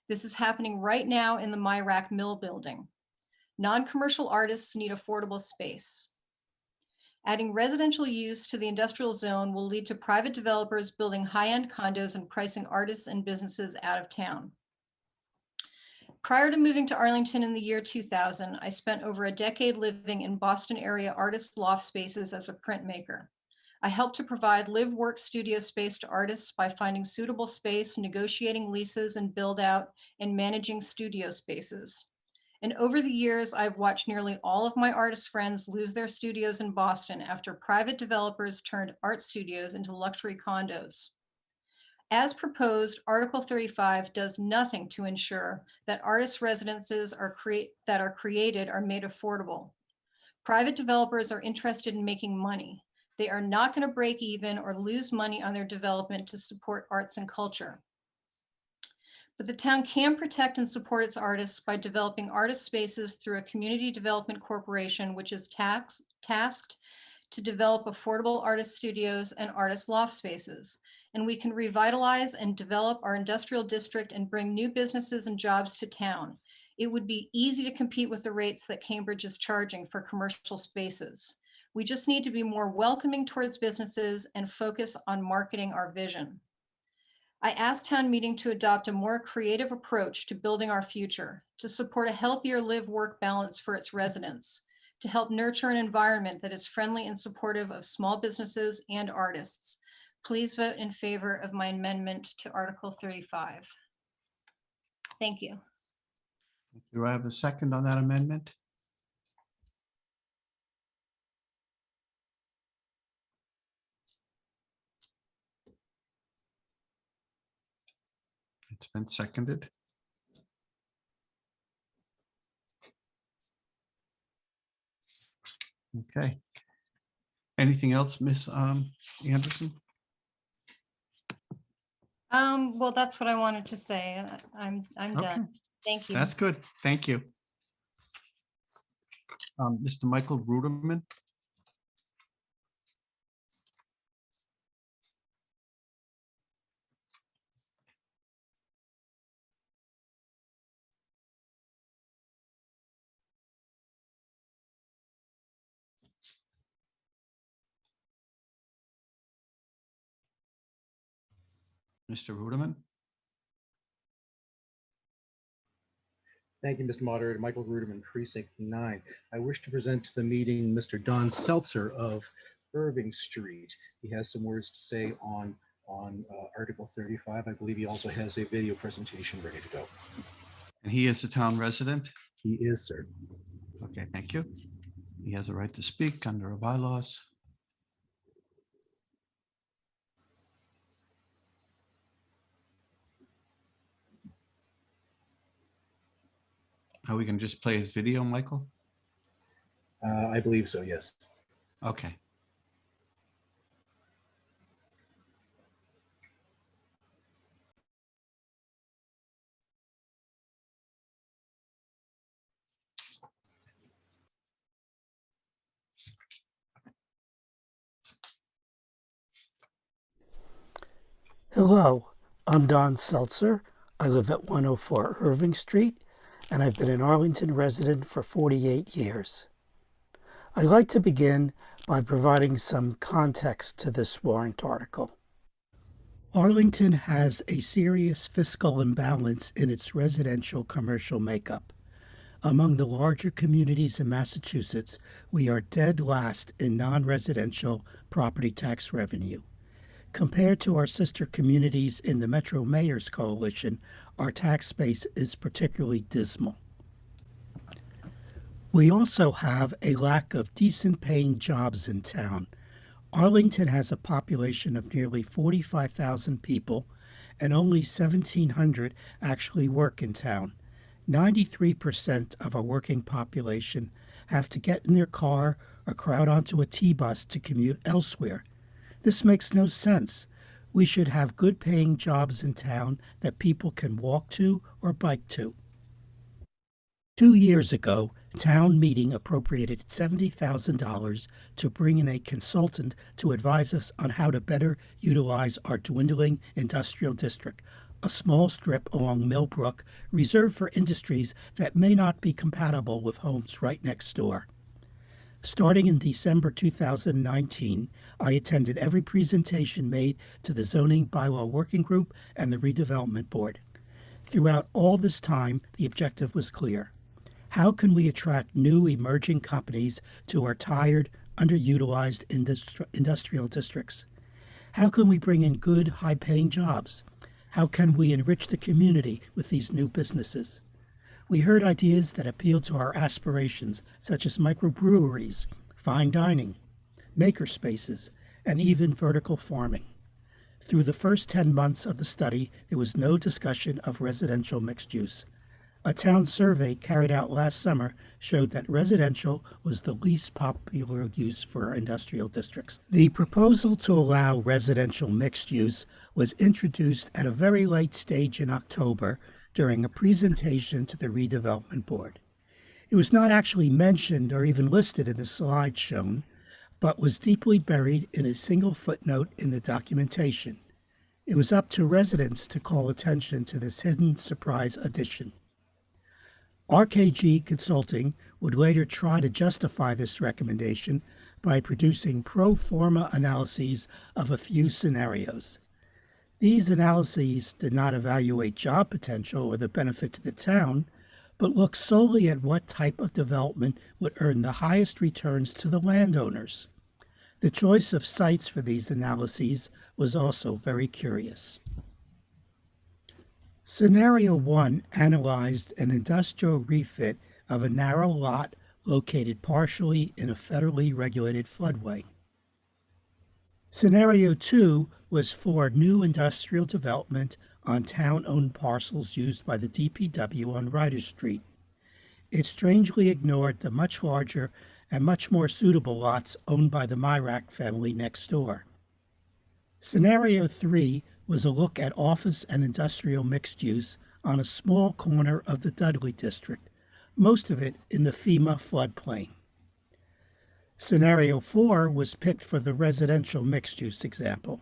This is happening right now in the Myrack Mill building. Non-commercial artists need affordable space. Adding residential use to the industrial zone will lead to private developers building high-end condos and pricing artists and businesses out of town. Prior to moving to Arlington in the year 2000, I spent over a decade living in Boston area artist loft spaces as a printmaker. I helped to provide live-work studio space to artists by finding suitable space, negotiating leases and build out, and managing studio spaces. And over the years, I've watched nearly all of my artist friends lose their studios in Boston after private developers turned art studios into luxury condos. As proposed, Article 35 does nothing to ensure that artist residences that are created are made affordable. Private developers are interested in making money. They are not going to break even or lose money on their development to support arts and culture. But the town can protect and support its artists by developing artist spaces through a community development corporation, which is tasked to develop affordable artist studios and artist loft spaces. And we can revitalize and develop our industrial district and bring new businesses and jobs to town. It would be easy to compete with the rates that Cambridge is charging for commercial spaces. We just need to be more welcoming towards businesses and focus on marketing our vision. I asked town meeting to adopt a more creative approach to building our future, to support a healthier live-work balance for its residents, to help nurture an environment that is friendly and supportive of small businesses and artists. Please vote in favor of my amendment to Article 35. Thank you. Do I have a second on that amendment? It's been seconded. Okay. Anything else, Ms. Anderson? Well, that's what I wanted to say. I'm Okay. done. Thank you. That's good. Thank you. Mr. Michael Ruderman. Mr. Ruderman. Thank you, Mr. Moderator. Michael Ruderman, Precinct 9. I wish to present to the meeting Mr. Don Seltzer of Irving Street. He has some words to say on Article 35. I believe he also has a video presentation ready to go. And he is a town resident? He is, sir. Okay, thank you. He has a right to speak under our bylaws. Are we going to just play his video, Michael? I believe so, yes. Okay. Hello, I'm Don Seltzer. I live at 104 Irving Street, and I've been an Arlington resident for 48 years. I'd like to begin by providing some context to this warrant article. Arlington has a serious fiscal imbalance in its residential commercial makeup. Among the larger communities in Massachusetts, we are dead last in non-residential property tax revenue. Compared to our sister communities in the Metro Mayors Coalition, our tax base is particularly dismal. We also have a lack of decent paying jobs in town. Arlington has a population of nearly 45,000 people, and only 1,700 actually work in town. 93% of our working population have to get in their car or crowd onto a T-bus to commute elsewhere. This makes no sense. We should have good paying jobs in town that people can walk to or bike to. 2 years ago, town meeting appropriated $70,000 to bring in a consultant to advise us on how to better utilize our dwindling industrial district, a small strip along Millbrook reserved for industries that may not be compatible with homes right next door. Starting in December 2019, I attended every presentation made to the Zoning Bylaw Working Group and the Redevelopment Board. Throughout all this time, the objective was clear. How can we attract new emerging companies to our tired, underutilized industrial districts? How can we bring in good, high-paying jobs? How can we enrich the community with these new businesses? We heard ideas that appealed to our aspirations, such as microbreweries, fine dining, maker spaces, and even vertical farming. Through the first 10 months of the study, there was no discussion of residential mixed use. A town survey carried out last summer showed that residential was the least popular use for industrial districts. The proposal to allow residential mixed use was introduced at a very late stage in October during a presentation to the Redevelopment Board. It was not actually mentioned or even listed in the slide shown, but was deeply buried in a single footnote in the documentation. It was up to residents to call attention to this hidden surprise addition. RKG Consulting would later try to justify this recommendation by producing pro forma analyses of a few scenarios. These analyses did not evaluate job potential or the benefit to the town, but looked solely at what type of development would earn the highest returns to the landowners. The choice of sites for these analyses was also very curious. Scenario 1 analyzed an industrial refit of a narrow lot located partially in a federally regulated floodway. Scenario 2 was for new industrial development on town-owned parcels used by the DPW on Ryder Street. It strangely ignored the much larger and much more suitable lots owned by the Myrack family next door. Scenario 3 was a look at office and industrial mixed use on a small corner of the Dudley district, most of it in the FEMA floodplain. Scenario 4 was picked for the residential mixed use example.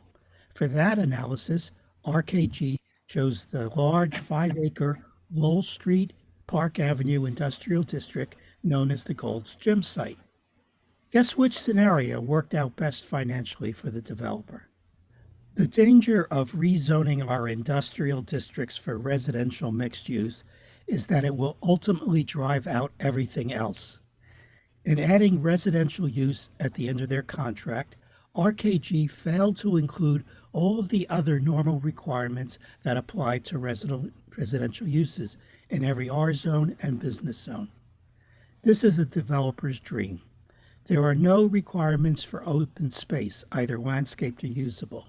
For that analysis, RKG chose the large 5-acre Lowell Street, Park Avenue industrial district known as the Gold's Gym site. Guess which scenario worked out best financially for the developer? The danger of rezoning our industrial districts for residential mixed use is that it will ultimately drive out everything else. In adding residential use at the end of their contract, RKG failed to include all of the other normal requirements that apply to residential uses in every R zone and business zone. This is a developer's dream. There are no requirements for open space, either landscaped or usable.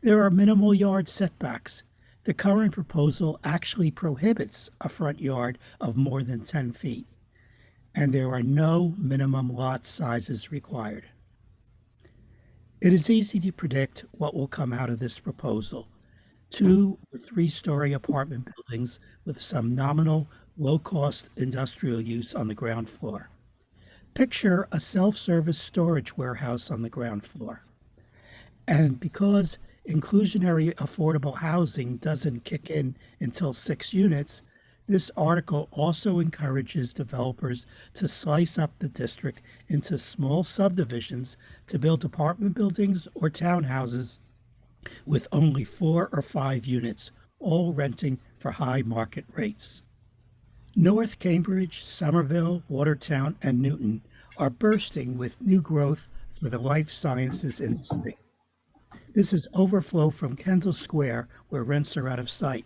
There are minimal yard setbacks. The current proposal actually prohibits a front yard of more than 10 feet, and there are no minimum lot sizes required. It is easy to predict what will come out of this proposal. 2- or 3-story apartment buildings with some nominal, low-cost industrial use on the ground floor. Picture a self-service storage warehouse on the ground floor. And because inclusionary affordable housing doesn't kick in until 6 units, this article also encourages developers to slice up the district into small subdivisions to build apartment buildings or townhouses with only 4 or 5 units, all renting for high market rates. North Cambridge, Somerville, Watertown, and Newton are bursting with new growth for the life sciences industry. This is overflow from Kendall Square, where rents are out of sight.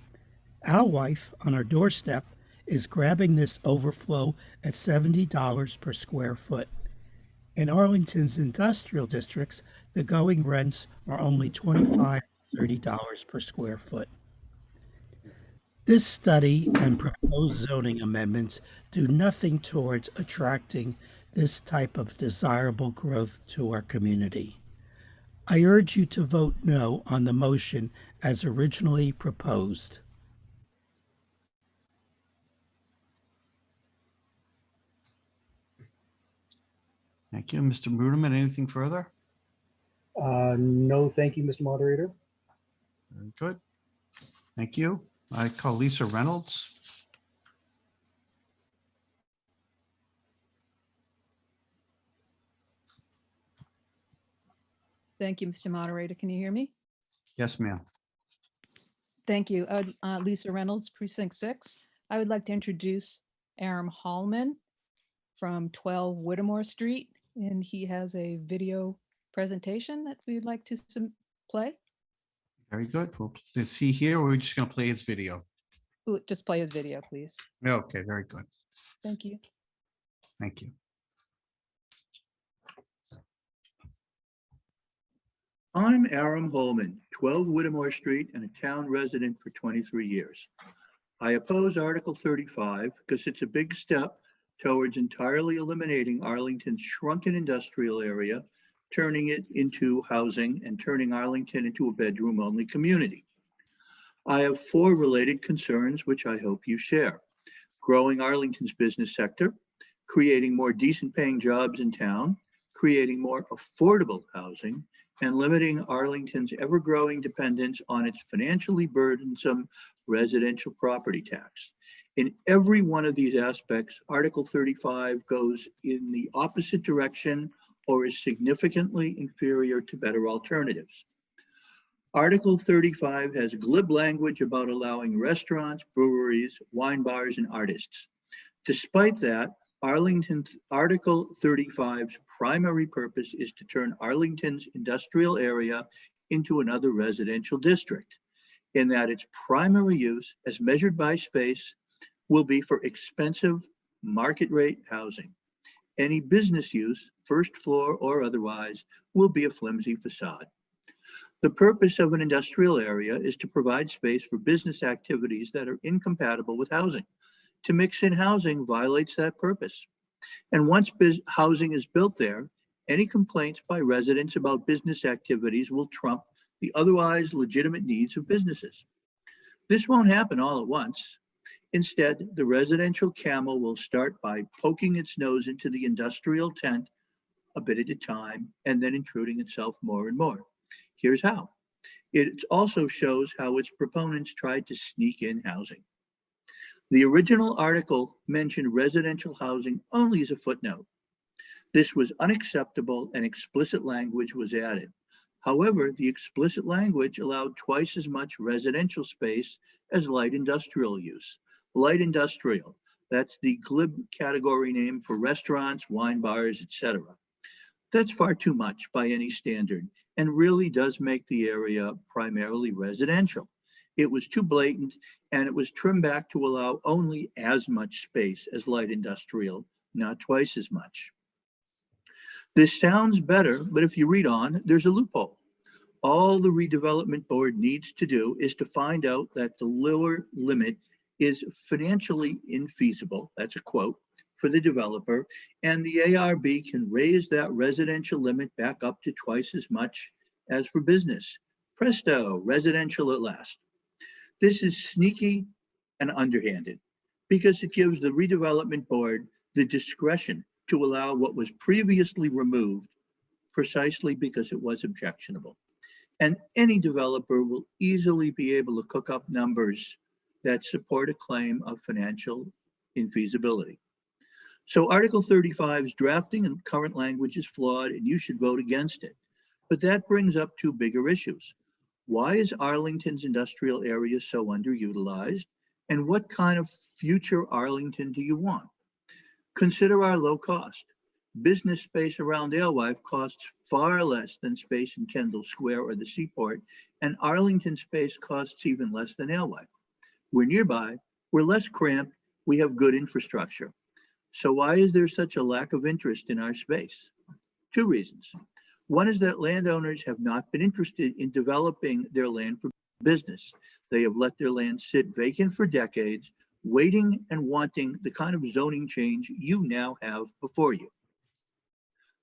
Our wife, on our doorstep, is grabbing this overflow at $70 per square foot. In Arlington's industrial districts, the going rents are only $25 to $30 per square foot. This study and proposed zoning amendments do nothing towards attracting this type of desirable growth to our community. I urge you to vote no on the motion as originally proposed. Thank you. Mr. Bruderman, anything further? No, thank you, Mr. Moderator. Very good. Thank you. I call Lisa Reynolds. Thank you, Mr. Moderator. Can you hear me? Yes, ma'am. Thank you. Lisa Reynolds, Precinct 6. I would like to introduce Aram Hallman from 12 Whittemore Street, and he has a video presentation that we'd like to play. Very good. Well, is he here or are we just going to play his video? Ooh, just play his video, please. Okay, very good. Thank you. Thank you. I'm Aram Holman, 12 Whittemore Street, and a town resident for 23 years. I oppose Article 35 because it's a big step towards entirely eliminating Arlington's shrunken industrial area, turning it into housing and turning Arlington into a bedroom-only community. I have 4 related concerns, which I hope you share. Growing Arlington's business sector, creating more decent paying jobs in town, creating more affordable housing, and limiting Arlington's ever-growing dependence on its financially burdensome residential property tax. In every one of these aspects, Article 35 goes in the opposite direction or is significantly inferior to better alternatives. Article 35 has glib language about allowing restaurants, breweries, wine bars, and artists. Despite that, Arlington's Article 35's primary purpose is to turn Arlington's industrial area into another residential district, in that its primary use, as measured by space, will be for expensive market rate housing. Any business use, first floor or otherwise, will be a flimsy facade. The purpose of an industrial area is to provide space for business activities that are incompatible with housing. To mix in housing violates that purpose. And once housing is built there, any complaints by residents about business activities will trump the otherwise legitimate needs of businesses. This won't happen all at once. Instead, the residential camel will start by poking its nose into the industrial tent a bit at a time and then intruding itself more and more. Here's how. It also shows how its proponents tried to sneak in housing. The original article mentioned residential housing only as a footnote. This was unacceptable and explicit language was added. However, the explicit language allowed twice as much residential space as light industrial use. Light industrial, that's the glib category name for restaurants, wine bars, etc. That's far too much by any standard and really does make the area primarily residential. It was too blatant and it was trimmed back to allow only as much space as light industrial, not twice as much. This sounds better, but if you read on, there's a loophole. All the redevelopment board needs to do is to find out that the lower limit is financially infeasible, that's a quote, for the developer, and the ARB can raise that residential limit back up to twice as much as for business. Presto, residential at last. This is sneaky and underhanded because it gives the redevelopment board the discretion to allow what was previously removed precisely because it was objectionable. And any developer will easily be able to cook up numbers that support a claim of financial infeasibility. So Article 35's drafting and current language is flawed and you should vote against it. But that brings up 2 bigger issues. Why is Arlington's industrial area so underutilized? And what kind of future Arlington do you want? Consider our low cost. Business space around Alewife costs far less than space in Kendall Square or the Seaport, and Arlington space costs even less than Alewife. We're nearby, we're less cramped, we have good infrastructure. So why is there such a lack of interest in our space? Two reasons. One is that landowners have not been interested in developing their land for business. They have let their land sit vacant for decades, waiting and wanting the kind of zoning change you now have before you.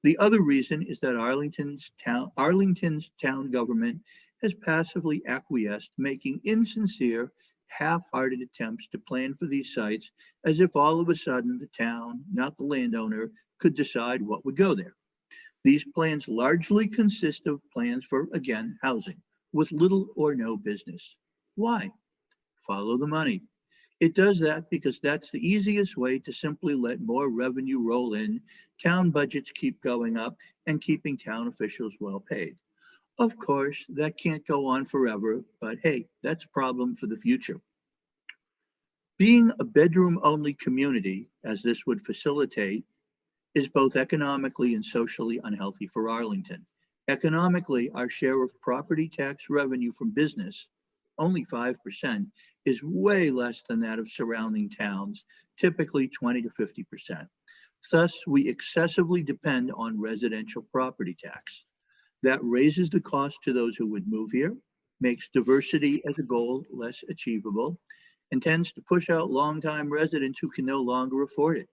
The other reason is that Arlington's town government has passively acquiesced, making insincere, half-hearted attempts to plan for these sites as if all of a sudden the town, not the landowner, could decide what would go there. These plans largely consist of plans for, again, housing, with little or no business. Why? Follow the money. It does that because that's the easiest way to simply let more revenue roll in, town budgets keep going up, and keeping town officials well paid. Of course, that can't go on forever, but hey, that's a problem for the future. Being a bedroom-only community, as this would facilitate, is both economically and socially unhealthy for Arlington. Economically, our share of property tax revenue from business, only 5%, is way less than that of surrounding towns, typically 20 to 50%. Thus, we excessively depend on residential property tax. That raises the cost to those who would move here, makes diversity as a goal less achievable, and tends to push out longtime residents who can no longer afford it.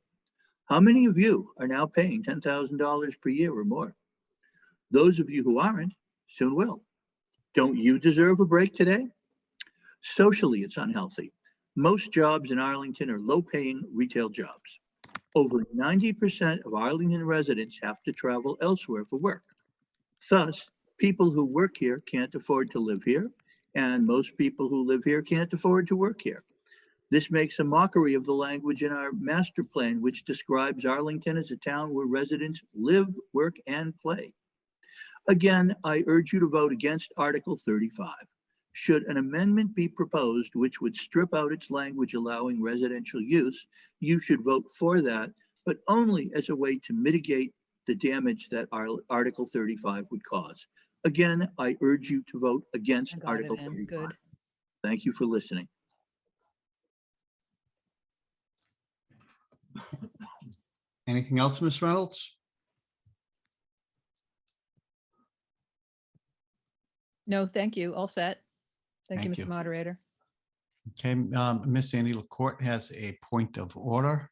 How many of you are now paying $10,000 per year or more? Those of you who aren't soon will. Don't you deserve a break today? Socially, it's unhealthy. Most jobs in Arlington are low-paying retail jobs. Over 90% of Arlington residents have to travel elsewhere for work. Thus, people who work here can't afford to live here, and most people who live here can't afford to work here. This makes a mockery of the language in our master plan, which describes Arlington as a town where residents live, work, and play. Again, I urge you to vote against Article 35. Should an amendment be proposed which would strip out its language allowing residential use, you should vote for that, but only as a way to mitigate the damage that Article 35 would cause. Again, I urge you to vote against Article 35. Good. Thank you for listening. Anything else, Ms. Reynolds? No, thank you. All set. Thank you, Thank you. Mr. Moderator. Okay, Miss Annie LaCourte has a point of order.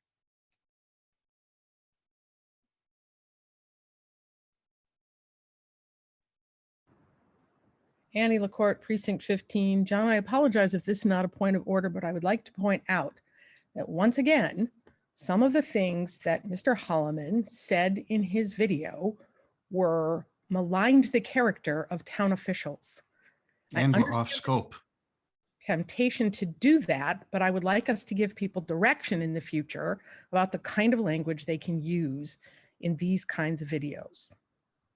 Annie LaCourte, Precinct 15. John, I apologize if this is not a point of order, but I would like to point out that once again, some of the things that Mr. Holloman said in his video were maligned the character of town officials. And we're off scope. Temptation to do that, but I would like us to give people direction in the future about the kind of language they can use in these kinds of videos.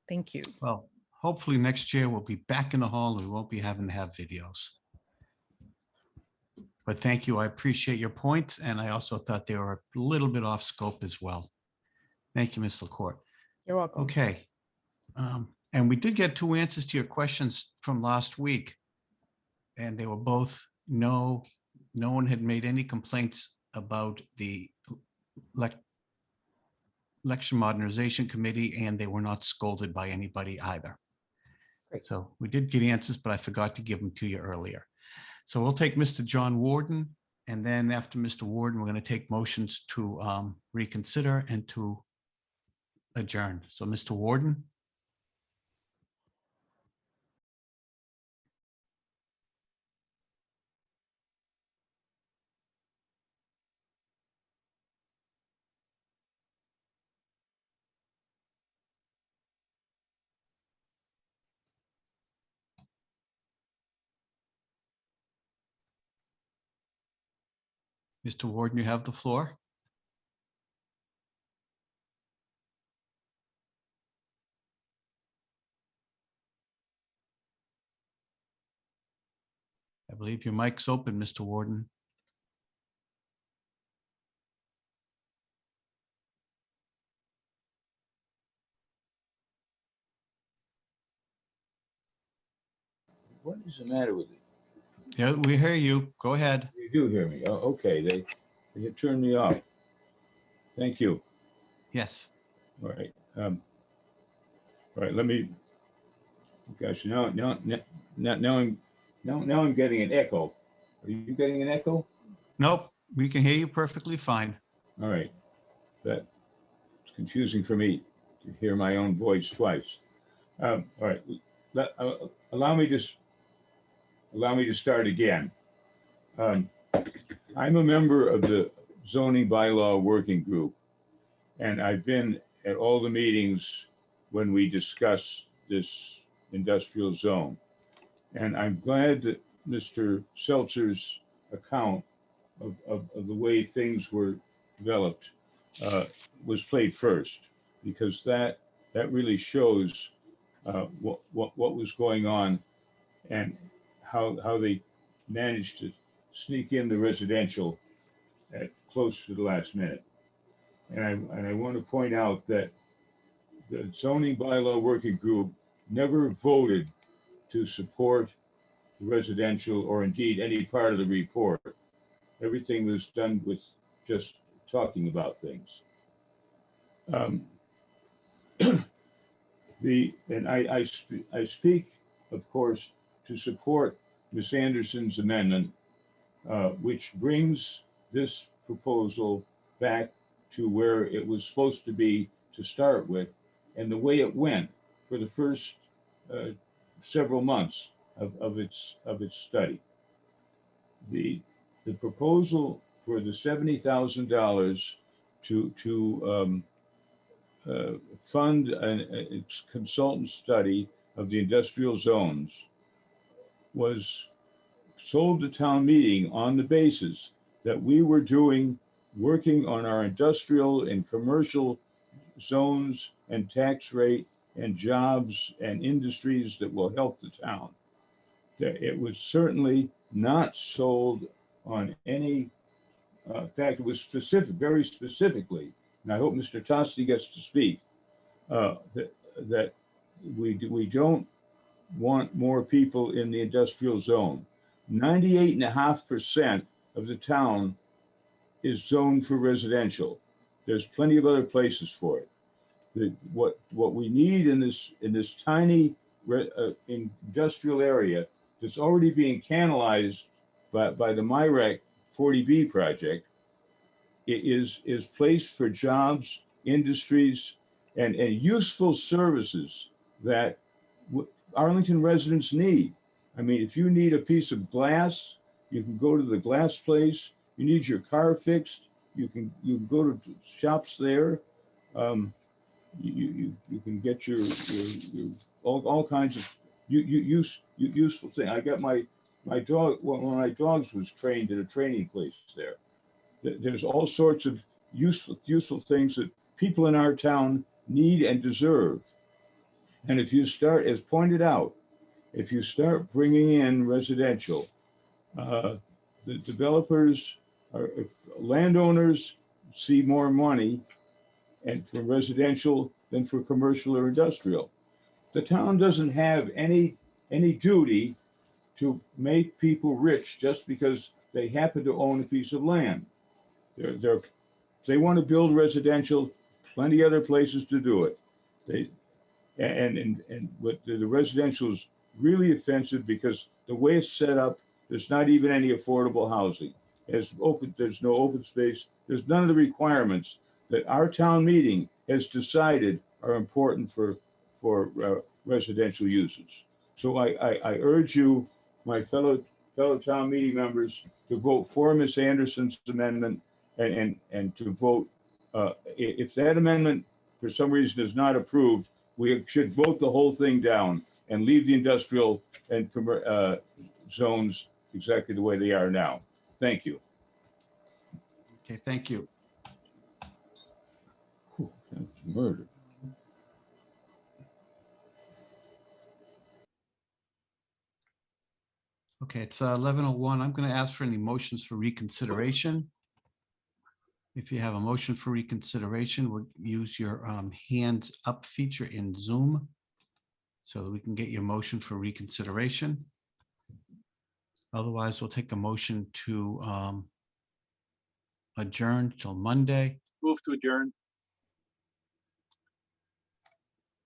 Thank you. Well, hopefully next year we'll be back in the hall and we won't be having to have videos. But thank you. I appreciate your points. And I also thought they were a little bit off scope as well. Thank you, Ms. LaCourte. You're welcome. Okay. And we did get two answers to your questions from last week. And they were both no one had made any complaints about the Election Modernization Committee, and they were not scolded by anybody either. Great. So we did get answers, but I forgot to give them to you earlier. So we'll take Mr. John Warden, and then after Mr. Warden, we're going to take motions to reconsider and to adjourn. So Mr. Warden. Mr. Warden, you have the floor. I believe your mic's open, Mr. Warden. what is the matter with it? Yeah, we hear you. Go ahead. You do hear me. Oh, okay. They turned me off. Thank you. Yes. All right. All right. Let me. Gosh, now I'm getting an echo. Are you getting an echo? Nope, we can hear you perfectly fine. All right. That's confusing for me to hear my own voice twice. All right. Allow me to start again. I'm a member of the zoning bylaw working group, and I've been at all the meetings when we discuss this industrial zone. And I'm glad that Mr. Seltzer's account of the way things were developed was played first, because that really shows what was going on and how they managed to sneak in the residential at close to the last minute. And I want to point out that the zoning bylaw working group never voted to support the residential or indeed any part of the report. Everything was done with just talking about things. I speak, of course, to support Ms. Anderson's amendment, which brings this proposal back to where it was supposed to be to start with, and the way it went for the first several months of its study. The proposal for the $70,000 to fund a consultant study of the industrial zones was sold to town meeting on the basis that we were working on our industrial and commercial zones and tax rate and jobs and industries that will help the town. It was certainly not sold on any, in fact, it was specific, very specifically, and I hope Mr. Tosti gets to speak, that we don't want more people in the industrial zone. 98.5% of the town is zoned for residential. There's plenty of other places for it. What we need in this tiny industrial area that's already being canalized by the MIRAC 40B project is place for jobs, industries, and useful services that Arlington residents need. I mean, if you need a piece of glass, you can go to the glass place. You need your car fixed, you can go to shops there. You can get your all kinds of useful things. I got my dog, one of my dogs was trained at a training place there. There's all sorts of useful things that people in our town need and deserve. And if you start, as pointed out, if you start bringing in residential, the developers if landowners see more money and for residential than for commercial or industrial. The town doesn't have any duty to make people rich just because they happen to own a piece of land. They want to build residential, plenty other places to do it. What the residential is really offensive because the way it's set up, there's not even any affordable housing. There's no open space. There's none of the requirements that our town meeting has decided are important for residential uses. So I urge you, my fellow town meeting members, to vote for Ms. Anderson's amendment and to vote, if that amendment for some reason is not approved, we should vote the whole thing down and leave the industrial and zones exactly the way they are now. Thank you. Okay, thank you. Whew, that's murder. Okay, it's 11:01. I'm going to ask for any motions for reconsideration. If you have a motion for reconsideration, we'll use your hands up feature in Zoom so that we can get your motion for reconsideration. Otherwise, we'll take a motion to adjourn till Monday. Move to adjourn.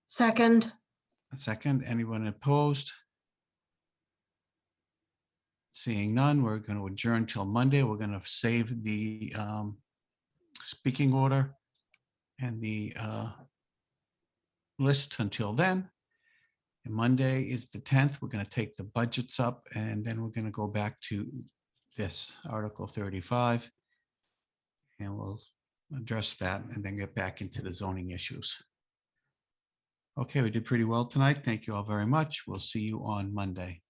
Second, A second, anyone opposed? Seeing none, we're going to adjourn till Monday. We're going to save the speaking order and the list until then. And Monday is the 10th. We're going to take the budgets up, and then we're going to go back to this Article 35. And we'll address that and then get back into the zoning issues. Okay, we did pretty well tonight. Thank you all very much. We'll see you on Monday.